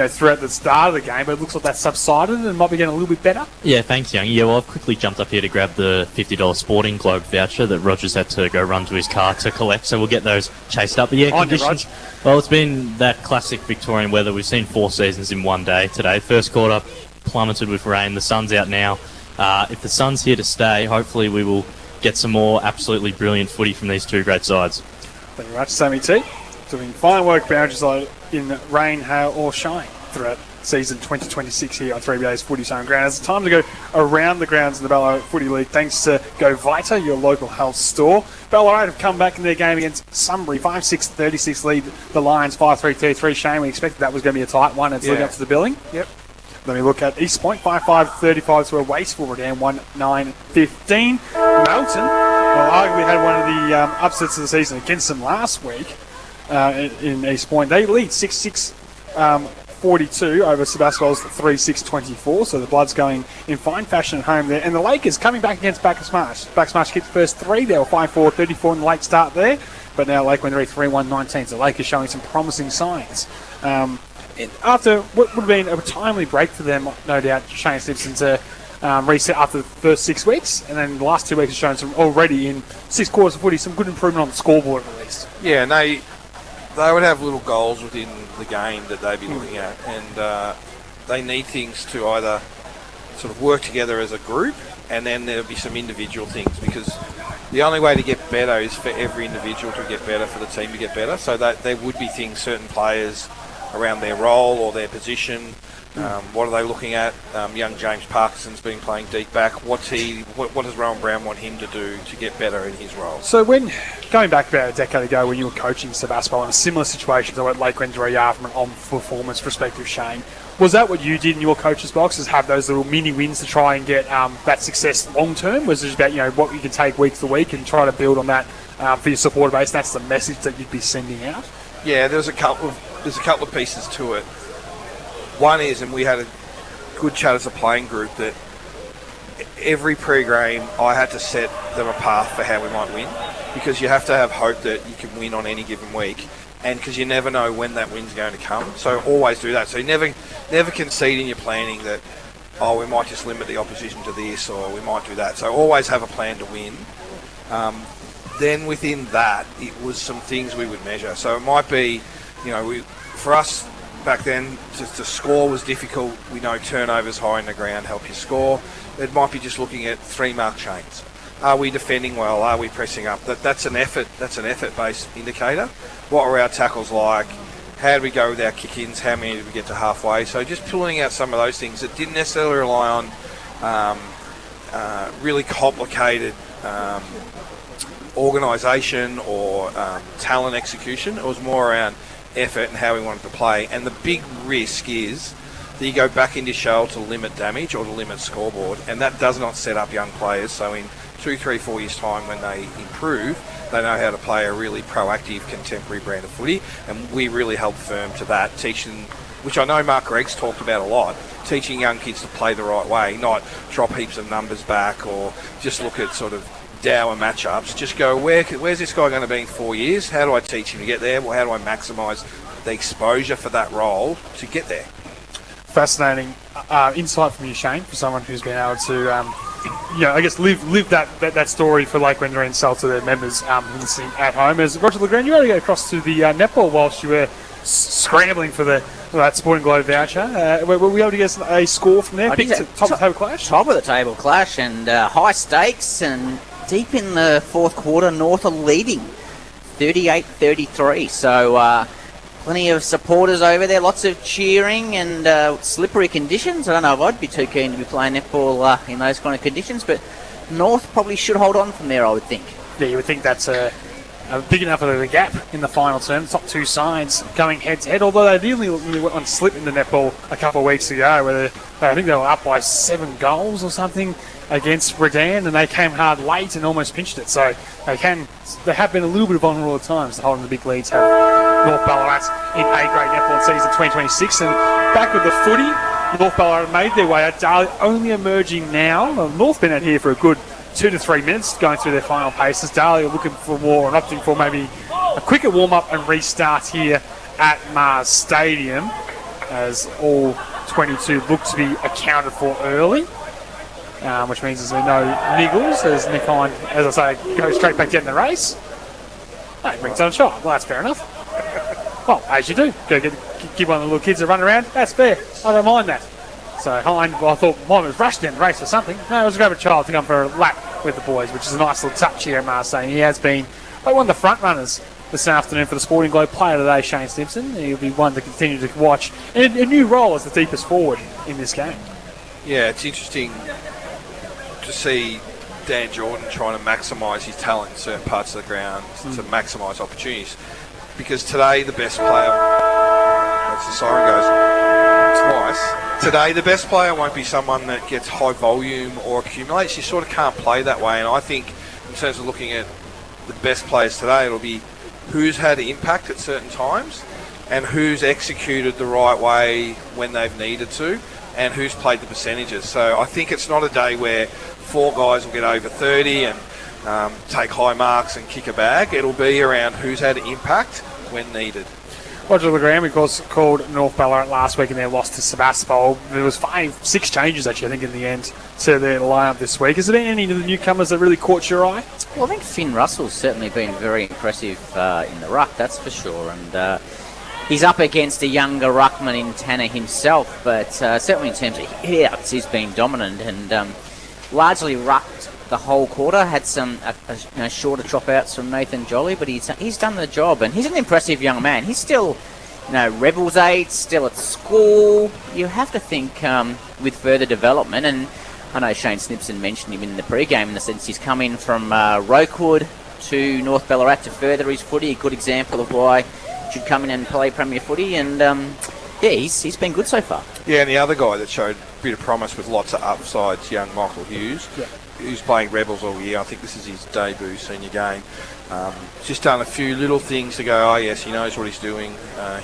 throughout the start of the game, but it looks like that's subsided and might be getting a little bit better. Yeah, thanks, Young. Yeah, well, I've quickly jumped up here to grab the $50 Sporting Globe voucher that Roger's had to go run to his car to collect, so we'll get those chased up. But yeah, conditions. Well, it's been that classic Victorian weather. We've seen 4 seasons in one day today. First quarter, plummeted with rain. The sun's out now. If the sun's here to stay, hopefully we will get some more absolutely brilliant footy from these two great sides. Thank you very much, Sammy T. Doing fine work boundaries in rain, hail or shine throughout season 2026 here on 3BA's Footy's home ground. It's time to go around the grounds of the Ballarat Footy League thanks to Go Vita, your local health store. Ballarat have come back in their game against Sunbury, 5-6-36 lead the Lions 5-3-33. Shane, we expected that was going to be a tight one. It's leading up to the billing. Yep. Then we look at East Point, 5-5-35 to a wasteful Redan, 1-9-15. Melton, well, arguably had one of the upsets of the season against them last week in East Point. They lead 6-6-42 over Sebastopol's 3-6-24, so the Bloods going in fine fashion at home there. And the Lakers coming back against Bacchus Marsh. Bacchus Marsh kicked the first three. They were 5-4-34 in the late start there, but now Lake Wendouree 3-1-19, so Lakers showing some promising signs. After what would have been a timely break for them, no doubt, Shane Simpson to reset after the first 6 weeks, and then the last 2 weeks have shown some already in 6 quarters of footy, some good improvement on the scoreboard at least. Yeah, and they would have little goals within the game that they'd be looking at, and they need things to either sort of work together as a group, and then there'll be some individual things, because the only way to get better is for every individual to get better, for the team to get better. So that there would be things, certain players around their role or their position. What are they looking at? Young James Parkinson's been playing deep back. What does Rowan Brown want him to do to get better in his role? So when, going back about a decade ago when you were coaching Sebastopol in a similar situation to what Lake Wendouree are from an on-performance perspective, Shane, was that what you did in your coach's box, is have those little mini wins to try and get that success long-term? Was it just about what you can take week to week and try to build on that for your supporter base? That's the message that you'd be sending out? Yeah, there's a couple of pieces to it. One is, and we had a good chat as a playing group, that every pre-game I had to set them a path for how we might win, because you have to have hope that you can win on any given week, and because you never know when that win's going to come. So always do that. So you never concede in your planning that, we might just limit the opposition to this, or we might do that. So always have a plan to win. Then within that, it was some things we would measure. So it might be, for us back then, to score was difficult. We know turnovers high in the ground help you score. It might be just looking at 3-mark chains. Are we defending well? Are we pressing up? That's an effort. That's an effort-based indicator. What were our tackles like? How did we go with our kick-ins? How many did we get to halfway? So just pulling out some of those things that didn't necessarily rely on really complicated organisation or talent execution. It was more around effort and how we wanted to play. And the big risk is that you go back into shell to limit damage or to limit scoreboard, and that does not set up young players. So in 2, 3, 4 years' time, when they improve, they know how to play a really proactive, contemporary brand of footy, and we really help firm to that, teaching, which I know Mark Gregg's talked about a lot, teaching young kids to play the right way, not drop heaps of numbers back or just look at sort of dour matchups. Just go, where's this guy going to be in 4 years? How do I teach him to get there? Well, how do I maximise the exposure for that role to get there? Fascinating insight from you, Shane, for someone who's been able to, I guess, live that story for Lake Wendouree and sell to their members at home. As Roger Legrand, you had to go across to the netball whilst you were scrambling for that Sporting Globe voucher. Were we able to get a score from there? Top of the table clash? Top of the table clash, and high stakes, and deep in the fourth quarter, North are leading 38-33. So plenty of supporters over there, lots of cheering and slippery conditions. I don't know if I'd be too keen to be playing netball in those kind of conditions, but North probably should hold on from there, I would think. Yeah, you would think that's a big enough of a gap in the final term. Top two sides going head-to-head, although they nearly went on slip in the netball a couple of weeks ago, where I think they were up by 7 goals or something against Redan, and they came hard late and almost pinched it. So they have been a little bit vulnerable at times to holding the big leads. Have North Ballarat in A-grade netball season 2026, and back with the footy, North Ballarat made their way out. Darley only emerging now. North been out here for a good 2 to 3 minutes going through their final paces. Darley are looking for more and opting for maybe a quicker warm-up and restart here at Mars Stadium, as all 22 look to be accounted for early, which means there's no niggles as Nick Hine, as I say, goes straight back down the race. He brings on a shot. Well, that's fair enough. Well, as you do. Give one of the little kids a run around. That's fair. I don't mind that. So Hind, I thought mine was rushed down the race or something. No, it was a grab a child to come for a lap with the boys, which is a nice little touch here at Marseille. He has been one of the front runners this afternoon for the Sporting Globe Player today, Shane Simpson. He'll be one to continue to watch in a new role as the deepest forward in this game. Yeah, it's interesting to see Dan Jordan trying to maximise his talent in certain parts of the ground to maximise opportunities. Because today the best player, as the siren goes twice, today the best player won't be someone that gets high volume or accumulates. You sort of can't play that way, and I think in terms of looking at the best players today, it'll be who's had impact at certain times and who's executed the right way when they've needed to and who's played the percentages. So I think it's not a day where 4 guys will get over 30 and take high marks and kick a bag. It'll be around who's had impact when needed. Roger LeGrand, of course, called North Ballarat last week in their loss to Sebastopol. There was 6 changes, actually, I think, in the end to their lineup this week. Is there any of the newcomers that really caught your eye? Well, I think Finn Russell's certainly been very impressive in the ruck, that's for sure. And he's up against a younger ruckman in Tanner himself, but certainly in terms of hit-outs, he's been dominant and largely rucked the whole quarter. Had some shorter dropouts from Nathan Jolly, but he's done the job, and he's an impressive young man. He's still, Rebels age, still at school. You have to think with further development, and I know Shane Snipson mentioned him in the pre-game in the sense he's come in from Rokewood to North Ballarat to further his footy. A good example of why he should come in and play Premier footy, and he's been good so far. Yeah, and the other guy that showed a bit of promise with lots of upsides, young Michael Hughes. Yeah. Who's playing Rebels all year. I think this is his debut senior game. Just done a few little things to go, yes, he knows what he's doing.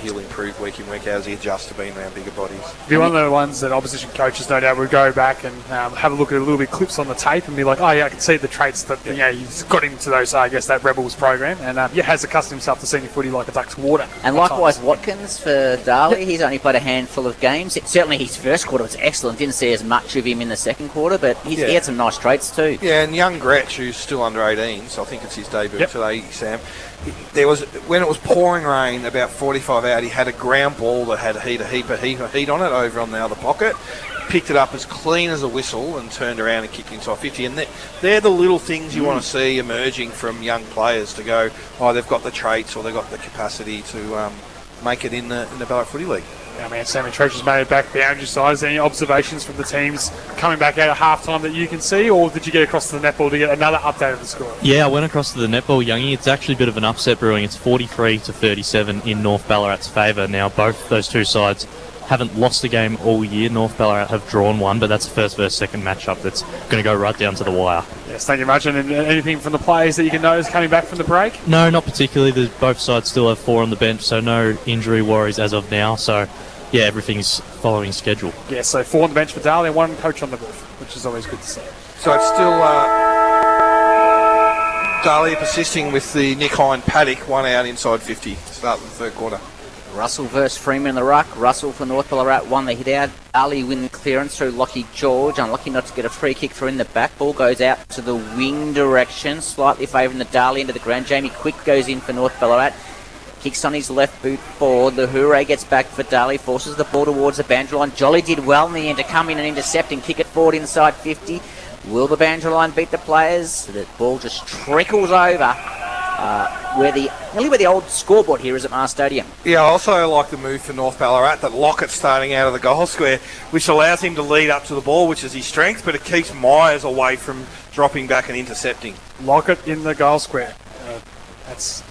He'll improve week in, week out as he adjusts to being around bigger bodies. Be one of the ones that opposition coaches, no doubt, would go back and have a look at a little bit clips on the tape and be like, I can see the traits that he's got into those, that Rebels program, and has accustomed himself to senior footy like a duck's water. And likewise, Watkins for Darley, he's only played a handful of games. Certainly his first quarter was excellent. Didn't see as much of him in the second quarter, but he had some nice traits too. Yeah, and young Gretsch, who's still under 18, so I think it's his debut today, Sam. There was, when it was pouring rain, about 45 out, he had a ground ball that had a heap of heat on it over on the other pocket. Picked it up as clean as a whistle and turned around and kicked inside 50. And they're the little things you want to see emerging from young players to go, they've got the traits or they've got the capacity to make it in the Ballarat Footy League. Yeah, man, Sammy Treasure's made it back boundary side. Is there any observations from the teams coming back out at half-time that you can see, or did you get across to the netball to get another update of the score? Yeah, I went across to the netball, Youngie. It's actually a bit of an upset brewing. It's 43-37 in North Ballarat's favour. Now, both those two sides haven't lost a game all year. North Ballarat have drawn one, but that's the first versus second matchup that's going to go right down to the wire. Yes, thank you much. And anything from the players that you can notice coming back from the break? No, not particularly. Both sides still have 4 on the bench, so no injury worries as of now. So, yeah, everything's following schedule. Yeah, so 4 on the bench for Darley and 1 coach on the booth, which is always good to see. So it's still Darley persisting with the Nick Hind paddock, 1 out inside 50 to start the third quarter. Russell versus Freeman in the ruck. Russell for North Ballarat won the hit out. Darley win the clearance through Lockie George. Unlucky not to get a free kick through in the back. Ball goes out to the wing direction, slightly favouring the Darley into the ground. Jamie Quick goes in for North Ballarat. Kicks on his left boot forward. Lahure gets back for Darley. Forces the ball towards the boundary line. Jolly did well in the end to come in and intercept and kick it forward inside 50. Will the boundary line beat the players? The ball just trickles over where the old scoreboard here is at Mars Stadium. Yeah, I also like the move for North Ballarat, that Lockett starting out of the goal square, which allows him to lead up to the ball, which is his strength, but it keeps Myers away from dropping back and intercepting. Lockett in the goal square. That's...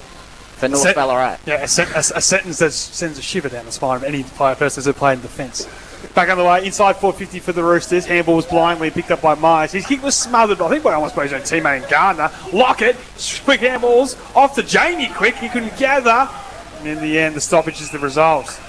For North Ballarat. Yeah, a sentence that sends a shiver down the spine of any person who's played in defence. Back on the way, inside 450 for the Roosters. Handball was blindly picked up by Myers. His kick was smothered, I think, by almost by his own teammate in Gardner. Lockett, quick handballs, off to Jamie Quick. He couldn't gather. And in the end, the stoppage is the result.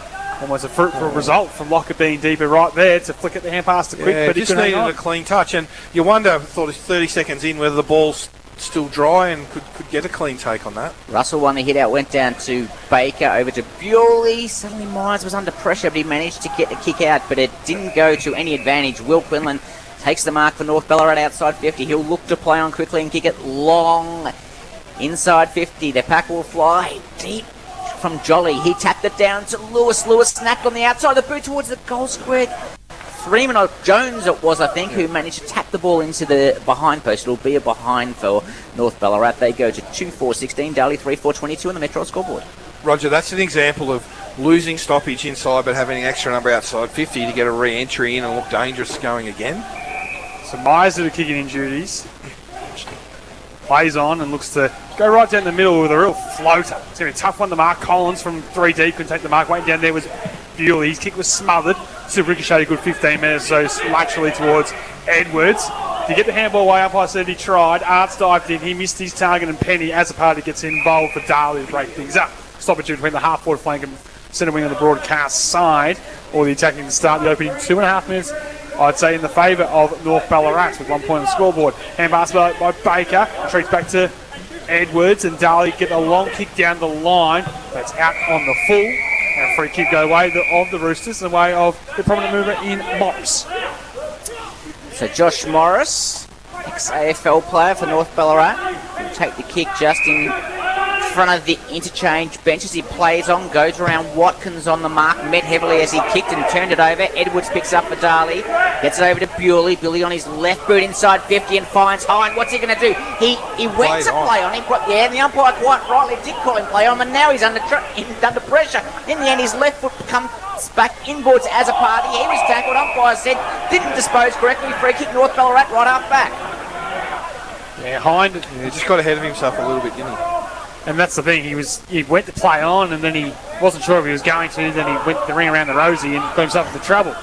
Almost a fruitful result from Lockett being deeper right there to flick at the hand pass to Quick. Yeah, but he just needed a clean touch. And you wonder, thought it's 30 seconds in, whether the ball's still dry and could get a clean take on that. Russell won the hit out, went down to Baker, over to Bewley. Suddenly Myers was under pressure, but he managed to get the kick out, but it didn't go to any advantage. Will Quinlan takes the mark for North Ballarat outside 50. He'll look to play on quickly and kick it long inside 50. The pack will fly deep from Jolly. He tapped it down to Lewis. Lewis snapped on the outside of the boot towards the goal square. Freeman or Jones it was, I think, who managed to tap the ball into the behind post. It'll be a behind for North Ballarat. They go to 2-4-16, Darley 3-4-22 on the Metro scoreboard. Roger, that's an example of losing stoppage inside but having an extra number outside 50 to get a re-entry in and look dangerous going again. So Myers did a kicking in duties. Plays on and looks to go right down the middle with a real floater. It's going to be a tough one to mark. Collins from 3 deep couldn't take the mark. Waiting down there was Bewley. His kick was smothered. Still ricocheted a good 15 metres, so laterally towards Edwards. To get the handball away, umpire said he tried. Arts dived in. He missed his target, and Penny, as a party, gets involved for Darley to break things up. Stoppage between the half-forward flank and centre wing on the broadcast side, or the attacking to start the opening 2.5 minutes. I'd say in the favour of North Ballarat with 1 point on the scoreboard. Hand pass by Baker. Retreats back to Edwards, and Darley get a long kick down the line. That's out on the full. And a free kick go away of the Roosters in the way of the prominent mover in Morris. So Josh Morris, ex-AFL player for North Ballarat, will take the kick just in front of the interchange bench as he plays on, goes around Watkins on the mark, met heavily as he kicked and turned it over. Edwards picks up for Darley, gets it over to Bewley. Bewley on his left boot inside 50 and finds Hind. What's he going to do? He went to play on him. Yeah, the umpire quite rightly did call him play on, and now he's under pressure. In the end, his left foot comes back inboards as a party. He was tackled. Umpire said didn't dispose correctly. Free kick North Ballarat right half back. Yeah, Hind. He just got ahead of himself a little bit, didn't he? And that's the thing, he went to play on and then he wasn't sure if he was going to, then he went the ring around the rosy and got himself into trouble.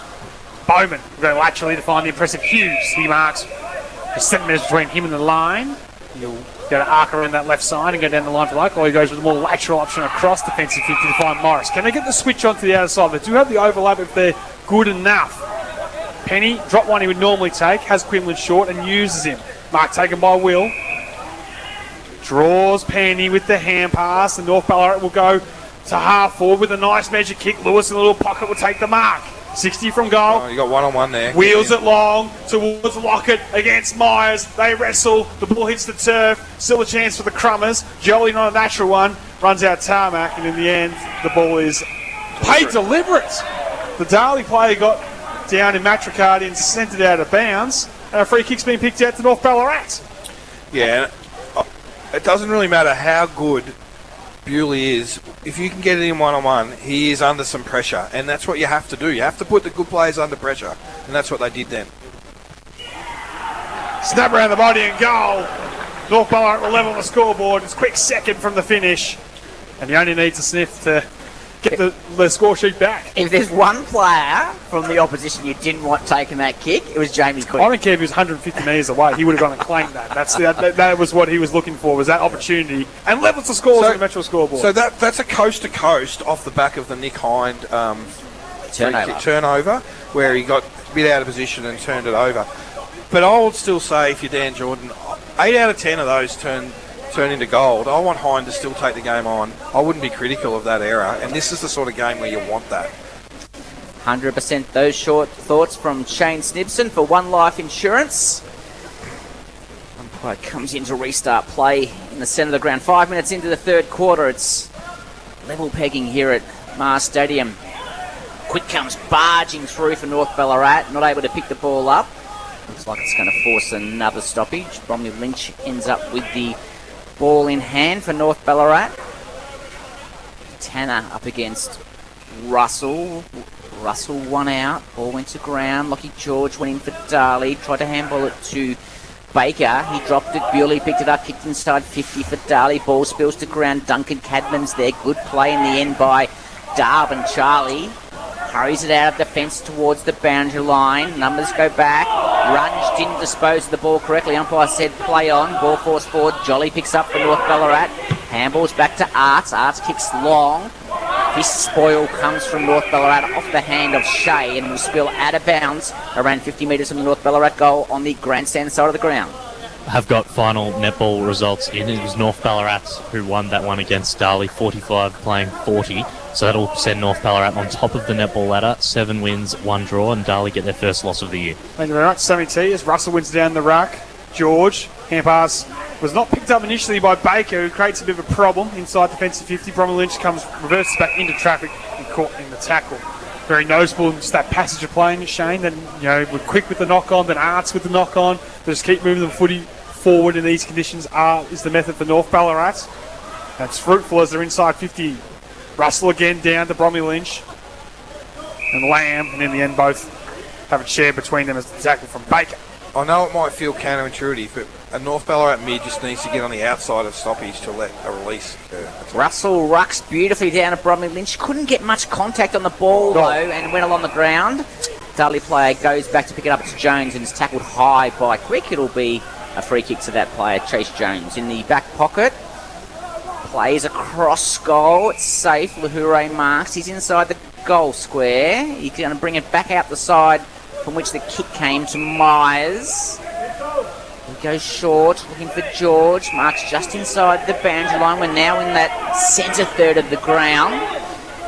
Bowman will go laterally to find the impressive Hughes. He marks the centimetres between him and the line. He'll go to arc around that left side and go down the line for local. He goes with a more lateral option across defensive 50 to find Morris. Can they get the switch onto the outer side? They do have the overlap if they're good enough. Penny, drop one he would normally take, has Quinlan short and uses him. Mark taken by Will. Draws Penny with the hand pass, and North Ballarat will go to half forward with a nice measure kick. Lewis in a little pocket will take the mark. 60 from goal. Oh, you got one-on-one there. Wheels it long towards Lockett against Myers. They wrestle. The ball hits the turf. Still a chance for the Crummers. Jolie, not a natural one, runs out tarmac, and in the end, the ball is played deliberate. The Darley player got down in Matricardi and sent it out of bounds, and a free kick's been picked out to North Ballarat. Yeah. It doesn't really matter how good Bewley is. If you can get it in one-on-one, he is under some pressure. And that's what you have to do. You have to put the good players under pressure. And that's what they did then. Snap around the body and goal. North Ballarat will level the scoreboard. It's quick second from the finish. And he only needs a sniff to get the score sheet back. If there's one player from the opposition you didn't want taking that kick, it was Jamie Quinn. I don't care if he was 150 metres away, he would have gone and claimed that. That was what he was looking for, was that opportunity, and levels the scores on the Metro scoreboard. So that's a coast-to-coast off the back of the Nick Hind turnover, where he got a bit out of position and turned it over. But I would still say, if you're Dan Jordan, 8 out of 10 of those turn into gold. I want Hind to still take the game on. I wouldn't be critical of that error, and this is the sort of game where you want that. 100% those short thoughts from Shane Snibson for One Life Insurance. Umpire comes in to restart play in the centre of the ground. 5 minutes into the third quarter, it's level pegging here at Mars Stadium. Quick comes barging through for North Ballarat, not able to pick the ball up. Looks like it's going to force another stoppage. Bromley Lynch ends up with the ball in hand for North Ballarat. Tanner up against Russell. Russell one out. Ball went to ground. Lockie George went in for Darley. Tried to handball it to Baker. He dropped it. Bewley picked it up. Kicked inside 50 for Darley. Ball spills to ground. Duncan Cadman's there. Good play in the end by Darb and Charlie. Hurries it out of defence towards the boundary line. Numbers go back. Runge didn't dispose of the ball correctly. Umpire said play on. Ball forced forward. Jolly picks up for North Ballarat. Handballs back to Arts. Arts kicks long. This spoil comes from North Ballarat off the hand of Shea and will spill out of bounds around 50 metres from the North Ballarat goal on the grandstand side of the ground. Have got final netball results in. It was North Ballarat who won that one against Darley, 45 playing 40. So that'll send North Ballarat on top of the netball ladder. 7 wins, 1 draw, and Darley get their first loss of the year. Thank you very much, Sammy T. As Russell wins down the ruck. George, hand pass was not picked up initially by Baker, who creates a bit of a problem inside defensive 50. Bromley Lynch reverses back into traffic and caught in the tackle. very noticeable in just that passage of playing, Shane. Then, we're quick with the knock-on, then Arts with the knock-on. They just keep moving the footy forward in these conditions. Art is the method for North Ballarat. That's fruitful as they're inside 50. Russell again down to Bromley Lynch. And Lamb, and in the end both have a share between them as the tackle from Baker. I know it might feel counterintuitive, but a North Ballarat mid just needs to get on the outside of stoppage to let a release occur. Russell rucks beautifully down at Bromley Lynch. Couldn't get much contact on the ball, though, and went along the ground. Darley player goes back to pick it up. It's Jones, and is tackled high by Quick. It'll be a free kick to that player, Chase Jones. In the back pocket, plays across goal. It's safe. Lahure marks. He's inside the goal square. He's going to bring it back out the side from which the kick came to Myers. He goes short, looking for George. Marks just inside the boundary line. We're now in that centre third of the ground.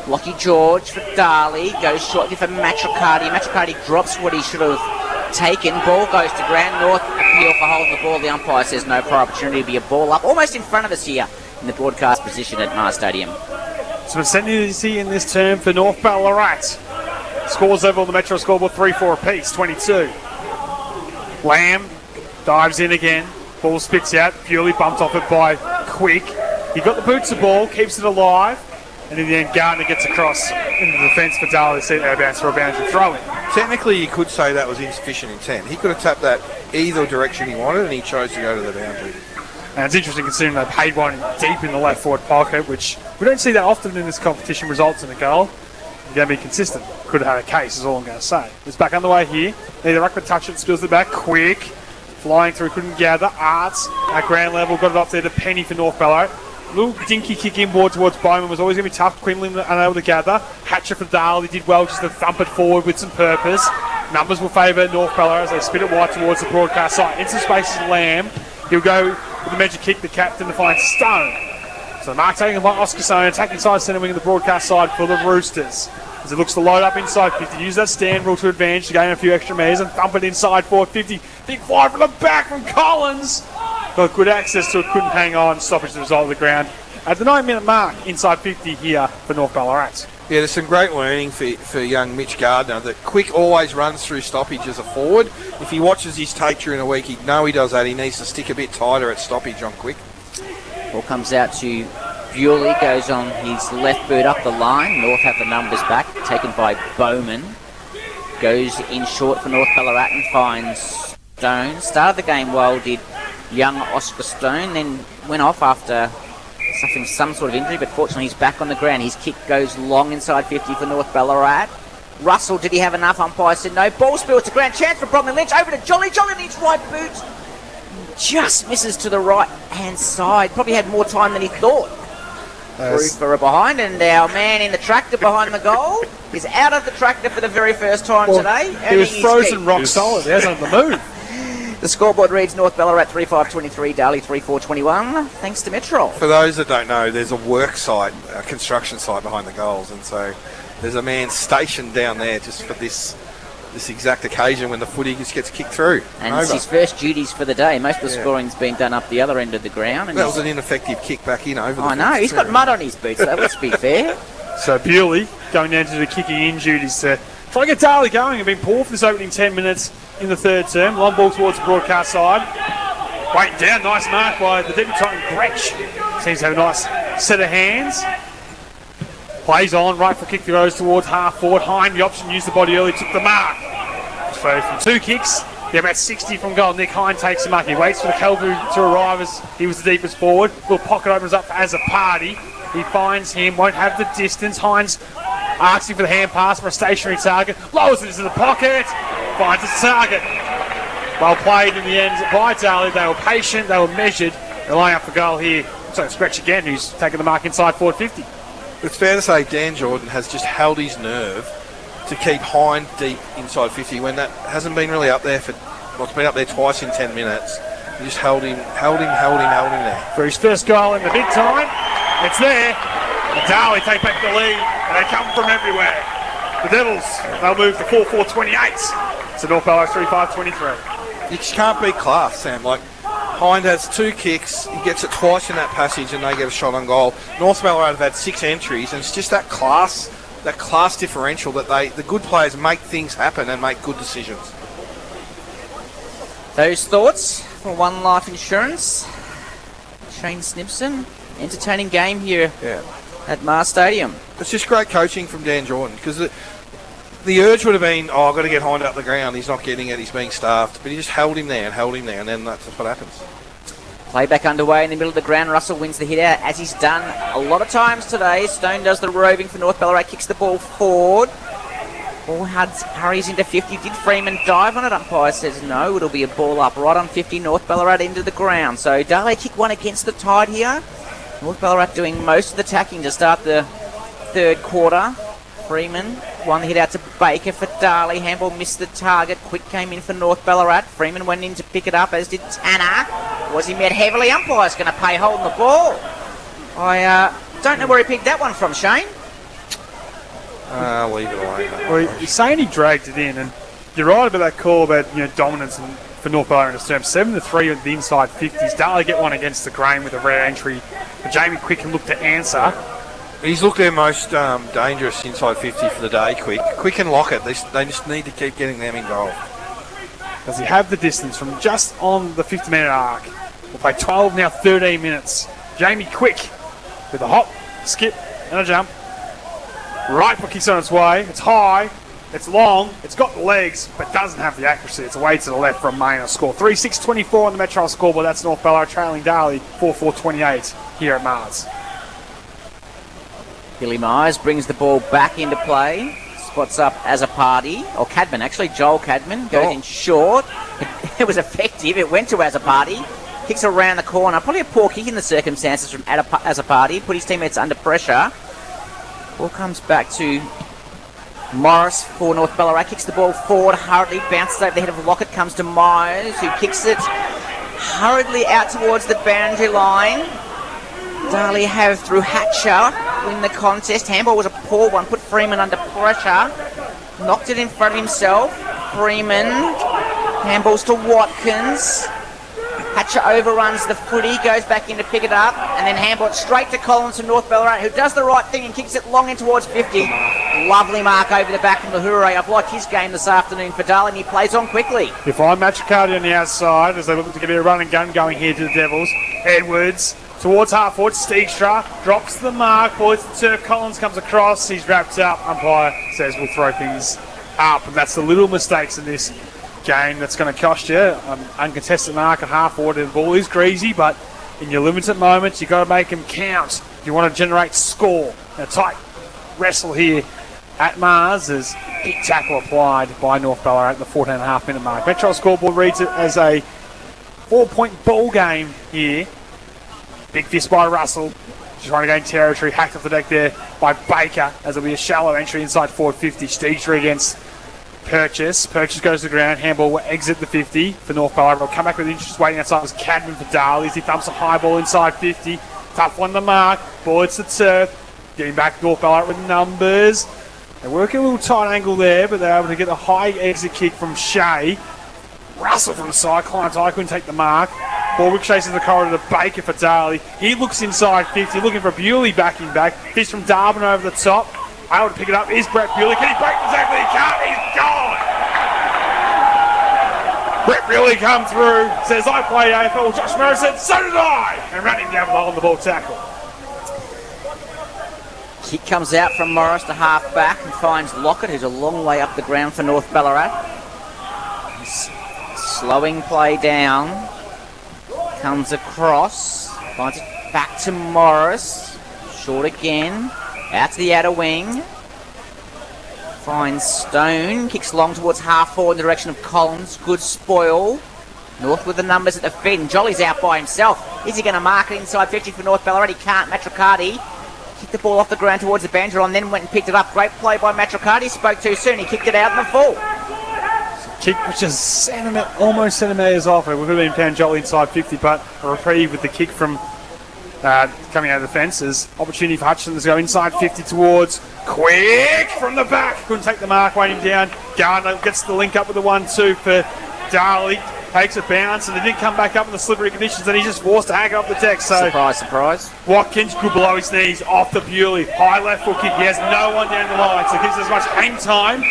Lockie George for Darley. Goes short for Matricardi. Matricardi drops what he should have taken. Ball goes to ground. North appeal for holding the ball. The umpire says no prior opportunity to be a ball up. Almost in front of us here in the broadcast position at Mars Stadium. So ascendancy in this term for North Ballarat. Scores over on the Metro scoreboard, 3-4 apiece, 22. Lamb dives in again. Ball spits out. Purely bumped off it by Quick. He got the boots of ball, keeps it alive. And in the end, Gardner gets across in the defence for Darley. See out of bounds for a boundary throw-in. Technically, you could say that was insufficient intent. He could have tapped that either direction he wanted, and he chose to go to the boundary. And it's interesting considering they paid one deep in the left forward pocket, which we don't see that often in this competition, results in a goal. You're going to be consistent. Could have had a case, is all I'm going to say. It's back underway here. Need a ruck to touch it, spills it back. Quick. Flying through, couldn't gather. Arts at ground level, got it up there to Penny for North Ballarat. Little dinky kick inboard towards Bowman, was always going to be tough. Quinlan unable to gather. Hatcher for Darley did well just to thump it forward with some purpose. Numbers will favour North Ballarat as they spin it wide towards the broadcast side. Into space is Lamb. He'll go with the measure kick, the captain, to find Stone. So the mark taken by Oscar Stone, attacking side centre wing of the broadcast side for the Roosters. As it looks to load up inside 50, use that stand rule to advantage to gain a few extra metres and thump it inside forward 50. Big fly from the back from Collins. Got good access to it, couldn't hang on. Stoppage the result of the ground at the 9-minute mark inside 50 here for North Ballarat. Yeah, there's some great learning for young Mitch Gardner that Quick always runs through stoppage as a forward. If he watches his tape during a week, he'd know he does that. He needs to stick a bit tighter at stoppage on Quick. Ball comes out to Bewley, goes on his left boot up the line. North have the numbers back, taken by Bowman. Goes in short for North Ballarat and finds Stone. Started the game well, did young Oscar Stone, then went off after suffering some sort of injury, but fortunately he's back on the ground. His kick goes long inside 50 for North Ballarat. Russell, did he have enough? Umpire said no. Ball spills to ground. Chance for Bromley Lynch. Over to Jolly. Jolly needs right boot. Just misses to the right-hand side. Probably had more time than he thought. Through for a behind, and our man in the tractor behind the goal is out of the tractor for the very first time today. He was frozen rock solid. He was on the move. The scoreboard reads North Ballarat 3-5-23, Darley 3-4-21, thanks to Metro. For those that don't know, there's a work site, a construction site behind the goals, and so there's a man stationed down there just for this exact occasion when the footy just gets kicked through. And it's his first duties for the day. Most of the scoring's been done up the other end of the ground. And that was an ineffective kick back in over the I know, he's got mud on his boots, so let's be fair. So Bewley going down to the kicking in duties to try to get Darley going. They've been poor for this opening 10 minutes in the third term. Long ball towards the broadcast side. Waiting down, nice mark by the debutant Gretsch. Seems to have a nice set of hands. Plays on, right for kick that goes towards half forward. Hind, the option, used the body early, took the mark. So from two kicks, they're about 60 from goal. Nick Hind takes the mark. He waits for the Calvary to arrive as he was the deepest forward. Little pocket opens up as a party. He finds him, won't have the distance. Hines asking for the hand pass for a stationary target. Lowers it into the pocket. Finds its target. Well played in the end by Darley. They were patient, they were measured. They're laying up for goal here. So Scratch again, who's taking the mark inside forward 50. It's fair to say Dan Jordan has just held his nerve to keep Hind deep inside 50 when that hasn't been really up there it's been up there twice in 10 minutes. He just held him there. For his first goal in the big time, it's there. And Darley take back the lead, and they come from everywhere. The Devils, they'll move to 4-4-28. So North Ballarat 3-5-23. You just can't beat class, Sam. Like, Hind has two kicks, he gets it twice in that passage and they get a shot on goal. North Ballarat have had 6 entries and it's just that class that class differential that the good players make things happen and make good decisions. Those thoughts for One Life Insurance. Shane Snipson. Entertaining game here at Mars Stadium. It's just great coaching from Dan Jordan, because the urge would have been, I've got to get Hind up the ground. He's not getting it. He's being staffed. But he just held him there, and then that's what happens. Play back underway in the middle of the ground. Russell wins the hit out, as he's done a lot of times today. Stone does the roving for North Ballarat, kicks the ball forward. Ball hurries into 50. Did Freeman dive on it? Umpire says no. It'll be a ball up right on 50. North Ballarat into the ground. So Darley kick one against the tide here. North Ballarat doing most of the tacking to start the third quarter. Freeman won the hit out to Baker for Darley. Handball missed the target. Quick came in for North Ballarat. Freeman went in to pick it up, as did Tanner. Was he met heavily? Umpire's going to pay holding the ball. I don't know where he picked that one from, Shane. Leave it alone. Well, you're saying he dragged it in, and you're right about that call about dominance for North Ballarat in terms. 7-3 at the inside 50s. Darley get one against the grain with a rare entry. But Jamie Quick can look to answer. He's looked their most dangerous inside 50 for the day, Quick and Lockett. They just need to keep getting them involved. Does he have the distance from just on the 50-minute arc? We'll play 12, now 13 minutes. Jamie Quick with a hop, skip, and a jump. Right foot kicks on its way. It's high, it's long, it's got the legs, but doesn't have the accuracy. It's away to the left from Main. A score 3-6-24 on the Metro scoreboard. That's North Ballarat trailing Darley 4-4-28 here at Mars. Billy Myers brings the ball back into play. Spots up as a party. Or Cadman, actually. Joel Cadman goes in short. It was effective. It went to as a party. Kicks around the corner. Probably a poor kick in the circumstances from as a party. Put his teammates under pressure. Ball comes back to Morris for North Ballarat. Kicks the ball forward. Hurriedly bounces over the head of Lockett. Comes to Myers, who kicks it hurriedly out towards the boundary line. Darley have through Hatcher win the contest. Handball was a poor one. Put Freeman under pressure. Knocked it in front of himself. Freeman. Handballs to Watkins. Hatcher overruns the footy, goes back in to pick it up, and then handball straight to Collins from North Ballarat, who does the right thing and kicks it long in towards 50. Lovely mark over the back from Lahore. I've liked his game this afternoon for Darley, and he plays on quickly. You find Matricardi on the outside as they look to get a run and gun going here to the Devils. Edwards towards half forward. Steekstra drops the mark. Boys to turf. Collins comes across. He's wrapped up. Umpire says we'll throw things up, and that's the little mistakes in this game that's going to cost you. Uncontested mark at half forward. The ball is greasy, but in your limited moments, you've got to make them count if you want to generate score. A tight wrestle here at Mars as big tackle applied by North Ballarat at the 14.5 minute mark. Metro scoreboard reads it as a 4-point ball game here. Big fist by Russell. Trying to gain territory. Hacked off the deck there by Baker as it'll be a shallow entry inside forward 50. Steekstra against Purchase goes to the ground. Handball will exit the 50 for North Ballarat. Will come back with interest waiting outside. Was Cadman for Darley as he thumps a high ball inside 50. Tough one to mark. Ball hits the turf. Getting back North Ballarat with numbers. They're working a little tight angle there, but they're able to get a high exit kick from Shea. Russell from the side. Client's eye couldn't take the mark. Ball ricochets in the corridor to Baker for Darley. He looks inside 50, looking for Bewley backing back. Fist from Darwin over the top. Able to pick it up is Brett Bewley. Can he break the tackle? He can't. He's gone. Brett Bewley come through. Says, I play AFL. Josh Merritt said, so did I. And ran him down with a hole in the ball tackle. Kick comes out from Morris to half back and finds Lockett, who's a long way up the ground for North Ballarat. He's slowing play down. Comes across. Finds it back to Morris. Short again. Out to the outer wing. Finds Stone. Kicks long towards half forward in the direction of Collins. Good spoil. North with the numbers at the feed. And Jolly's out by himself. Is he going to mark it inside 50 for North Ballarat? He can't. Matricardi kicked the ball off the ground towards the boundary line, then went and picked it up. Great play by Matricardi. Spoke too soon. He kicked it out in the full. Kick which is almost centimetres off. It would have been found Jolly inside 50, but a reprieve with the kick from coming out of the fences. Opportunity for Hutchison to go inside 50 towards Quick from the back. Couldn't take the mark, weighing him down. Gardner gets the link up with the 1-2 for Darley. takes a bounce, and he didn't come back up in the slippery conditions, and he's just forced to hang up the deck. So surprise. Watkins, good below his knees, off the Bewley. High left foot kick. He has no one down the line, so he gives as much hang time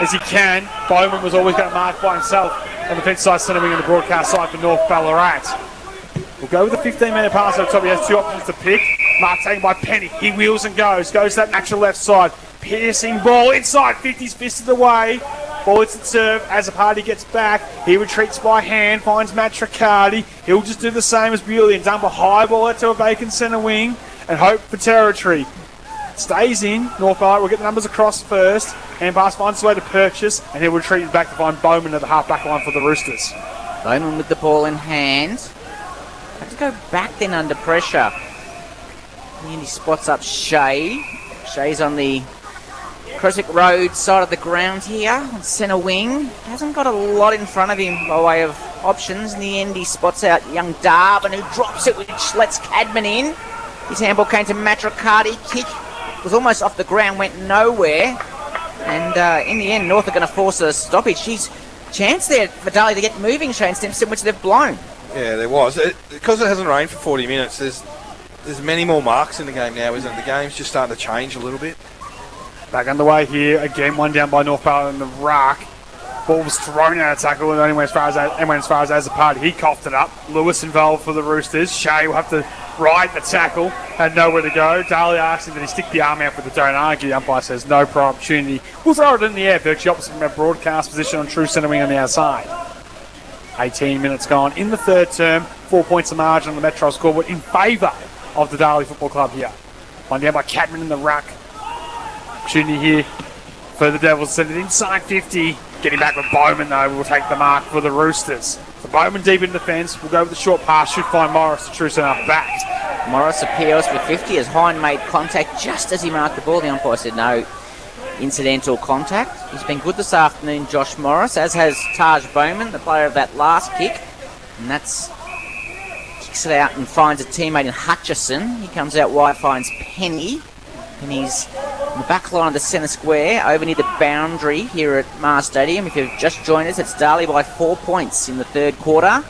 as he can. Bowman was always going to mark by himself on the defence side, centre wing on the broadcast side for North Ballarat. We'll go with a 15-metre pass over the top. He has two options to pick. Mark taken by Penny. He wheels and goes to that natural left side. Piercing ball inside. 50's fisted away. Ball hits the serve. As a party gets back, he retreats by hand. Finds Matt Tricardi. He'll just do the same as Bewley and dump a high ball out to a vacant centre wing and hope for territory. Stays in. North Ballarat will get the numbers across first. And pass finds his way to Purchase, and he'll retreat back to find Bowman at the half-back line for the Roosters. Bowman with the ball in hand. Have to go back then under pressure. And he spots up Shea. Shea's on the Creswick Road side of the ground here on centre wing. Hasn't got a lot in front of him by way of options. In the end, he spots out young Darwin, who drops it, which lets Cadman in. His handball came to Matricardi. Kick was almost off the ground, went nowhere. And in the end, North are going to force a stoppage. She's chance there for Darley to get moving, Shane Stimson, which they've blown. Yeah, there was. Because it hasn't rained for 40 minutes, there's many more marks in the game now, isn't it? The game's just starting to change a little bit. Back underway here. Again, one down by North Ballarat in the ruck. Ball was thrown out of tackle and only went as far as a party. He coughed it up. Lewis involved for the Roosters. Shea will have to ride the tackle. Had nowhere to go. Darley asks him that he stick the arm out with the don't argue. The umpire says no prior opportunity. We'll throw it in the air, virtually opposite from our broadcast position on true centre wing on the outside. 18 minutes gone in the third term. 4 points of margin on the Metro scoreboard in favour of the Darley Football Club here. One down by Cadman in the ruck. Opportunity here for the Devils. Send it inside 50. Getting back with Bowman, though, will take the mark for the Roosters. So Bowman deep in defence. We'll go with the short pass. Should find Morris, the true centre back. Morris appeals for 50 as Hine made contact just as he marked the ball. The umpire said no incidental contact. He's been good this afternoon, Josh Morris, as has Taj Bowman, the player of that last kick. And that's kicks it out and finds a teammate in Hutchison. He comes out wide, finds Penny. Penny's in the back line of the centre square, over near the boundary here at Mars Stadium. If you've just joined us, it's Darley by 4 points in the third quarter.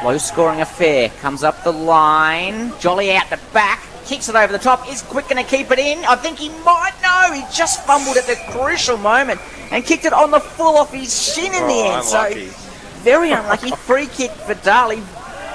Low scoring affair. Comes up the line. Jolly out the back. Kicks it over the top. Is Quick going to keep it in? I think he might. No, he just fumbled at the crucial moment and kicked it on the full off his shin in the end. Unlucky. So very unlucky. Free kick for Darley.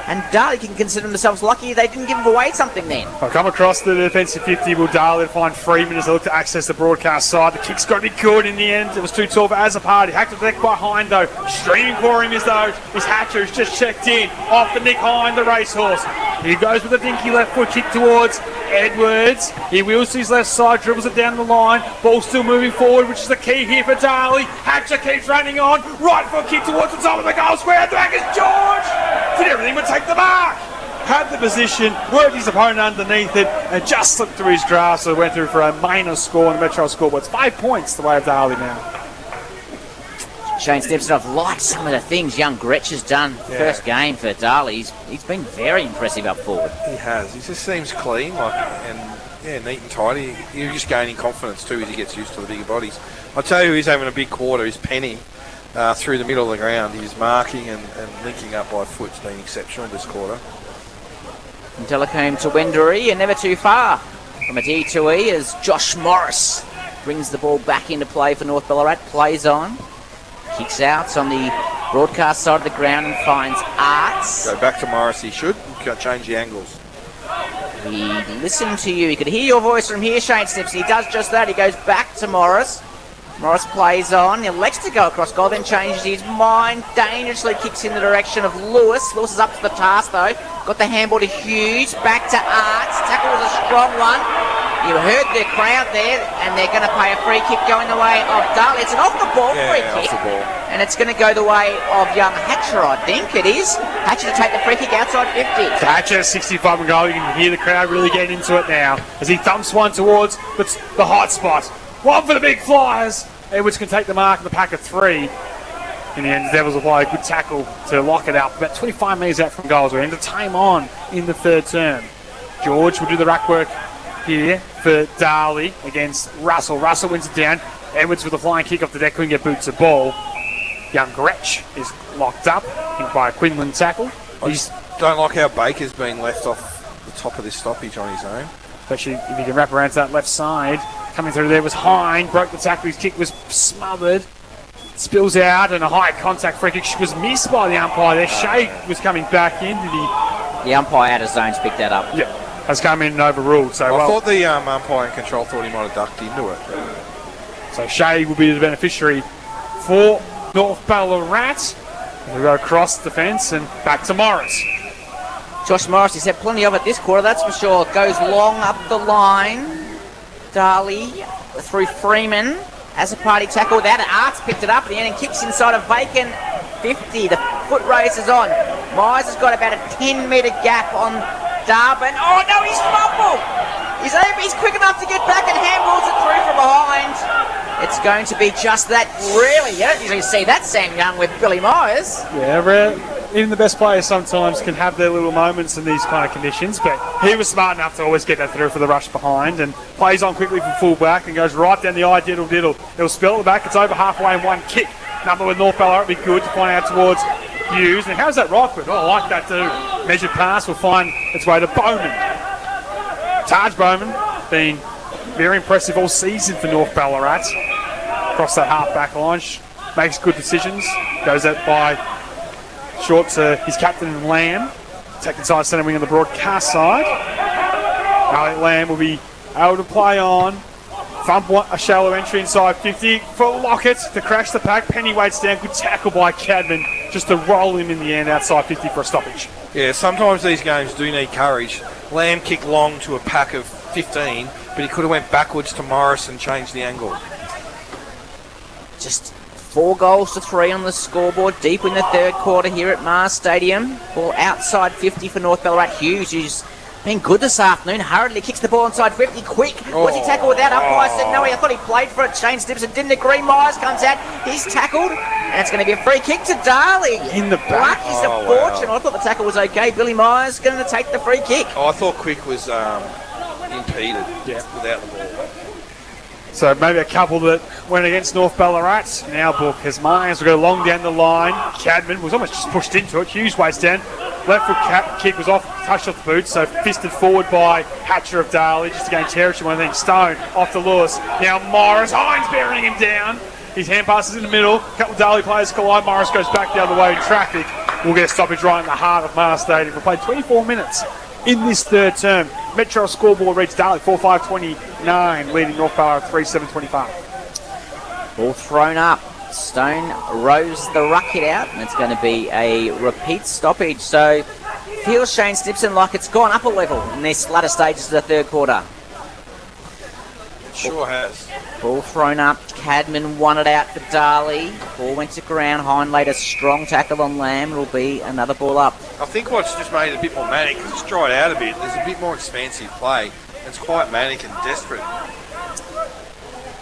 And Darley can consider themselves lucky they didn't give away something then. I'll come across the defensive 50. Will Darley find Freeman as they look to access the broadcast side. The kick's got to be good in the end. It was too tall for Azzopardi. Hacked to the deck by Hine, though. Streaming for him is Hatcher, who's just checked in. Off the Nick Hine, the racehorse. He goes with a dinky left foot kick towards Edwards. He wheels to his left side, dribbles it down the line. Ball still moving forward, which is the key here for Darley. Hatcher keeps running on. Right foot kick towards the top of the goal square. The back is George. Did everything but take the mark. Had the position, worked his opponent underneath it, and just slipped through his grasp. So went through for a minor score on the Metro scoreboard. It's 5 points the way of Darley now. Shane Stimson, I've liked some of the things young Gretsch has done. First game for Darley. He's been very impressive up forward. He has. He just seems clean, and neat and tidy. He's just gaining confidence too as he gets used to the bigger bodies. I'll tell you, he's having a big quarter. His Penny through the middle of the ground. He's marking and linking up by foot. It's been exceptional this quarter. From Telecombe to Wendouree, and never too far from a D2E as Josh Morris brings the ball back into play for North Ballarat. Plays on. Kicks out on the broadcast side of the ground and finds Arts. Go back to Morris, he should. Change the angles. He listened to you. He could hear your voice from here, Shane Stimson. He does just that. He goes back to Morris. Morris plays on. He elects to go across goal, then changes his mind. Dangerously kicks in the direction of Lewis. Lewis is up to the task, though. Got the handball to Hughes. Back to Arts. Tackle was a strong one. You heard the crowd there, and they're going to play a free kick going the way of Darley. It's an off-the-ball free kick. Off the ball. And it's going to go the way of young Hatcher, I think it is. Hatcher to take the free kick outside 50. Hatcher, 65 and goal. You can hear the crowd really getting into it now as he thumps one towards the hot spot. One for the big Flyers. Edwards can take the mark in the pack of three. In the end, the Devils will play a good tackle to lock it up. About 25 metres out from goals. We're into time on in the third term. George will do the ruck work here for Darley against Russell. Russell wins it down. Edwards with a flying kick off the deck. Couldn't get boots the ball. Young Gretsch is locked up by a Quinlan tackle. I just don't like how Baker's been left off the top of this stoppage on his own. Especially if he can wrap around to that left side. Coming through there was Hine, broke the tackle, his kick was smothered. Spills out, and a high contact free kick was missed by the umpire there. Shea was coming back in, did he? The umpire out of zones picked that up. Yeah, has come in and overruled. So I thought the umpire in control thought he might have ducked into it. So Shea will be the beneficiary for North Ballarat. We'll go across the fence and back to Morris. Josh Morris has had plenty of it this quarter, that's for sure. Goes long up the line. Darley through Freeman. As a party tackle without it, Arts picked it up at the end and kicks inside a vacant 50. The foot race is on. Myers has got about a 10-metre gap on Darwin. Oh no, he's fumbled! He's quick enough to get back and handballs it through from behind. It's going to be just that, really. You don't usually see that Sam Young with Billy Myers. Yeah, even the best players sometimes can have their little moments in these kind of conditions, but he was smart enough to always get that through for the rush behind and plays on quickly from full back and goes right down the eye, diddle. He'll spill at the back. It's over halfway in one kick. Number with North Ballarat would be good to find out towards Hughes. And how's that right foot? Oh, I like that too. Measured pass will find its way to Bowman. Taj Bowman been very impressive all season for North Ballarat. Across that half-back line, makes good decisions. Goes out by short to his captain Lamb. Taking side centre wing on the broadcast side. Elliot Lamb will be able to play on. Thump a shallow entry inside 50 for Lockett to crash the pack. Pennywaite's down. Good tackle by Cadman just to roll him in the end outside 50 for a stoppage. Yeah, sometimes these games do need courage. Lamb kicked long to a pack of 15, but he could have went backwards to Morris and changed the angle. Just 4 goals to 3 on the scoreboard, deep in the third quarter here at Mars Stadium. Ball outside 50 for North Ballarat. Hughes, who's been good this afternoon, hurriedly kicks the ball inside 50, quick. Was he tackled without? Umpire said no, I thought he played for it. Shane Stimson didn't agree. Myers comes out, he's tackled, and it's going to be a free kick to Darley. In the back. Lucky's a fortune. I thought the tackle was okay. Billy Myers going to take the free kick. Oh, I thought Quick was impeded without the ball. So maybe a couple that went against North Ballarat in our book as Myers will go long down the line. Cadman was almost just pushed into it. Hughes waits down. Left foot kick was off, touched off the boot, so fisted forward by Hatcher of Darley just to gain territory. I think Stone off to Lewis. Now Morris, Hines bearing him down. His hand passes in the middle. A couple of Darley players collide. Morris goes back the other way in traffic. We'll get a stoppage right in the heart of Mars Stadium. We've played 24 minutes in this third term. Metro scoreboard reads Darley 4-5-29, leading North Ballarat 3-7-25. Ball thrown up. Stone rows the rucket out, and it's going to be a repeat stoppage. So feels Shane Stimson like it's gone up a level in this latter stages of the third quarter. Sure has. Ball thrown up. Cadman won it out for Darley. Ball went to ground. Hine laid a strong tackle on Lamb. It'll be another ball up. I think what's just made it a bit more manic, because it's dried out a bit, there's a bit more expansive play. It's quite manic and desperate.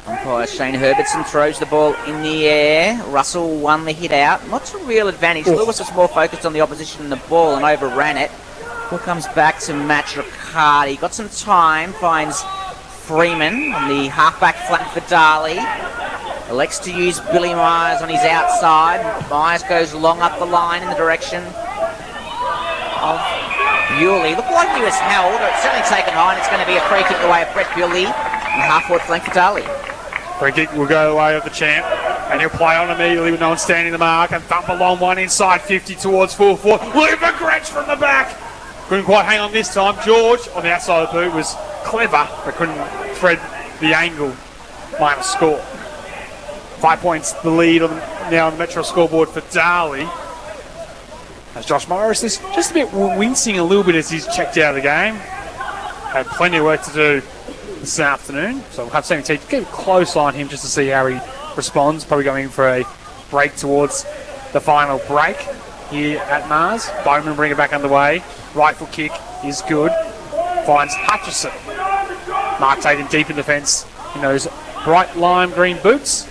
Umpire Shane Herbertson throws the ball in the air. Russell won the hit out. Not to real advantage. Lewis was more focused on the opposition and the ball and overran it. Ball comes back to Matt Riccardi. Got some time. Finds Freeman on the halfback flank for Darley. Elects to use Billy Myers on his outside. Myers goes long up the line in the direction of Bewley. Looked like he was held. It's certainly taken high, and it's going to be a free kick away of Brett Bewley. And half-forward flank for Darley. Free kick will go the way of the champ, and he'll play on immediately with no one standing the mark and thump a long one inside 50 towards full forward. Looking for Gretsch from the back. Couldn't quite hang on this time. George on the outside of the boot was clever, but couldn't thread the angle. Minus score. 5 points the lead now on the Metro scoreboard for Darley. As Josh Morris is just a bit wincing a little bit as he's checked out of the game. Had plenty of work to do this afternoon, so we'll have to keep a close eye on him just to see how he responds. Probably going for a break towards the final break here at Mars. Bowman bring it back underway. Right foot kick is good. Finds Hutchison. Mark taken deep in defence in those bright lime green boots.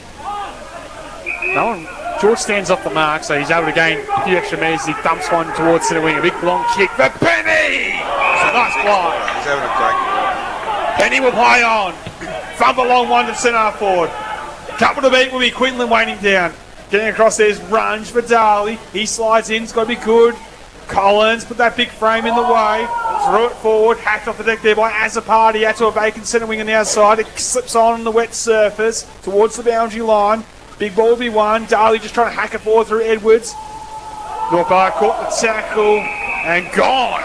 No one. George stands off the mark, so he's able to gain a few extra metres. He dumps one towards centre wing. A big long kick for Penny! It's a nice fly. He's having a great. Penny will play on. Thump a long one to centre forward. Couple to beat will be Quinlan waiting down. Getting across there's Runge for Darley. He slides in. It's got to be good. Collins put that big frame in the way. Threw it forward. Hacked off the deck there by Azzopardi. Out to a vacant centre wing on the outside. It slips on the wet surface towards the boundary line. Big ball will be won. Darley just trying to hack it forward through Edwards. North Ballarat caught the tackle and gone.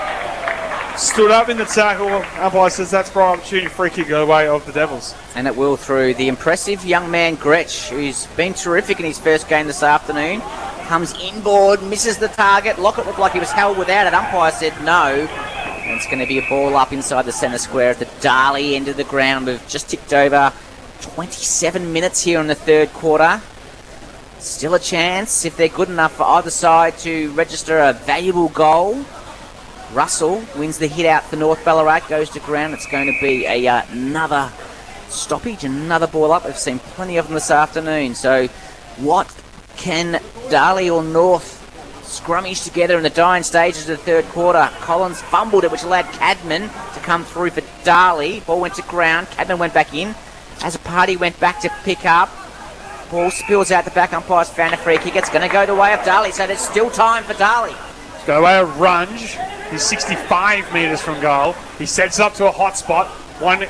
Stood up in the tackle. Umpire says that's for an opportunity free kick away of the Devils. And it will through the impressive young man Gretsch, who's been terrific in his first game this afternoon. Comes inboard, misses the target. Lockett looked like he was held without it. Umpire said no. And it's going to be a ball up inside the centre square at the Darley end of the ground. We've just ticked over 27 minutes here in the third quarter. Still a chance, if they're good enough for either side, to register a valuable goal. Russell wins the hit out for North Ballarat, goes to ground. It's going to be another stoppage, another ball up. We've seen plenty of them this afternoon. So what can Darley or North scrummage together in the dying stages of the third quarter? Collins fumbled it, which allowed Cadman to come through for Darley. Ball went to ground. Cadman went back in. As a party went back to pick up. Ball spills out the back. Umpires found a free kick. It's going to go the way of Darley, so there's still time for Darley. It's going away of Runge. He's 65 metres from goal. He sets up to a hot spot.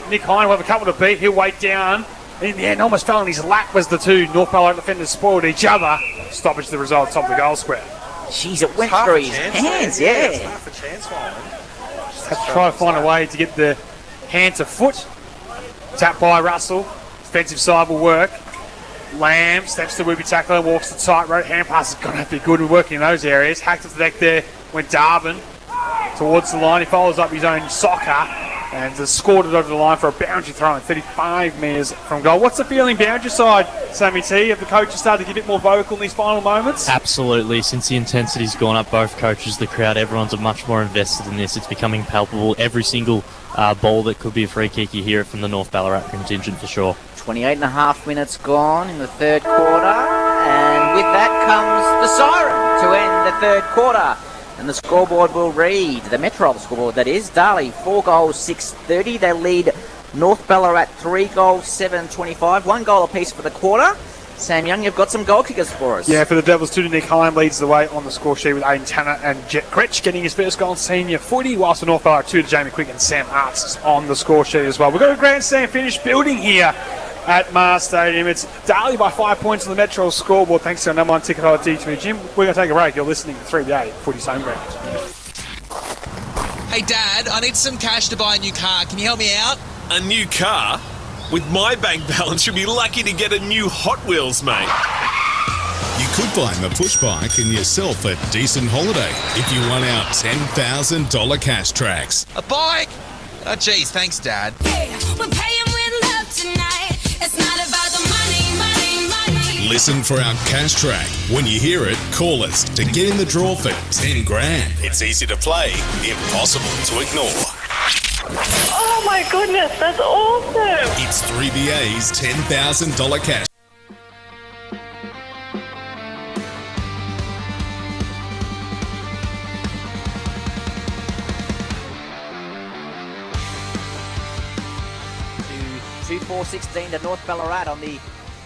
Nick Hine will have a couple to beat. He'll wait down. In the end, almost fell on his lap as the two North Ballarat defenders spoiled each other. Stoppage the result, top of the goal square. Jeez, it went through his hands, yeah. It's half a chance for him. Have to try to find a way to get the hand to foot. Tap by Russell. Defensive side will work. Lamb steps to Whoopi tackler and walks the tightrope. Hand pass is going to have to be good. We're working in those areas. Hacked off the deck there. Went Darvin towards the line. He follows up his own soccer and has scored it over the line for a boundary throw in 35 metres from goal. What's the feeling boundary side, Sammy T? Have the coaches started to get a bit more vocal in these final moments? Absolutely. Since the intensity's gone up, both coaches, the crowd, everyone's much more invested in this. It's becoming palpable. Every single ball that could be a free kick, you hear it from the North Ballarat contingent for sure. 28 and a half minutes gone in the third quarter, and with that comes the siren to end the third quarter. And the scoreboard will read, the Metro scoreboard that is, Darley 4 goals 6:30. They lead North Ballarat 3 goals 7:25. 1 goal apiece for the quarter. Sam Young, you've got some goal kickers for us. Yeah, for the Devils, 2 Nick Hine leads the way on the score sheet with Aidan Tanner and Jet Gretsch getting his first goal in senior footy, whilst for North Ballarat 2 to Jamie Quick and Sam Arts on the score sheet as well. We've got a grandstand finish building here at Mars Stadium. It's Darley by 5 points on the Metro scoreboard thanks to our number one ticket holder, D2 Jim. We're going to take a break. You're listening to 3BA Footy's Home Ground. Hey Dad, I need some cash to buy a new car. Can you help me out? A new car? With my bank balance, you'll be lucky to get a new Hot Wheels, mate. You could find the push bike and yourself a decent holiday if you won our $10,000 cash tracks. A bike? Oh geez, thanks Dad. We're paying with love tonight. It's not about the money, money, money. Listen for our cash track. When you hear it, call us to get in the draw for 10 grand. It's easy to play, impossible to ignore. Oh my goodness, that's awesome! It's 3BA's $10,000 cash. To 2-4-16 to North Ballarat on the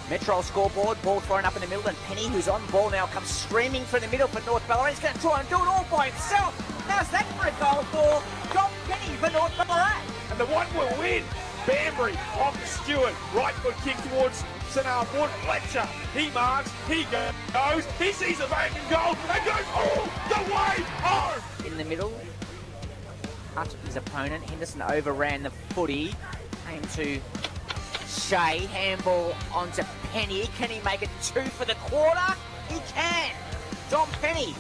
Metro scoreboard. Ball thrown up in the middle, and Penny, who's on ball now, comes streaming through the middle for North Ballarat. He's going to try and do it all by himself. How's that for a goal for John Penny for North Ballarat? And the one will win. Banbury off to Stewart. Right foot kick towards centre forward. Fletcher. He marks. He goes. He sees a vacant goal and goes all the way home. In the middle, cut his opponent. Henderson overran the footy. Came to Shea. Handball onto Penny. Can he make it 2 for the quarter? He can. John Penny.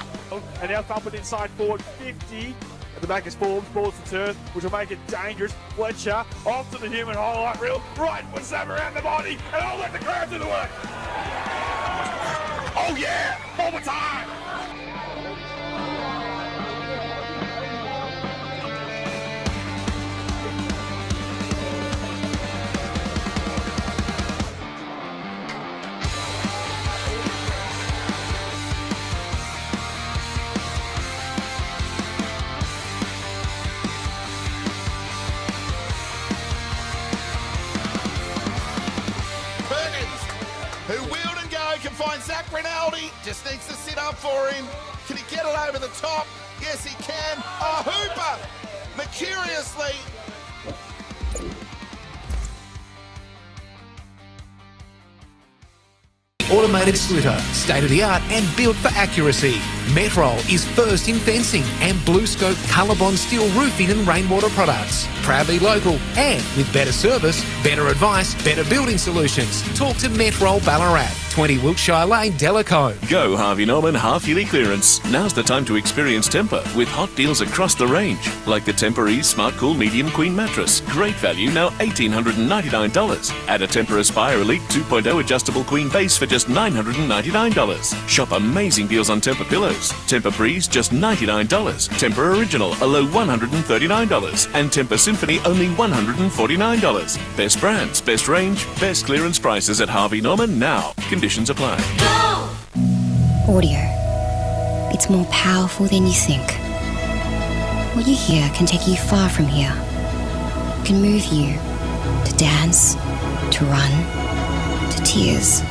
And now Thumper inside forward 50. At the back is Forbes, balls to turn, which will make it dangerous. Fletcher off to the human highlight reel. Right foot slam around the body, and I'll let the crowd do the work. Oh yeah! All the time! Who wheeled and go can find Zach Ronaldo. Darley just needs to sit up for him. Can he get it over the top? Yes, he can. Oh, Hooper! Mercuriously. Automated slitter, state-of-the-art and built for accuracy. Metrol is first in fencing and Blue Scope Colorbond steel roofing and rainwater products. Proudly local and with better service, better advice, better building solutions. Talk to Metrol Ballarat, 20 Wiltshire Lane, Delacombe. Go Harvey Norman half-yearly clearance. Now's the time to experience Tempur with hot deals across the range. Like the Tempur Ease Smart Cool Medium Queen Mattress. Great value, now $1,899. Add a Tempur Aspire Elite 2.0 adjustable queen base for just $999. Shop amazing deals on Tempur pillows. Tempur Breeze, just $99. Tempur Original, a low $139. And Tempur Symphony, only $149. Best brands, best range, best clearance prices at Harvey Norman now. Conditions apply. Audio. It's more powerful than you think. What you hear can take you far from here. It can move you to dance, to run, to tears.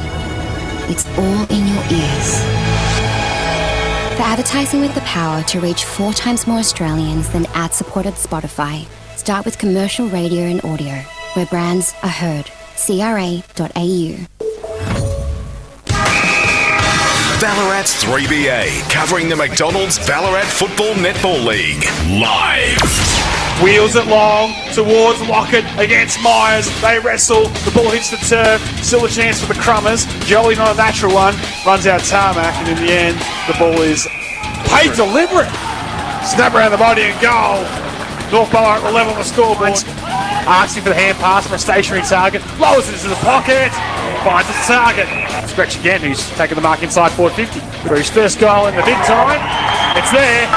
It's all in your ears. For advertising with the power to reach 4 times more Australians than ad-supported Spotify, start with commercial radio and audio, where brands are heard. CRA.au. Ballarat's 3BA, covering the McDonald's Ballarat Football Netball League. Live. Wheels it long towards Lockett against Myers. They wrestle. The ball hits the turf. Still a chance for the Crummers. Jolie, not a natural one, runs out tarmac, and in the end, the ball is played deliberate. Snap around the body and goal. North Ballarat will level the scoreboard. Asking for the hand pass from a stationary target. Lowers it into the pocket. Finds its target. Scratch again, who's taking the mark inside forward 50. For his first goal in the big time. It's there.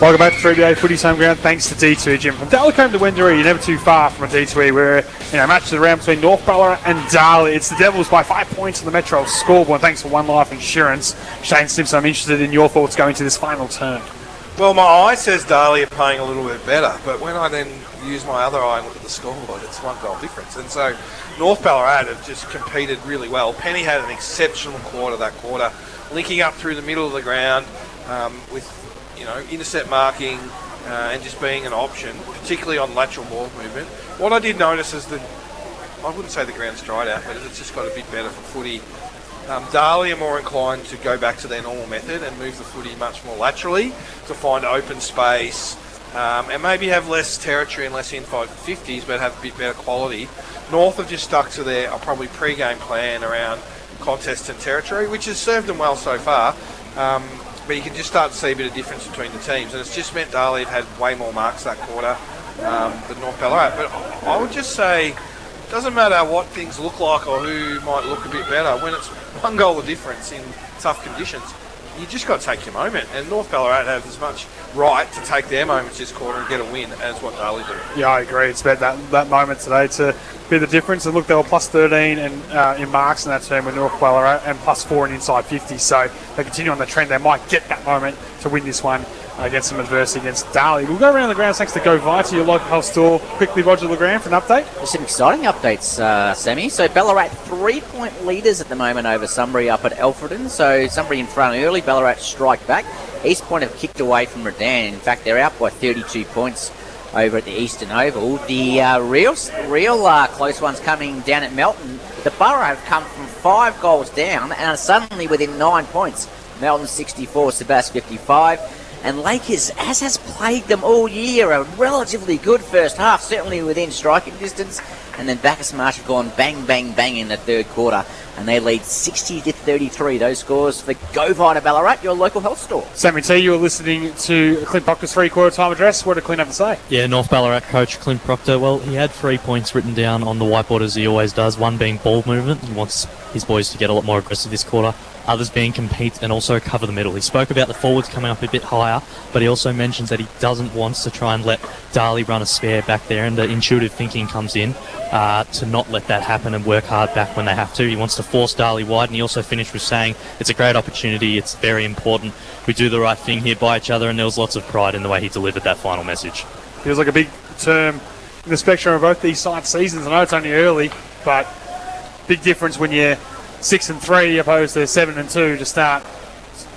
Welcome back to 3BA Footy's home ground. Thanks to D2E Gym. From Delacombe to Wendouree, you're never too far from a D2E. We're in a match of the round between North Ballarat and Darley. It's the Devils by 5 points on the Metro scoreboard. Thanks for One Life Insurance. Shane Snips, I'm interested in your thoughts going to this final turn. Well, my eye says Darley are playing a little bit better, but when I then use my other eye and look at the scoreboard, it's 1 goal difference. And so North Ballarat have just competed really well. Penny had an exceptional quarter that quarter, linking up through the middle of the ground with intercept marking and just being an option, particularly on lateral ball movement. What I did notice is that, I wouldn't say the ground's dried out, but it's just got a bit better for footy. Darley are more inclined to go back to their normal method and move the footy much more laterally to find open space and maybe have less territory and less inside 50s, but have a bit better quality. North have just stuck to their probably pre-game plan around contest and territory, which has served them well so far. But you can just start to see a bit of difference between the teams, and it's just meant Darley have had way more marks that quarter than North Ballarat. But I would just say, it doesn't matter what things look like or who might look a bit better, when it's 1 goal of difference in tough conditions, you just got to take your moment. And North Ballarat have as much right to take their moments this quarter and get a win as what Darley do. Yeah, I agree. It's about that moment today to be the difference. And look, they were plus 13 and in marks in that term with North Ballarat and plus 4 in inside 50. So they continue on the trend. They might get that moment to win this one against some adversity against Darley. We'll go around the grounds thanks to Go Vita, your local health store. Quickly, Roger LeGrand for an update. There's some exciting updates, Sammy. So Ballarat 3-point leaders at the moment over Sunbury up at Alfredton. So Sunbury in front early, Ballarat strike back. East Point have kicked away from Redan. In fact, they're out by 32 points over at the Eastern Oval. The real close ones coming down at Melton. The Borough have come from 5 goals down and are suddenly within 9 points. Melton 64, Sebas 55. And Lakers, as has plagued them all year, a relatively good first half, certainly within striking distance. And then Bacchus Marsh have gone bang, bang, bang in the third quarter. And they lead 60-33. Those scores for Go Vita Ballarat, your local health store. Sammy T, you were listening to Clint Proctor's 3-quarter time address. What did Clint have to say? Yeah, North Ballarat coach Clint Proctor, well, he had 3 points written down on the whiteboard as he always does. One being ball movement. He wants his boys to get a lot more aggressive this quarter. Others being compete and also cover the middle. He spoke about the forwards coming up a bit higher, but he also mentions that he doesn't want to try and let Darley run a spare back there, and the intuitive thinking comes in to not let that happen and work hard back when they have to. He wants to force Darley wide, and he also finished with saying it's a great opportunity, it's very important, we do the right thing here by each other, and there was lots of pride in the way he delivered that final message. Feels like a big term in the spectrum of both these side seasons. I know it's only early, but big difference when you're 6 and 3 opposed to 7 and 2 to start.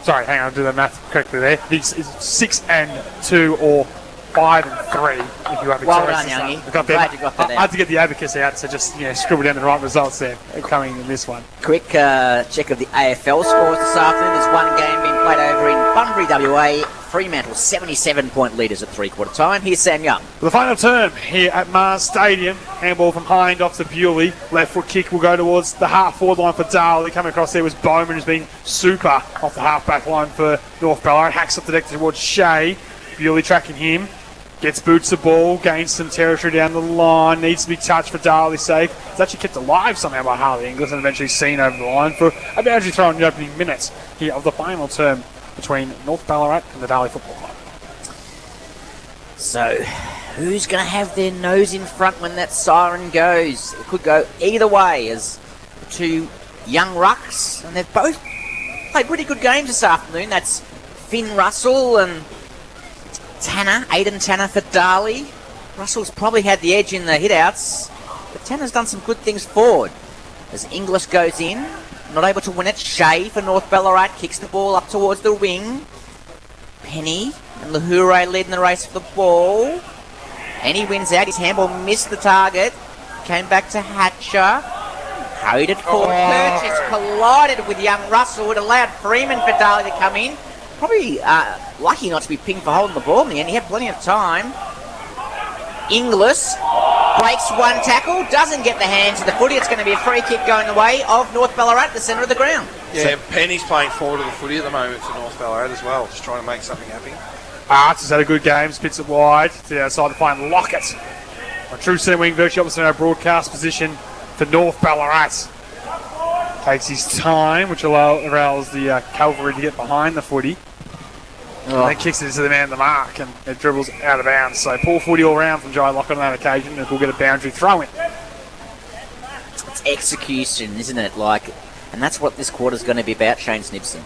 Sorry, hang on, I'll do the math correctly there. It's 6 and 2 or 5 and 3 if you have a Well choice. done, Youngie. I Glad you got that I out. had to get the abacus out, so just scribble down the right results there coming in this one. Quick check of the AFL scores this afternoon. There's one game being played over in Bunbury, WA. Fremantle 77-point leaders at three-quarter time. Here's Sam Young. For the final term here at Mars Stadium, handball from Hind off to Bewley. Left foot kick will go towards the half-forward line for Darley. Coming across there was Bowman, who's been super off the half-back line for North Ballarat. Hacks up the deck towards Shea. Bewley tracking him. Gets boots the ball, gains some territory down the line, needs to be touched for Darley safe. It's actually kept alive somehow by Harley Inglis and eventually seen over the line for a boundary throw in the opening minutes here of the final term between North Ballarat and the Darley Football Club. So, who's going to have their nose in front when that siren goes? It could go either way as the two young rucks, and they've both played pretty good games this afternoon. That's Finn Russell and Tanner, Aidan Tanner for Darley. Russell's probably had the edge in the hit-outs, but Tanner's done some good things forward. As Inglis goes in, not able to win it. Shea for North Ballarat kicks the ball up towards the wing. Penny and Lahure leading the race for the ball. And he wins out. His handball missed the target. Came back to Hatcher. Carried it forward. Purchase collided with young Russell. It allowed Freeman for Darley to come in. Probably lucky not to be pinged for holding the ball in the end. He had plenty of time. Inglis breaks one tackle, doesn't get the hands of the footy. It's going to be a free kick going the way of North Ballarat, the centre of the ground. Yeah, Penny's playing forward of the footy at the moment for North Ballarat as well, just trying to make something happen. Arts has had a good game, spits it wide to the outside to find Lockett. A true centre wing, virtually opposite our broadcast position for North Ballarat. Takes his time, which allows the cavalry to get behind the footy. And then kicks it into the man at the mark, and it dribbles out of bounds. So poor footy all round from Jai Lockett on that occasion, and we'll get a boundary throw in. It's execution, isn't it? And that's what this quarter's going to be about, Shane Snibson.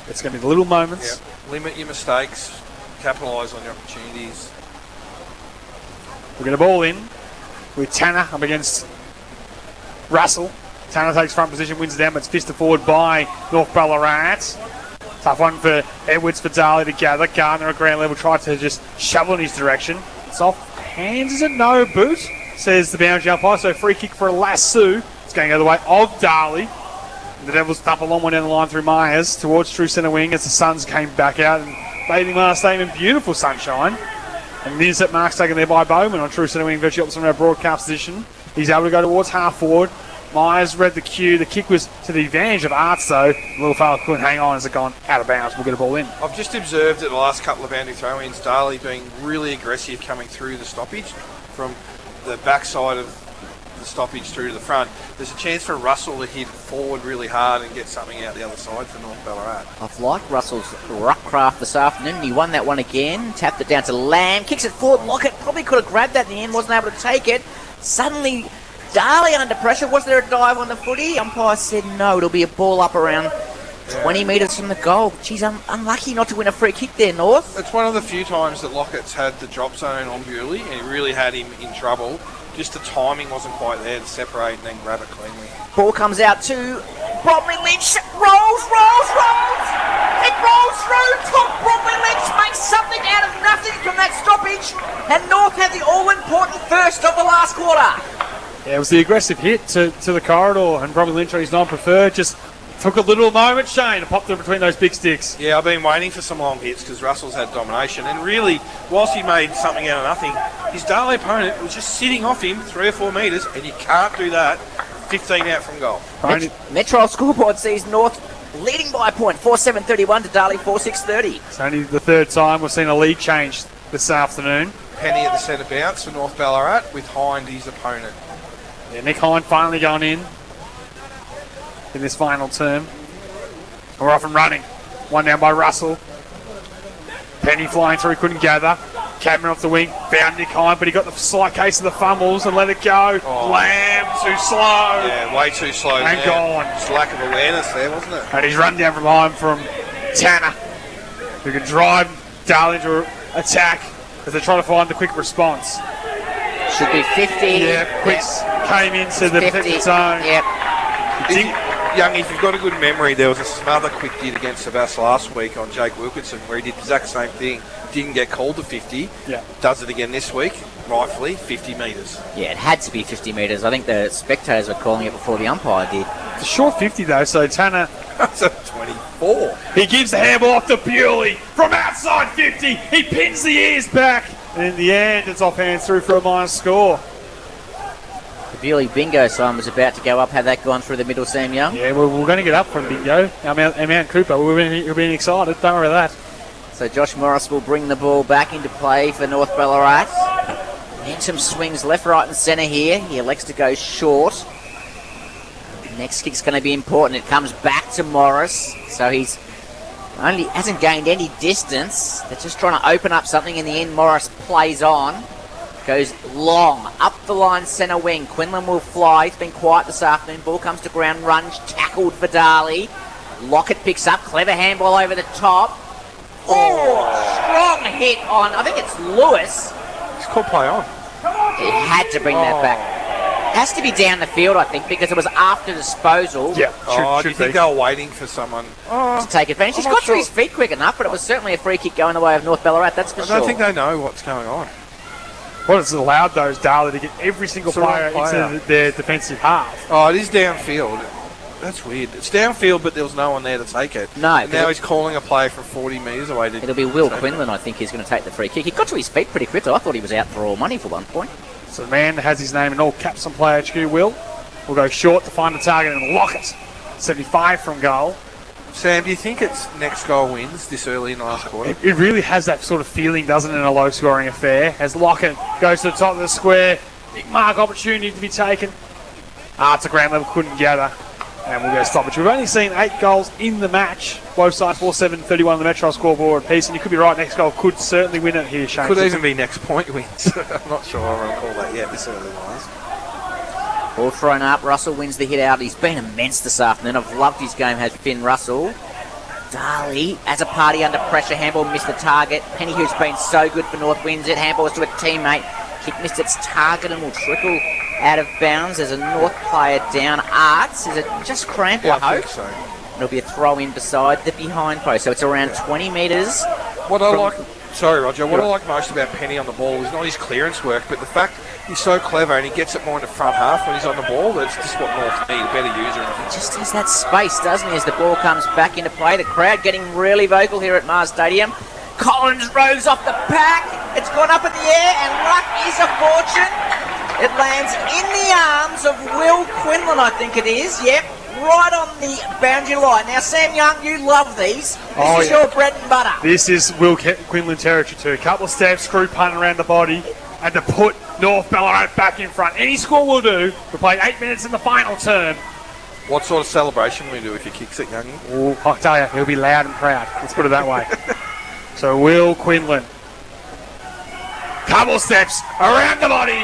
It's going to be the little moments. Yeah. Limit your mistakes, capitalise on your opportunities. We'll get a ball in with Tanner up against Russell. Tanner takes front position, wins it down, but it's fisted forward by North Ballarat. Tough one for Edwards for Darley to gather. Gardner at ground level tried to just shovel in his direction. It's off hands, is it? No boot, says the boundary umpire. So free kick for a lasso. It's going the other way of Darley. The Devils dump a long one down the line through Myers towards true centre wing as the Suns came back out and bathing Mars Stadium in beautiful sunshine. And the intercept mark's taken there by Bowman on true centre wing, virtually opposite from our broadcast position. He's able to go towards half forward. Myers read the cue. The kick was to the advantage of Arts, though. The little fella couldn't hang on as it gone out of bounds. We'll get a ball in. I've just observed at the last couple of boundary throw-ins, Darley being really aggressive coming through the stoppage from the backside of the stoppage through to the front. There's a chance for Russell to hit forward really hard and get something out the other side for North Ballarat. I've liked Russell's ruck craft this afternoon. He won that one again. Tapped it down to Lamb. Kicks it forward. Lockett probably could have grabbed that in the end. Wasn't able to take it. Suddenly Darley under pressure. Was there a dive on the footy? Umpire said no. It'll be a ball up around 20 metres from the goal. Geez, I'm unlucky not to win a free kick there, North. It's one of the few times that Lockett's had the drop zone on Bewley and it really had him in trouble. Just the timing wasn't quite there to separate and then grab it cleanly. Ball comes out to Bromley Lynch. Rolls. It rolls through. Bromley Lynch makes something out of nothing from that stoppage. And North had the all-important first of the last quarter. Yeah, it was the aggressive hit to the corridor, and Bromley Lynch on his non-preferred just took a little moment, Shane, and popped it between those big sticks. Yeah, I've been waiting for some long hits because Russell's had domination. And really, whilst he made something out of nothing, his Darley opponent was just sitting off him 3 or 4 metres, and you can't do that 15 out from goal. Metro scoreboard sees North leading by a point, 4-7-31 to Darley, 4-6-30. It's only the third time we've seen a lead change this afternoon. Penny at the centre bounce for North Ballarat with Hind his opponent. Yeah, Nick Hind finally going in this final term. We're off and running. One down by Russell. Penny flying through, couldn't gather. Cameron off the wing, found Nick Hind, but he got the slight case of the fumbles and let it go. Lamb, too slow. Yeah, way too slow. And gone. Just lack of awareness there, wasn't it? And he's run down from behind from Tanner, who can drive Darley into attack as they try to find the quick response. Should be 50. Yeah, Quicks came into the 50 zone. Yep. Young, if you've got a good memory, there was a smother quick did against Sebas last week on Jake Wilkinson where he did the exact same thing. Didn't get called to 50. Yeah. Does it again this week, rightfully, 50 metres. Yeah, it had to be 50 metres. I think the spectators were calling it before the umpire did. It's a short 50 though, so Tanner... That's a 24. He gives the handball off to Bewley from outside 50. He pins the ears back. And in the end, it's off hands through for a minus score. The Bewley bingo sign was about to go up. Had that gone through the middle, Sam Young? Yeah, we're going to get up from bingo. Mount Cooper, we're being excited. Don't worry about that. So Josh Morris will bring the ball back into play for North Ballarat. Momentum swings left, right and centre here. He elects to go short. Next kick's going to be important. It comes back to Morris. So he's hasn't gained any distance. They're just trying to open up something. In the end, Morris plays on. Goes long. Up the line, centre wing. Quinlan will fly. He's been quiet this afternoon. Ball comes to ground. Runge tackled for Darley. Lockett picks up. Clever handball over the top. Oh, strong hit on, I think it's Lewis. He's called play on. He had to bring that back. Has to be down the field, I think, because it was after disposal. Yeah. Do you think they were waiting for someone to take advantage? He's got to his feet quick enough, but it was certainly a free kick going the way of North Ballarat, that's for sure. I don't think they know what's going on. What has allowed those Darley to get every single player into their defensive half? Oh, it is downfield. That's weird. It's downfield, but there was no one there to take it. No. And now he's calling a play from 40 metres away. It'll be Will Quinlan, I think, who's going to take the free kick. He got to his feet pretty quickly. I thought he was out for all money for one point. So the man that has his name in all caps on Play HQ will go short to find the target and lock it. 75 from goal. Sam, do you think it's next goal wins this early in the last quarter? It really has that sort of feeling, doesn't it, in a low-scoring affair? As Lockett goes to the top of the square, big mark opportunity to be taken. It's a ground level, couldn't gather. And we'll go stoppage. We've only seen 8 goals in the match. Both sides 4-7-31 on the Metro scoreboard piece, and you could be right, next goal could certainly win it here, Shane. Could even be next point wins. I'm not sure I'll call that yet this early wise. Ball thrown up, Russell wins the hit out. He's been immense this afternoon. I've loved his game, has Finn Russell. Darley, as a party under pressure, handball missed the target. Penny, who's been so good for North, wins it. Handballs to a teammate. Kick missed its target and will trickle out of bounds. There's a North player down. Arts, is it just cramp, I hope? I think so. It'll be a throw in beside the behind post, so it's around 20 metres. What I like most about Penny on the ball is not his clearance work, but the fact he's so clever and he gets it more in the front half when he's on the ball. That's just what North need, a better user. He just has that space, doesn't he, as the ball comes back into play. The crowd getting really vocal here at Mars Stadium. Collins rose off the pack. It's gone up in the air, and luck is a fortune. It lands in the arms of Will Quinlan, I think it is. Yep, right on the boundary line. Now, Sam Young, you love these. This is your bread and butter. This is Will Quinlan territory too. A couple of steps, screw punt around the body, and to put North Ballarat back in front. Any score will do. We played 8 minutes in the final term. What sort of celebration will we do if he kicks it, Youngie? Oh, I'll tell you, he'll be loud and proud. Let's put it that way. So Will Quinlan. Couple steps around the body.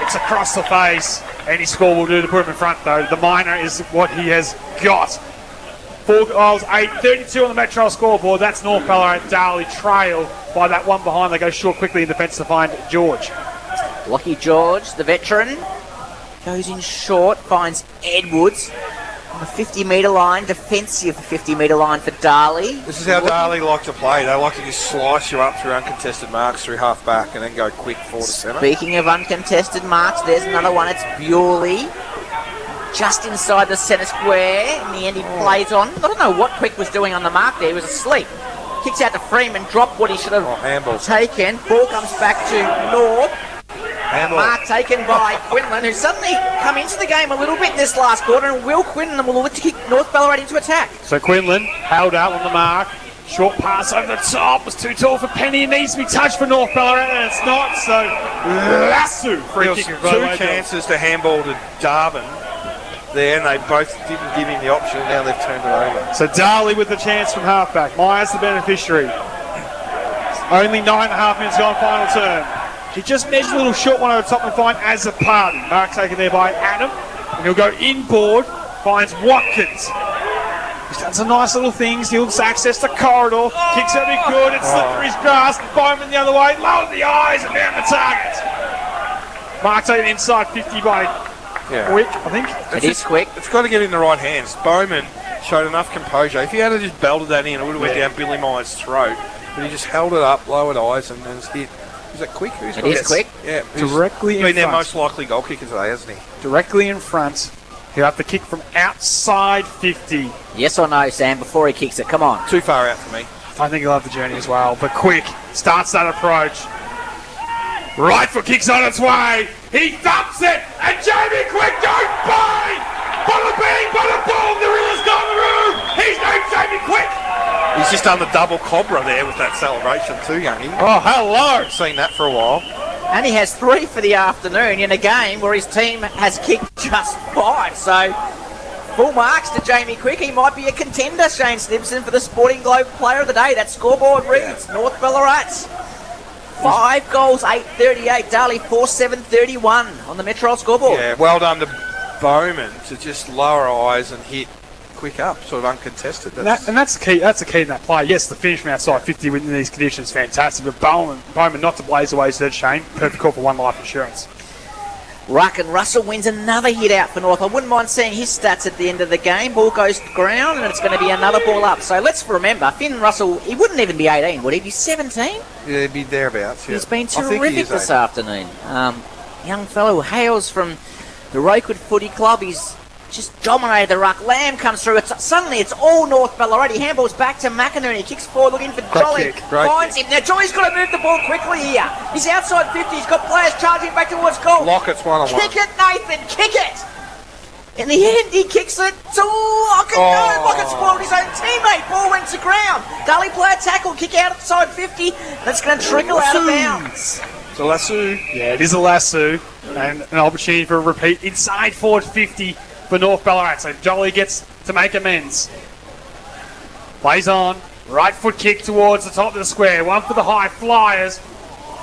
It's across the face. Any score will do to put him in front, though. The minor is what he has got. 4 goals, 8-32 on the Metro scoreboard. That's North Ballarat. Darley trail by that one behind. They go short quickly in defence to find George. Lucky George, the veteran, goes in short, finds Edwards on the 50-metre line, defensive 50-metre line for Darley. This is how Darley like to play. They like to just slice you up through uncontested marks through half back and then go quick forward to centre. Speaking of uncontested marks, there's another one. It's Bewley, just inside the centre square. In the end, he plays on. I don't know what Quick was doing on the mark there. He was asleep. Kicks out to Freeman, dropped what he should have taken. Ball comes back to North. Mark taken by Quinlan, who's suddenly come into the game a little bit this last quarter, and Will Quinlan will look to kick North Ballarat into attack. So Quinlan held out on the mark. Short pass over the top. Was too tall for Penny. It needs to be touched for North Ballarat, and it's not. So Lassu free kick. 2 chances to handball to Darwin there, and they both didn't give him the option. Now they've turned it over. So Darley with the chance from halfback. Myers the beneficiary. Only 9.5 minutes gone, final turn. He just measures a little short one over the top and find as a party. Mark taken there by Adam. And he'll go inboard, finds Watkins. He's done some nice little things. He'll access the corridor. Kicks out be good. It's slippery's grass. Bowman the other way. Lowered the eyes and down the target. Mark taken inside 50 by quick, I think. It is quick. It's got to get in the right hands. Bowman showed enough composure. If he had just belted that in, it would have went down Billy Myers' throat. But he just held it up, lowered eyes, and then hit. Is it quick? It is quick. Yeah. Directly in front. Been their front. most likely goal kicker today, hasn't he? Directly in front. He'll have to kick from outside 50. Yes or no, Sam, before he kicks it? Come on. Too far out for me. I think he'll have the journey as well. But quick, starts that approach. Right foot kicks on its way. He thumps it, and Jamie Quick don't bang! Bada bing, bada boom, the Rilla's gone the room. He's no Jamie Quick. He's just done the double cobra there with that celebration too, youngie. Oh, hello. I've seen that for a while. And he has 3 for the afternoon in a game where his team has kicked just 5. So, full marks to Jamie Quick. He might be a contender, Shane Stimson, for the Sporting Globe Player of the Day. That scoreboard reads North Ballarat 5 goals, 8:38. Darley 4-7-31 on the Metro scoreboard. Yeah, well done to Bowman to just lower eyes and hit Quick up, sort of uncontested. That's the key. That's the key in that play. Yes, the finish from outside 50 in these conditions, fantastic. But Bowman not to blaze away, said Shane. Perfect call for one life insurance. Ruck and Russell wins another hit out for North. I wouldn't mind seeing his stats at the end of the game. Ball goes to ground, and it's going to be another ball up. So let's remember, Finn Russell, he wouldn't even be 18, would he? Be 17? Yeah, he'd be thereabouts. Yeah. He's been I think terrific he is this 18. afternoon. Young fellow who hails from the Rokewood Footy Club. He's just dominated the ruck. Lamb comes through. Suddenly it's all North Ballarat. He handballs back to McInerney. Kicks forward looking for Jolly. Finds him. Now Jolly's got to move the ball quickly here. He's outside 50. He's got players charging back towards goal. Lockett's one-on-one. Kick it, Nathan. Kick it. In the end, he kicks it to Lockett. No, Lockett spoiled his own teammate. Ball went to ground. Darley player tackle. Kick outside 50. That's going to trickle out of bounds. It's a lasso. Yeah, it is a lasso. And an opportunity for a repeat inside forward 50 for North Ballarat. So Jolly gets to make amends. Plays on. Right foot kick towards the top of the square. One for the high flyers.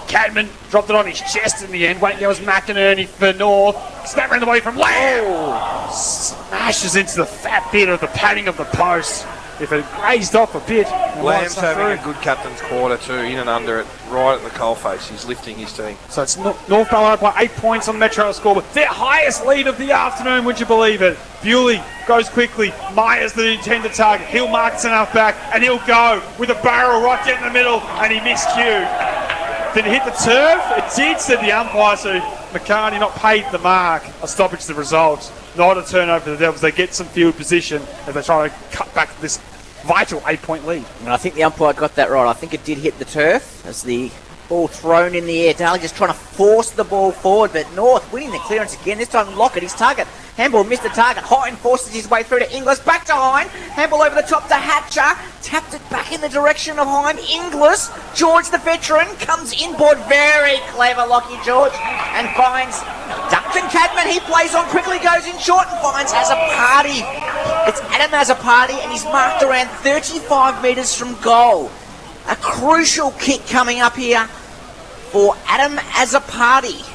Cadman dropped it on his chest in the end. Wait, there was McInerney for North. Snap around the way from Lamb. Smashes into the fat bit of the padding of the post. If it grazed off a bit. Lamb's having a good captain's quarter too, in and under it, right at the coalface. He's lifting his team. So it's North Ballarat by 8 points on the Metro scoreboard. Their highest lead of the afternoon, would you believe it? Bewley goes quickly. Myers the intended target. He'll mark it enough back, and he'll go with a barrel right down the middle, and he miscued. Did it hit the turf? It did, said the umpire, so McCartney not paid the mark. A stoppage the result. Not a turnover for the Devils. They get some field position as they try to cut back this vital 8-point lead. And I think the umpire got that right. I think it did hit the turf as the ball thrown in the air. Darley just trying to force the ball forward, but North winning the clearance again. This time Lockett, his target. Handball missed the target. Hine forces his way through to Inglis. Back to Hine. Handball over the top to Hatcher. Tapped it back in the direction of Hine. Inglis. George, the veteran, comes inboard. Very clever, Lockie George. And finds Duncan Cadman. He plays on quickly, goes in short and finds Azzopardi. It's Adam Azzopardi, and he's marked around 35 metres from goal. A crucial kick coming up here for Adam Azzopardi.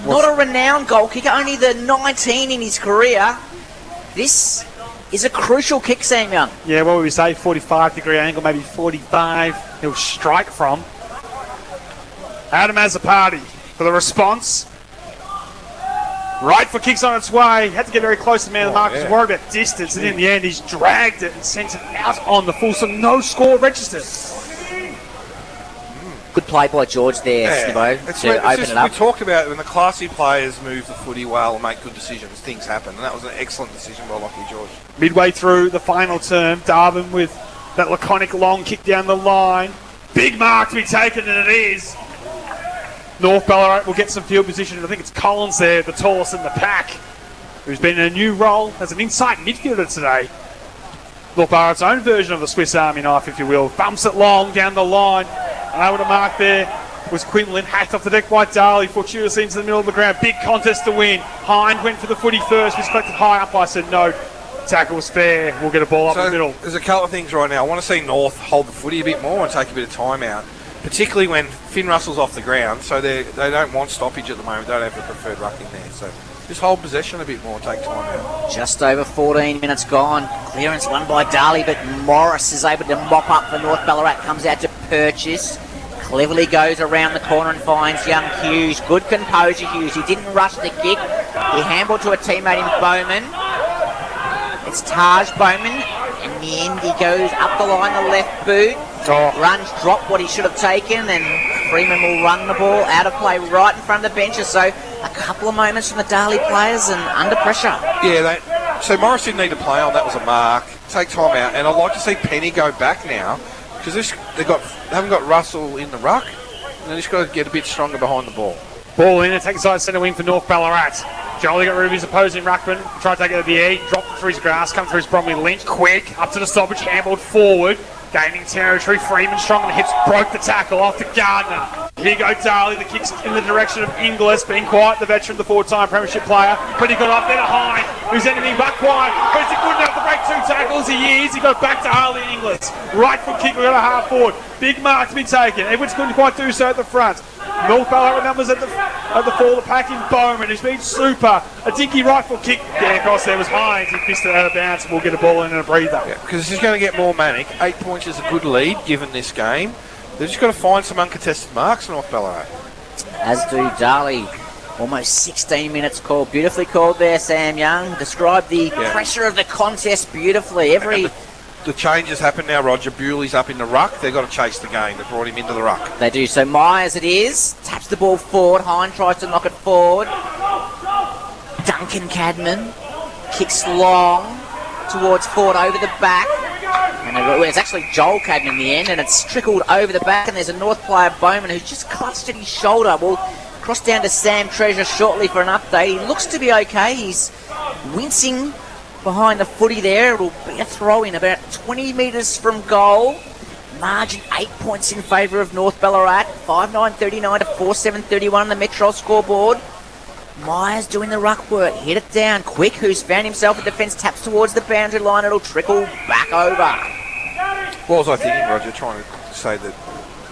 Not a renowned goal kicker, only the 19 in his career. This is a crucial kick, Sam Young. Yeah, what would we say? 45-degree angle, maybe 45. He'll strike from. Adam Azzopardi for the response. Right foot kicks on its way. Had to get very close to the man of the mark. Was worried about distance, and in the end, he's dragged it and sent it out on the full. So no score registered. Good play by George there, Snibbo, to open it up. We talked about when the classy players move the footy well and make good decisions, things happen, and that was an excellent decision by Lockie George. Midway through the final term, Darwin with that laconic long kick down the line. Big mark to be taken, and it is. North Ballarat will get some field position. I think it's Collins there, the tallest in the pack, who's been in a new role as an inside midfielder today. North Ballarat's own version of the Swiss Army knife, if you will. Bumps it long down the line. And able to mark there was Quinlan, hacked off the deck by Darley, fortuitously into the middle of the ground. Big contest to win. Hind went for the footy first, was collected high up. I said no. Tackle was fair. We'll get a ball up the middle. There's a couple of things right now. I want to see North hold the footy a bit more and take a bit of time out, particularly when Finn Russell's off the ground. So they don't want stoppage at the moment. They don't have the preferred ruck in there. So just hold possession a bit more, take time out. Just over 14 minutes gone. Clearance won by Darley, but Morris is able to mop up for North Ballarat. Comes out to Purchase. Cleverly goes around the corner and finds young Hughes. Good composure, Hughes. He didn't rush the kick. He handballed to a teammate in Bowman. It's Taj Bowman. In the end, he goes up the line, the left boot. Runs, drop what he should have taken, and Freeman will run the ball out of play right in front of the benches. So a couple of moments from the Darley players and under pressure. Yeah, so Morris didn't need to play on. That was a mark. Take time out, and I'd like to see Penny go back now because they haven't got Russell in the ruck, and they just got to get a bit stronger behind the ball. Ball in, attack side centre wing for North Ballarat. Jolie got rid of his opposing ruckman, tried to take it to the air, dropped it through his grass, come through his Bromley Lynch, quick, up to the stoppage, handballed forward, gaining territory, Freeman strong on the hips, broke the tackle off to Gardner. Here you go Darley, the kick's in the direction of Inglis, being quiet, the veteran, the four-time premiership player, pretty good up there to Hine, who's anything but quiet, but is he good enough to break two tackles? He is, he got back to Harley Inglis, right foot kick, we got a half forward, big mark to be taken, Edwards couldn't quite do so at the front. North Ballarat numbers at the fall, the pack in Bowman, who's been super. A dinky right foot kick getting across there was Hines. He missed it out of bounds and we'll get a ball in and a breather. Yeah, because this is going to get more manic. 8 points is a good lead given this game. They've just got to find some uncontested marks, North Ballarat. As do Darley. Almost 16 minutes called. Beautifully called there, Sam Young. Described the pressure of the contest beautifully. The changes happen now, Roger. Bewley's up in the ruck. They've got to chase the game. They brought him into the ruck. They do. So Myers it is. Taps the ball forward. Hine tries to knock it forward. Duncan Cadman kicks long towards forward over the back. And it's actually Joel Cadman in the end, and it's trickled over the back, and there's a North player, Bowman, who's just clutched at his shoulder. We'll cross down to Sam Treasure shortly for an update. He looks to be okay. He's wincing behind the footy there. It'll be a throw-in about 20 metres from goal. Margin 8 points in favour of North Ballarat. 5-9-39 to 4-7-31 on the Metro scoreboard. Myers doing the ruck work. Hit it down quick. Who's found himself a defence, taps towards the boundary line. It'll trickle back over. What was I thinking, Roger? Trying to say that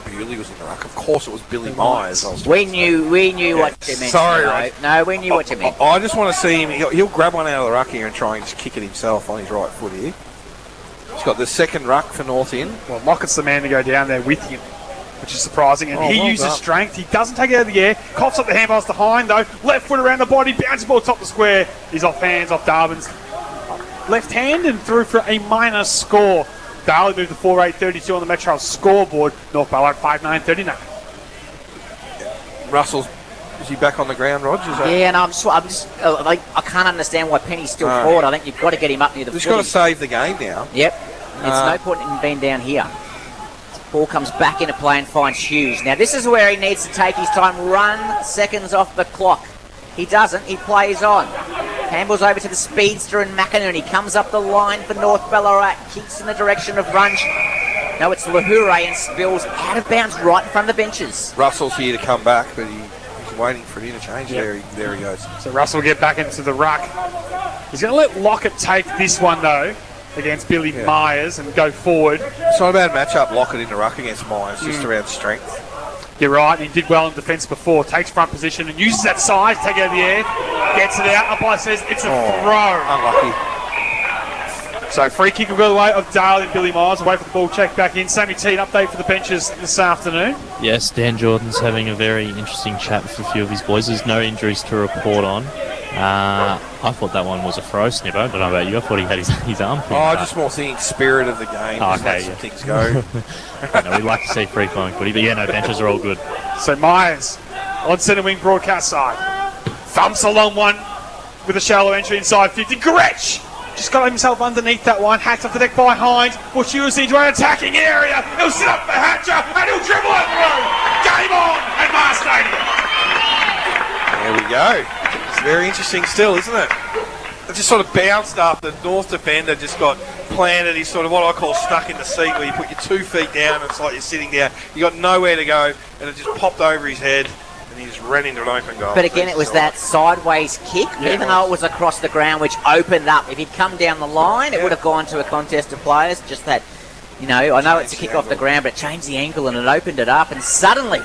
Bewley was in the ruck. Of course it was Billy Myers. We knew what you meant. Sorry, right? No, we knew what you meant. I just want to see him. He'll grab one out of the ruck here and try and just kick it himself on his right foot here. He's got the second ruck for North in. Well, Mockett's the man to go down there with him, which is surprising. And he uses strength. He doesn't take it out of the air. Coughs up the handballs to Hine, though. Left foot around the body. Bounces ball top the square. He's off hands, off Darwin's left hand and through for a minor score. Darley moved to 4-8-32 on the Metro scoreboard. North Ballarat 5-9-39. Russell's, is he back on the ground, Rog? Yeah, and I'm just I can't understand why Penny's still forward. I think you've got to get him up near the footy. He's got to save the game now. Yep. It's no point in being down here. Ball comes back into play and finds Hughes. Now this is where he needs to take his time. Run seconds off the clock. He doesn't. He plays on. Handballs over to the speedster and McInerney. He comes up the line for North Ballarat. Kicks in the direction of Runge. No, it's Lahure and spills out of bounds right in front of the benches. Russell's here to come back, but he's waiting for an interchange. Yep. There he goes. So Russell will get back into the ruck. He's going to let Lockett take this one, though, against Billy Myers and go forward. It's not a bad matchup, Lockett in the ruck against Myers, just around strength. You're right, he did well in defence before. Takes front position and uses that size, take it out of the air, gets it out. Umpire says it's a throw. Unlucky. So free kick will go the way of Darley and Billy Myers. Away for the ball check back in. Sammy T, an update for the benches this afternoon. Yes, Dan Jordan's having a very interesting chat with a few of his boys. There's no injuries to report on. I thought that one was a throw, Snippo. I don't know about you. I thought he had his arm pinned up. Just more thinking spirit of the game. Okay, some things go. We'd like to see free flowing footy, but no, benches are all good. So Myers on centre wing broadcast side. Thumps a long one with a shallow entry inside 50. Gretsch just got himself underneath that one. Hacked off the deck by Hines. Bushius into an attacking area. He'll sit up for Hatcher and he'll dribble it through. Game on at Mars Stadium. There we go. It's very interesting still, isn't it? It just sort of bounced up. The North defender just got planted. He's sort of what I call stuck in the seat, where you put your 2 feet down and it's like you're sitting down. You got nowhere to go, and it just popped over his head, and he just ran into an open goal. But again, it was that sideways kick, even though it was across the ground, which opened up. If he'd come down the line, it would have gone to a contest of players. Just that, I know it's a kick off the ground, but it changed the angle and it opened it up, and suddenly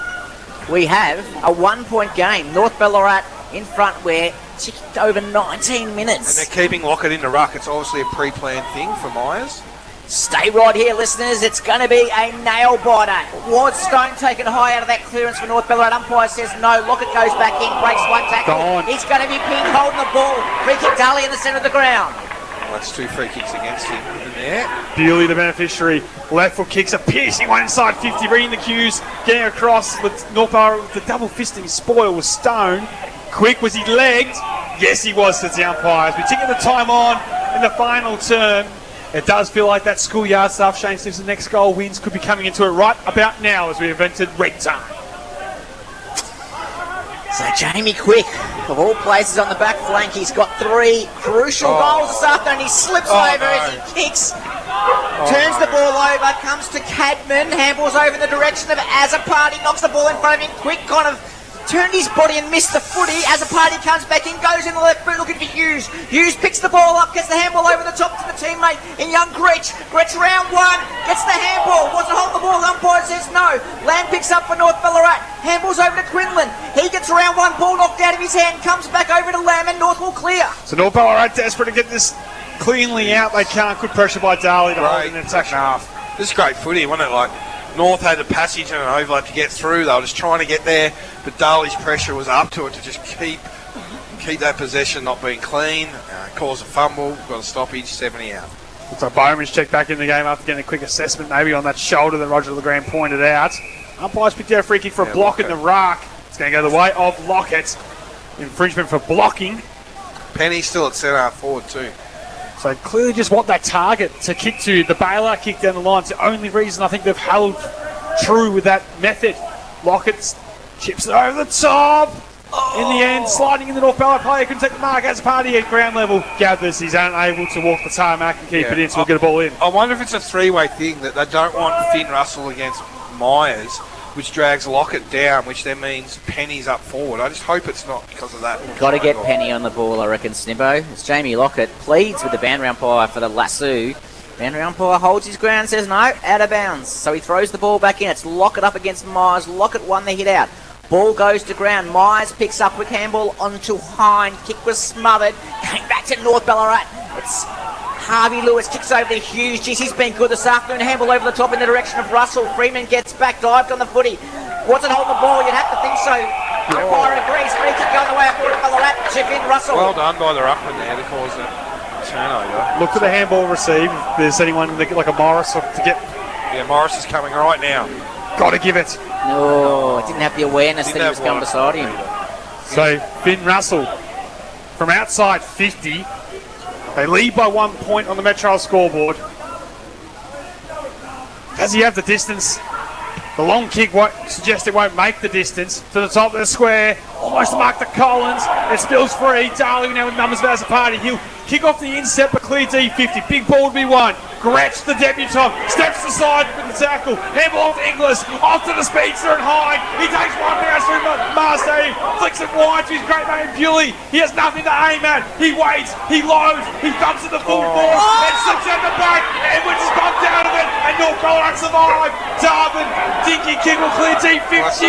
we have a 1-point game. North Ballarat in front, where ticked over 19 minutes. And they're keeping Lockett in the ruck. It's obviously a pre-planned thing for Myers. Stay right here, listeners. It's going to be a nail biter. Was Stone taken high out of that clearance for North Ballarat? Umpire says no. Lockett goes back in, breaks one tackle. He's going to be pinned, holding the ball. Free kick, Darley in the centre of the ground. Well, that's 2 free kicks against him in there. Bewley, the beneficiary. Left foot kicks, a piercing one inside 50, reading the cues, getting across with North Ballarat with the double fisting spoil with Stone. Quick, was he legged? Yes, he was, says the umpires. We're ticking the time on in the final term. It does feel like that schoolyard stuff. Shane Simpson's next goal wins could be coming into it right about now as we have entered red time. So Jamie Quick, of all places on the back flank, he's got 3 crucial goals this afternoon. He slips over as he kicks, turns the ball over, comes to Cadman, handballs over in the direction of Azapati, knocks the ball in front of him. Quick kind of turned his body and missed the footy. Azapati comes back in, goes in the left boot looking for Hughes. Hughes picks the ball up, gets the handball over the top to the teammate in young Gretsch. Gretsch round 1, gets the handball, wants to hold the ball, the umpire says no. Lamb picks up for North Ballarat, handballs over to Quinlan. He gets around 1, ball knocked out of his hand, comes back over to Lamb and North will clear. So North Ballarat desperate to get this cleanly out. They can't. Good pressure by Darley to hold in an attack half. This is great footy, wasn't it? Like, North had a passage and an overlap to get through. They were just trying to get there, but Darley's pressure was up to it to just keep that possession not being clean. Cause a fumble, got a stoppage, 70 out. So Bowman's checked back in the game after getting a quick assessment maybe on that shoulder that Roger Legrand pointed out. Umpires picked out a free kick for a block in the ruck. It's going to go the way of Lockett. Infringement for blocking. Penny's still at centre half forward too. So clearly just want that target to kick to. The bailout kick down the line. It's the only reason I think they've held true with that method. Lockett chips it over the top. In the end, sliding in the North Ballarat player. Couldn't take the mark as party at ground level. Gathers. He's unable to walk the tarmac and keep it in, so we'll get a ball in. I wonder if it's a 3-way thing that they don't want Finn Russell against Myers, which drags Lockett down, which then means Penny's up forward. I just hope it's not because of that. Got to get Penny on the ball, I reckon, Snibbo. It's Jamie Lockett pleads with the boundary umpire for the lasso. Boundary umpire holds his ground, says no, out of bounds. So he throws the ball back in. It's Lockett up against Myers. Lockett won the hit out. Ball goes to ground. Myers picks up with handball onto Hine. Kick was smothered. Came back to North Ballarat. It's Harvey Lewis kicks over to Hughes. Geez, he's been good this afternoon. Handball over the top in the direction of Russell. Freeman gets back, dived on the footy. Wasn't holding the ball, you'd have to think so. Umpire agrees. Free kick going the way of North Ballarat. Chip in Russell. Well done by the ruckman there to cause a turnover. Look for the handball received. If there's anyone like a Morris to get. Yeah, Morris is coming right now. Got to give it. No, didn't have the awareness that he was coming beside him. So Finn Russell from outside 50. They lead by 1 point on the Metro scoreboard. Does he have the distance? The long kick won't suggest it won't make the distance. To the top of the square. Almost marked to Collins. It spills free. Darley now with numbers as a party. He'll kick off the inset but clear D50. Big ball to be won. Gretsch, the debutant, steps aside with the tackle. Handball off to Inglis. Off to the speedster and Hyde. He takes one bounce through Mars Stadium. Flicks it wide to his great mate Bewley. He has nothing to aim at. He waits. He loads. He thumps at the full force. And slips out the back. Edwards has bumped out of it. And North Ballarat survive. Darwin, dinky kick will clear D50.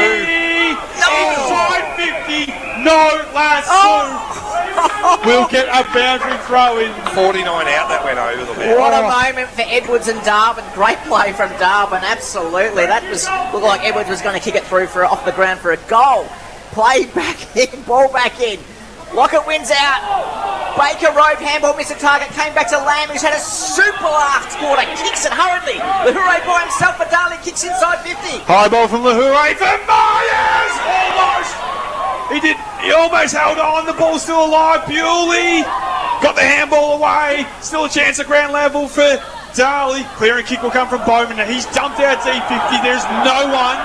Inside 50. No lasso. We'll get a boundary throw in. 49 out, that went over the boundary. What a moment for Edwards and Darwin. Great play from Darwin, absolutely. That looked like Edwards was going to kick it through for off the ground for a goal. Play back in, ball back in. Lockett wins out. Baker roved, handball missed a target, came back to Lamb, who's had a super last quarter. Kicks it hurriedly. Lahoure by himself, but Darley kicks inside 50. High ball from Lahoure for Myers! Almost! He almost held on. The ball's still alive. Bewley got the handball away. Still a chance at ground level for Darley. Clearing kick will come from Bowman. Now he's dumped out D50. There's no one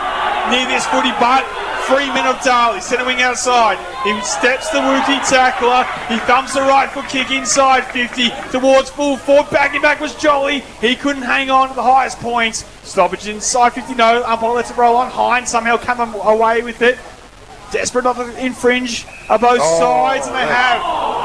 near this footy but Freeman of Darley. Centre wing outside. He steps the rookie tackler. He thumps the right foot kick inside 50 towards full forward. Backing back was Jolly. He couldn't hang on to the highest points. Stoppage inside 50. No, umpire lets it roll on. Hine somehow come away with it. Desperate not to infringe on both sides, and they have.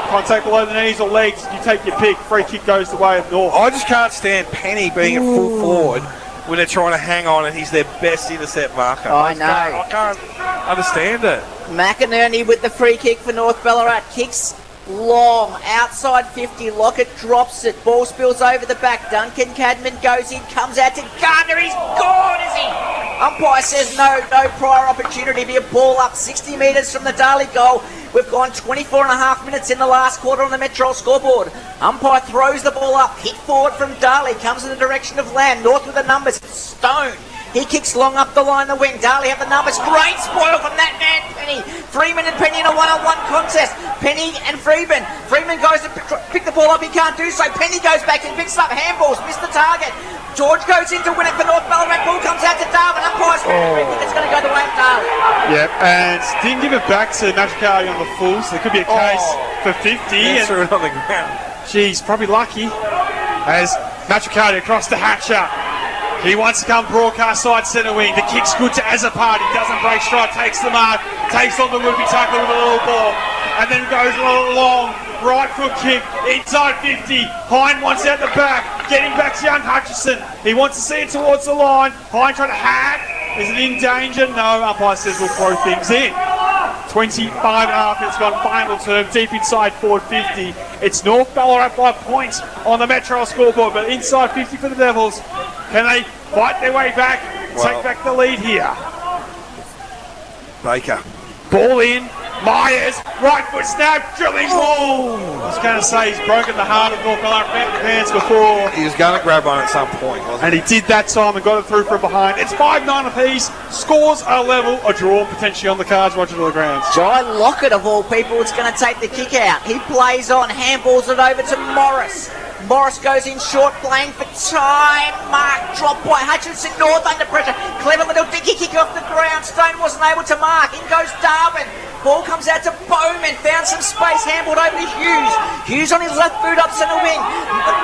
Contact below the knees or legs, you take your pick. Free kick goes the way of North. I just can't stand Penny being at full forward when they're trying to hang on and he's their best intercept marker. I know. I can't understand it. McInerney with the free kick for North Ballarat. Kicks long, outside 50, Lockett drops it, ball spills over the back, Duncan Cadman goes in, comes out to Gardner, he's gone, is he? Umpire says no prior opportunity, be a ball up 60 metres from the Darley goal. We've gone 24 and a half minutes in the last quarter on the Metro scoreboard. Umpire throws the ball up, hit forward from Darley, comes in the direction of Lamb, North with the numbers, Stone. He kicks long up the line, the wing. Darley have the numbers. Great spoil from that man, Penny. Freeman and Penny in a one-on-one contest. Penny and Freeman. Freeman goes to pick the ball up. He can't do so. Penny goes back and picks up handballs. Missed the target. George goes in to win it for North Ballarat. Ball comes out to Darwin. Umpire's it's going to go the way of Darley. Yep, and didn't give it back to Matricali on the full, so there could be a case for 50. And threw it on the ground. Geez, probably lucky. As Matricali across to Hatcher. He wants to come broadcast side centre wing. The kick's good to Azapart. He doesn't break stride, takes the mark, takes on the would-be tackler with a little ball, and then goes a little long. Right foot kick, inside 50. Hine wants out the back, getting back to young Hutchison. He wants to see it towards the line. Hine trying to hack. Is it in danger? No, umpire says we'll throw things in. 25 and a half minutes gone, final term, deep inside forward 50. It's North Ballarat by points on the Metro scoreboard, but inside 50 for the Devils. Can they fight their way back, take back the lead here? Baker. Ball in, Myers, right foot snap, drilling ball. I was going to say he's broken the heart of North Ballarat fans before. He was going to grab one at some point, wasn't he? And he did that time and got it through from behind. It's 5-9 apiece. Scores are level, a draw potentially on the cards, Roger to the grounds. Jai Lockett, of all people, is going to take the kick out. He plays on, handballs it over to Morris. Morris goes in short, playing for time. Mark dropped by Hutchinson. North under pressure. Clever little dicky kick off the ground. Stone wasn't able to mark. In goes Darwin. Ball comes out to Bowman. Found some space. Handballed over to Hughes. Hughes on his left boot up centre wing.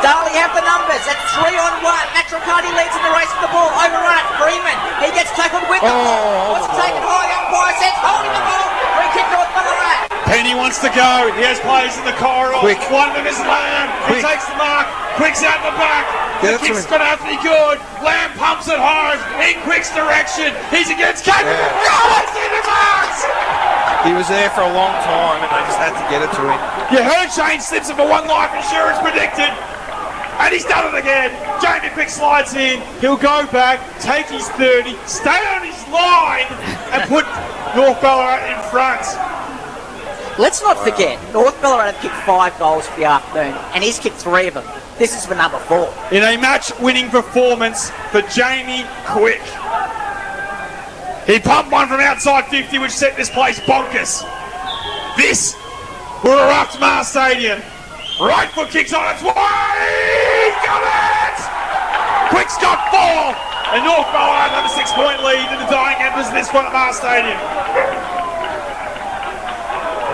Darley have the numbers. At 3-on-1. Matricati leads in the race with the ball. Overrun it. Freeman. He gets tackled with the ball. Wants to take it high. Umpire says holding the ball. Free kick North Ballarat. Penny wants to go. He has players in the corridor. Quick. One of them is Lamb. He takes the mark. Quick's out the back. The kick's going to have to be good. Lamb pumps it hard in Quick's direction. He's against Cadman. Oh, it's in the marks! He was there for a long time and they just had to get it to him. You heard Shane Simpson for one life insurance predicted. And he's done it again. Jamie Quick slides in. He'll go back, take his 30, stay on his line, and put North Ballarat in front. Let's not forget, North Ballarat have kicked 5 goals for the afternoon, and he's kicked 3 of them. This is for number 4. In a match-winning performance for Jamie Quick. He pumped one from outside 50, which set this place bonkers. This will erupt Mars Stadium. Right foot kicks on its way. Got it! Quick's got 4, and North Ballarat have a 6-point lead in the dying embers of this one at Mars Stadium.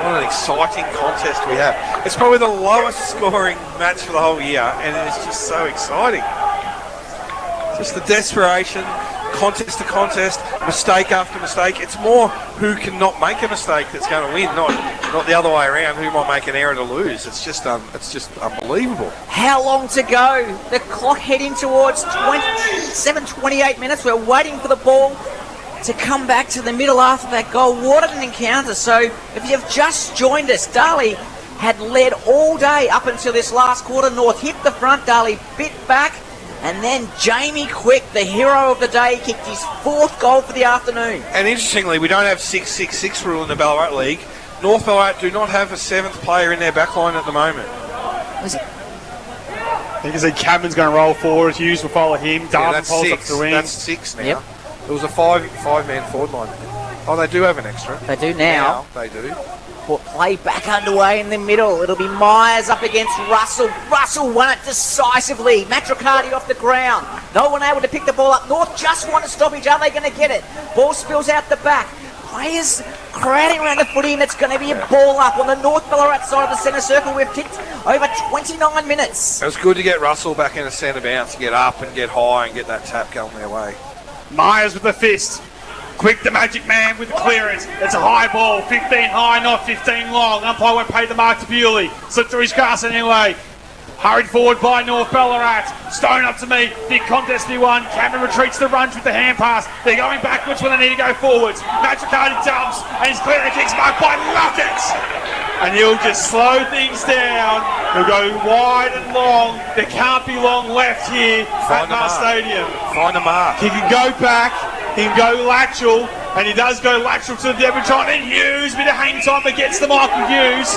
What an exciting contest we have. It's probably the lowest scoring match for the whole year, and it's just so exciting. Just the desperation, contest to contest, mistake after mistake. It's more who can not make a mistake that's going to win, not the other way around, who might make an error to lose. It's just unbelievable. How long to go? The clock heading towards 28 minutes. We're waiting for the ball to come back to the middle after that goal. What an encounter. So if you've just joined us, Darley had led all day up until this last quarter. North hit the front, Darley bit back, and then Jamie Quick, the hero of the day, kicked his 4th goal for the afternoon. And interestingly, we don't have 6-6-6 rule in the Ballarat League. North Ballarat do not have a 7th player in their backline at the moment. I think as Cadman's going to roll forward, Hughes will follow him. Darwin pulls up the wing. That's 6 now. Yep. It was a five-man forward line. Oh, they do have an extra. They do now. They do. But play back underway in the middle. It'll be Myers up against Russell. Russell won it decisively. Matricati off the ground. No one able to pick the ball up. North just want to stoppage. Are they going to get it? Ball spills out the back. Players crowding around the footy, and it's going to be a ball up on the North Ballarat side of the centre circle. We've kicked over 29 minutes. It was good to get Russell back in a centre bounce, get up and get high and get that tap going their way. Myers with the fist. Quick, the magic man with the clearance. It's a high ball, 15 high, not 15 long. Umpire won't pay the mark to Bewley. Slipped through his cast anyway. Hurried forward by North Ballarat. Stone up to me. Big contest be won. Cameron retreats the runs with the hand pass. They're going backwards when they need to go forwards. Matricardi jumps and he's clearing the kicks marked by Luckett. And he'll just slow things down. He'll go wide and long. There can't be long left here at Mars Stadium. Find the mark. He can go back. He can go lateral. And he does go lateral to the debutant. And Hughes, bit of hang time against the Michael Hughes.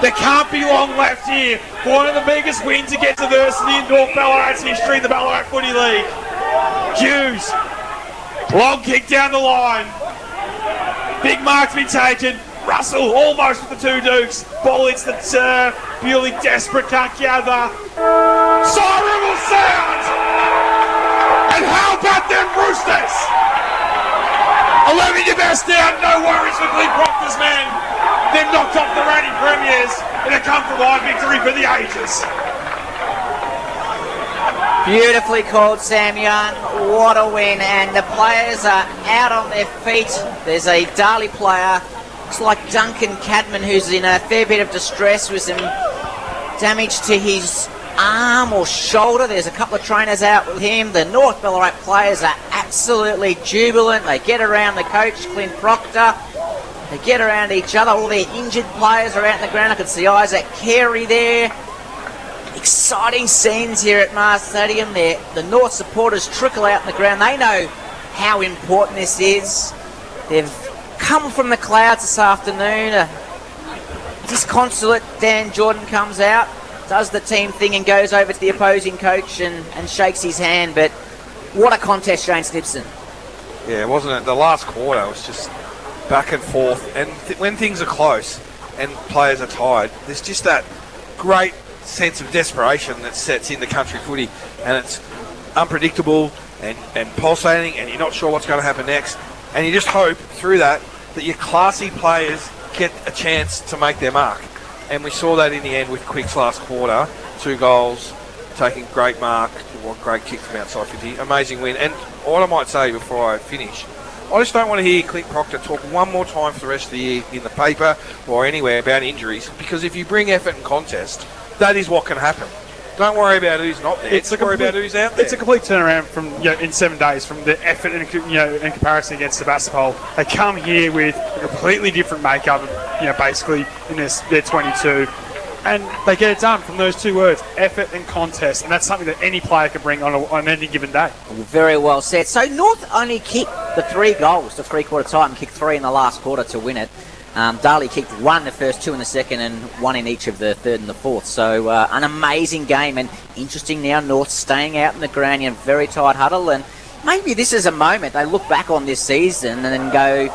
There can't be long left here for one of the biggest wins against adversity in North Ballarat's history in the Ballarat Footy League. Hughes, long kick down the line. Big mark to be taken. Russell almost with the two dukes. Ball hits the turf. Bewley desperate, can't gather. Siren will sound! And how about them Roosters? 11 your best down, no worries for Glenn Proctor's men. They've knocked off the reigning premiers in a come-from-behind victory for the ages. Beautifully called, Sam Young. What a win. And the players are out on their feet. There's a Darley player, looks like Duncan Cadman, who's in a fair bit of distress with some damage to his arm or shoulder. There's a couple of trainers out with him. The North Ballarat players are absolutely jubilant. They get around the coach, Clint Proctor. They get around each other. All their injured players are out in the ground. I can see Isaac Carey there. Exciting scenes here at Mars Stadium. The North supporters trickle out in the ground. They know how important this is. They've come from the clouds this afternoon. Disconsolate Dan Jordan comes out, does the team thing and goes over to the opposing coach and shakes his hand. But what a contest, Shane Snipson. Yeah, wasn't it? The last quarter was just back and forth. And when things are close and players are tired, there's just that great sense of desperation that sets into country footy. And it's unpredictable and pulsating, and you're not sure what's going to happen next. And you just hope through that your classy players get a chance to make their mark. And we saw that in the end with Quick's last quarter. 2 goals, taking great mark, great kick from outside 50. Amazing win. And what I might say before I finish, I just don't want to hear Clint Proctor talk one more time for the rest of the year in the paper or anywhere about injuries, because if you bring effort and contest, that is what can happen. Don't worry about who's not there. Worry about who's out there. It's a complete turnaround from in 7 days from the effort in comparison against Sebastopol. They come here with a completely different makeup, basically in their 22, and they get it done from those 2 words: effort and contest, and that's something that any player can bring on any given day. Very well said. So North only kicked the 3 goals to three-quarter time, kicked 3 in the last quarter to win it. Darley kicked 1 the first, 2 in the second, and 1 in each of the third and the fourth. So an amazing game, and interesting now. North staying out in the ground in a very tight huddle, and maybe this is a moment they look back on this season and then go,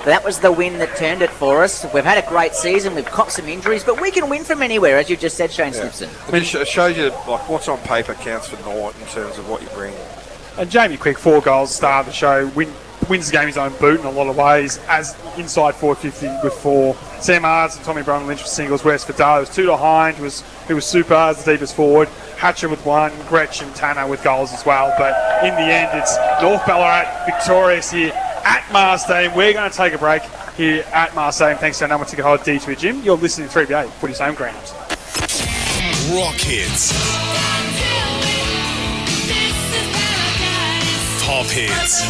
that was the win that turned it for us. We've had a great season. We've caught some injuries, but we can win from anywhere, as you just said, Shane Simpson. I mean, it shows you what's on paper counts for North in terms of what you bring. And Jamie Quick, 4 goals, star of the show, wins the game his own boot in a lot of ways, as inside 450 with 4. Sam Ards and Tommy Brown Lynch with singles. Whereas for Darley, it was 2 to Hind, who was super as the deepest forward. Hatcher with 1, Gretsch and Tanner with goals as well. But in the end, it's North Ballarat victorious here at Mars Stadium. We're going to take a break here at Mars Stadium. Thanks to our number ticket holder, D2 Jim. You're listening to 3BA, Footy's home grounds. Rock hits. Pop hits.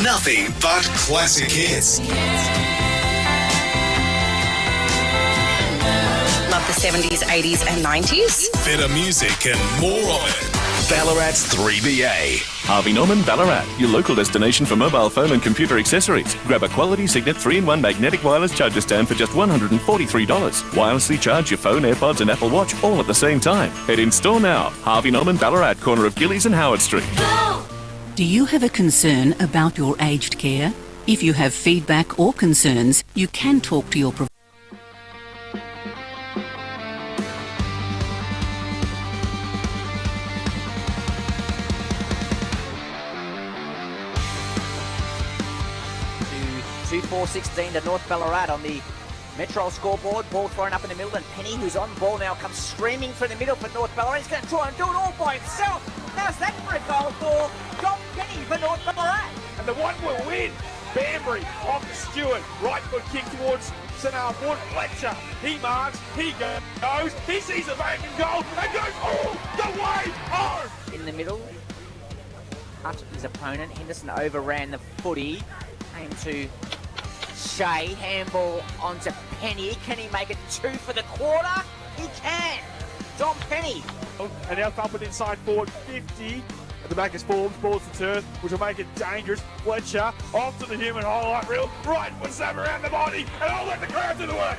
Nothing but classic hits. Love the 70s, 80s and 90s. Better music and more of it. Ballarat's 3BA. Harvey Norman Ballarat, your local destination for mobile phone and computer accessories. Grab a quality Signet 3-in-1 magnetic wireless charger stand for just $143. Wirelessly charge your phone, AirPods and Apple Watch all at the same time. Head in store now. Harvey Norman Ballarat, corner of Gillies and Howard Street. Do you have a concern about your aged care? If you have feedback or concerns, you can talk to your provider. To 2-4-16 to North Ballarat on the Metro scoreboard. Ball thrown up in the middle, and Penny, who's on ball now, comes streaming through the middle for North Ballarat. He's going to try and do it all by himself. How's that for a goal for John Penny for North Ballarat? And the one will win. Banbury off to Stewart. Right foot kick towards Centre half forward, Fletcher. He marks, he goes, he sees a vacant goal and goes all the way home. In the middle, cut his opponent. Henderson overran the footy. Came to Shea. Handball onto Penny. Can he make it 2 for the quarter? He can. John Penny. And now thumping inside forward 50. At the back is Forbes, balls to turn, which will make it dangerous. Fletcher off to the human highlight reel. Right foot slam around the body, and I'll let the crowd do the work.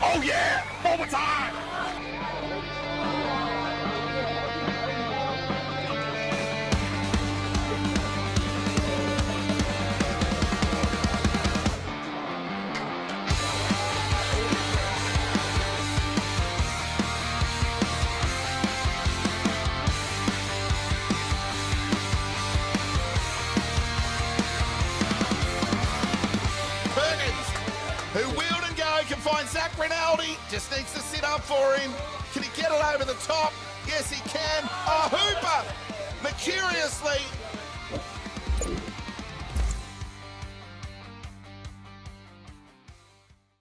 Oh yeah, forward time. Who wheeled and go, can find Zach Rinaldi, just needs to sit up for him. Can he get it over the top? Yes, he can. Oh, Hooper, mercuriously.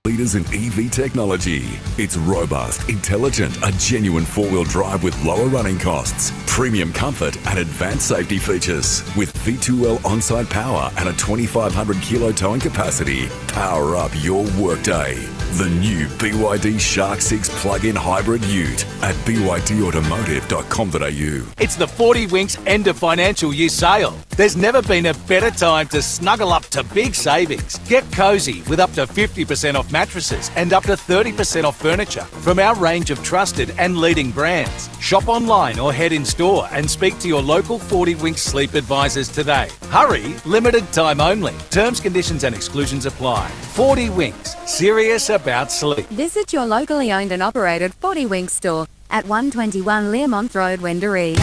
Leaders in EV technology. It's robust, intelligent, a genuine four-wheel drive with lower running costs, premium comfort and advanced safety features. With V2L on-site power and a 2,500 kilo towing capacity, power up your workday. The new BYD Shark 6 plug-in hybrid ute at bydautomotive.com.au. It's the 40 Winks end of financial year sale. There's never been a better time to snuggle up to big savings. Get cosy with up to 50% off mattresses and up to 30% off furniture from our range of trusted and leading brands. Shop online or head in store and speak to your local 40 Winks sleep advisors today. Hurry, limited time only. Terms, conditions and exclusions apply. 40 Winks, serious about sleep. Visit your locally owned and operated 40 Winks store at 121 Learmont Road, Wendouree.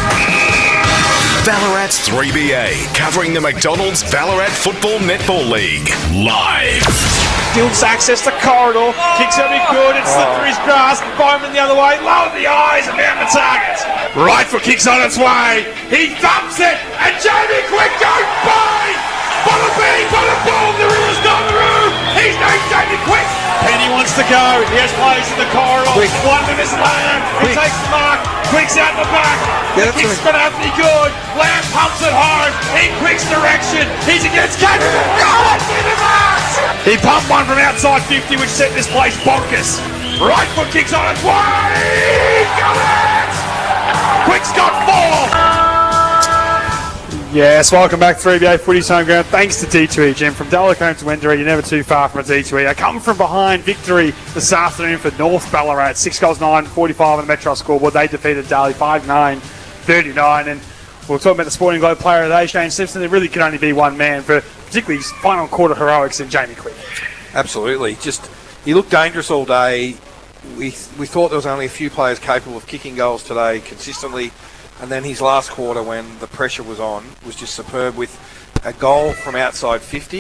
Ballarat's 3BA, covering the McDonald's Ballarat Football Netball League. Live. Gilts access the corridor, kicks out be good, it's slippery as grass, Bowman the other way, low in the eyes and down the target. Right foot kicks on its way, he thumps it, and Jamie Quick goes by! Bada bing, bada boom, the river's gone the room, he's named Jamie Quick! Penny wants to go, he has players in the corridor, Quick. One of his Lamb, he takes the mark, Quick's out the back, the kick's gonna have to be good, Lamb pumps it hard, in Quick's direction, he's against Cameron, oh, it's in the mark! He pumped one from outside 50, which set this place bonkers. Right foot kicks on its way! Got it! Quick's got 4! Yes, welcome back 3BA Footy's home ground. Thanks to D2E Gym. From Delacombe to Wendouree, you're never too far from a D2E. A come from behind victory this afternoon for North Ballarat. 6 goals, 9-45 on the Metro scoreboard. They defeated Darley 5-9-39. And we'll talk about the Sporting Globe player of the day, Shane Simpson. There really can only be one man for particularly his final quarter heroics in Jamie Quick. Absolutely. He looked dangerous all day. We thought there was only a few players capable of kicking goals today consistently. And then his last quarter, when the pressure was on, was just superb with a goal from outside 50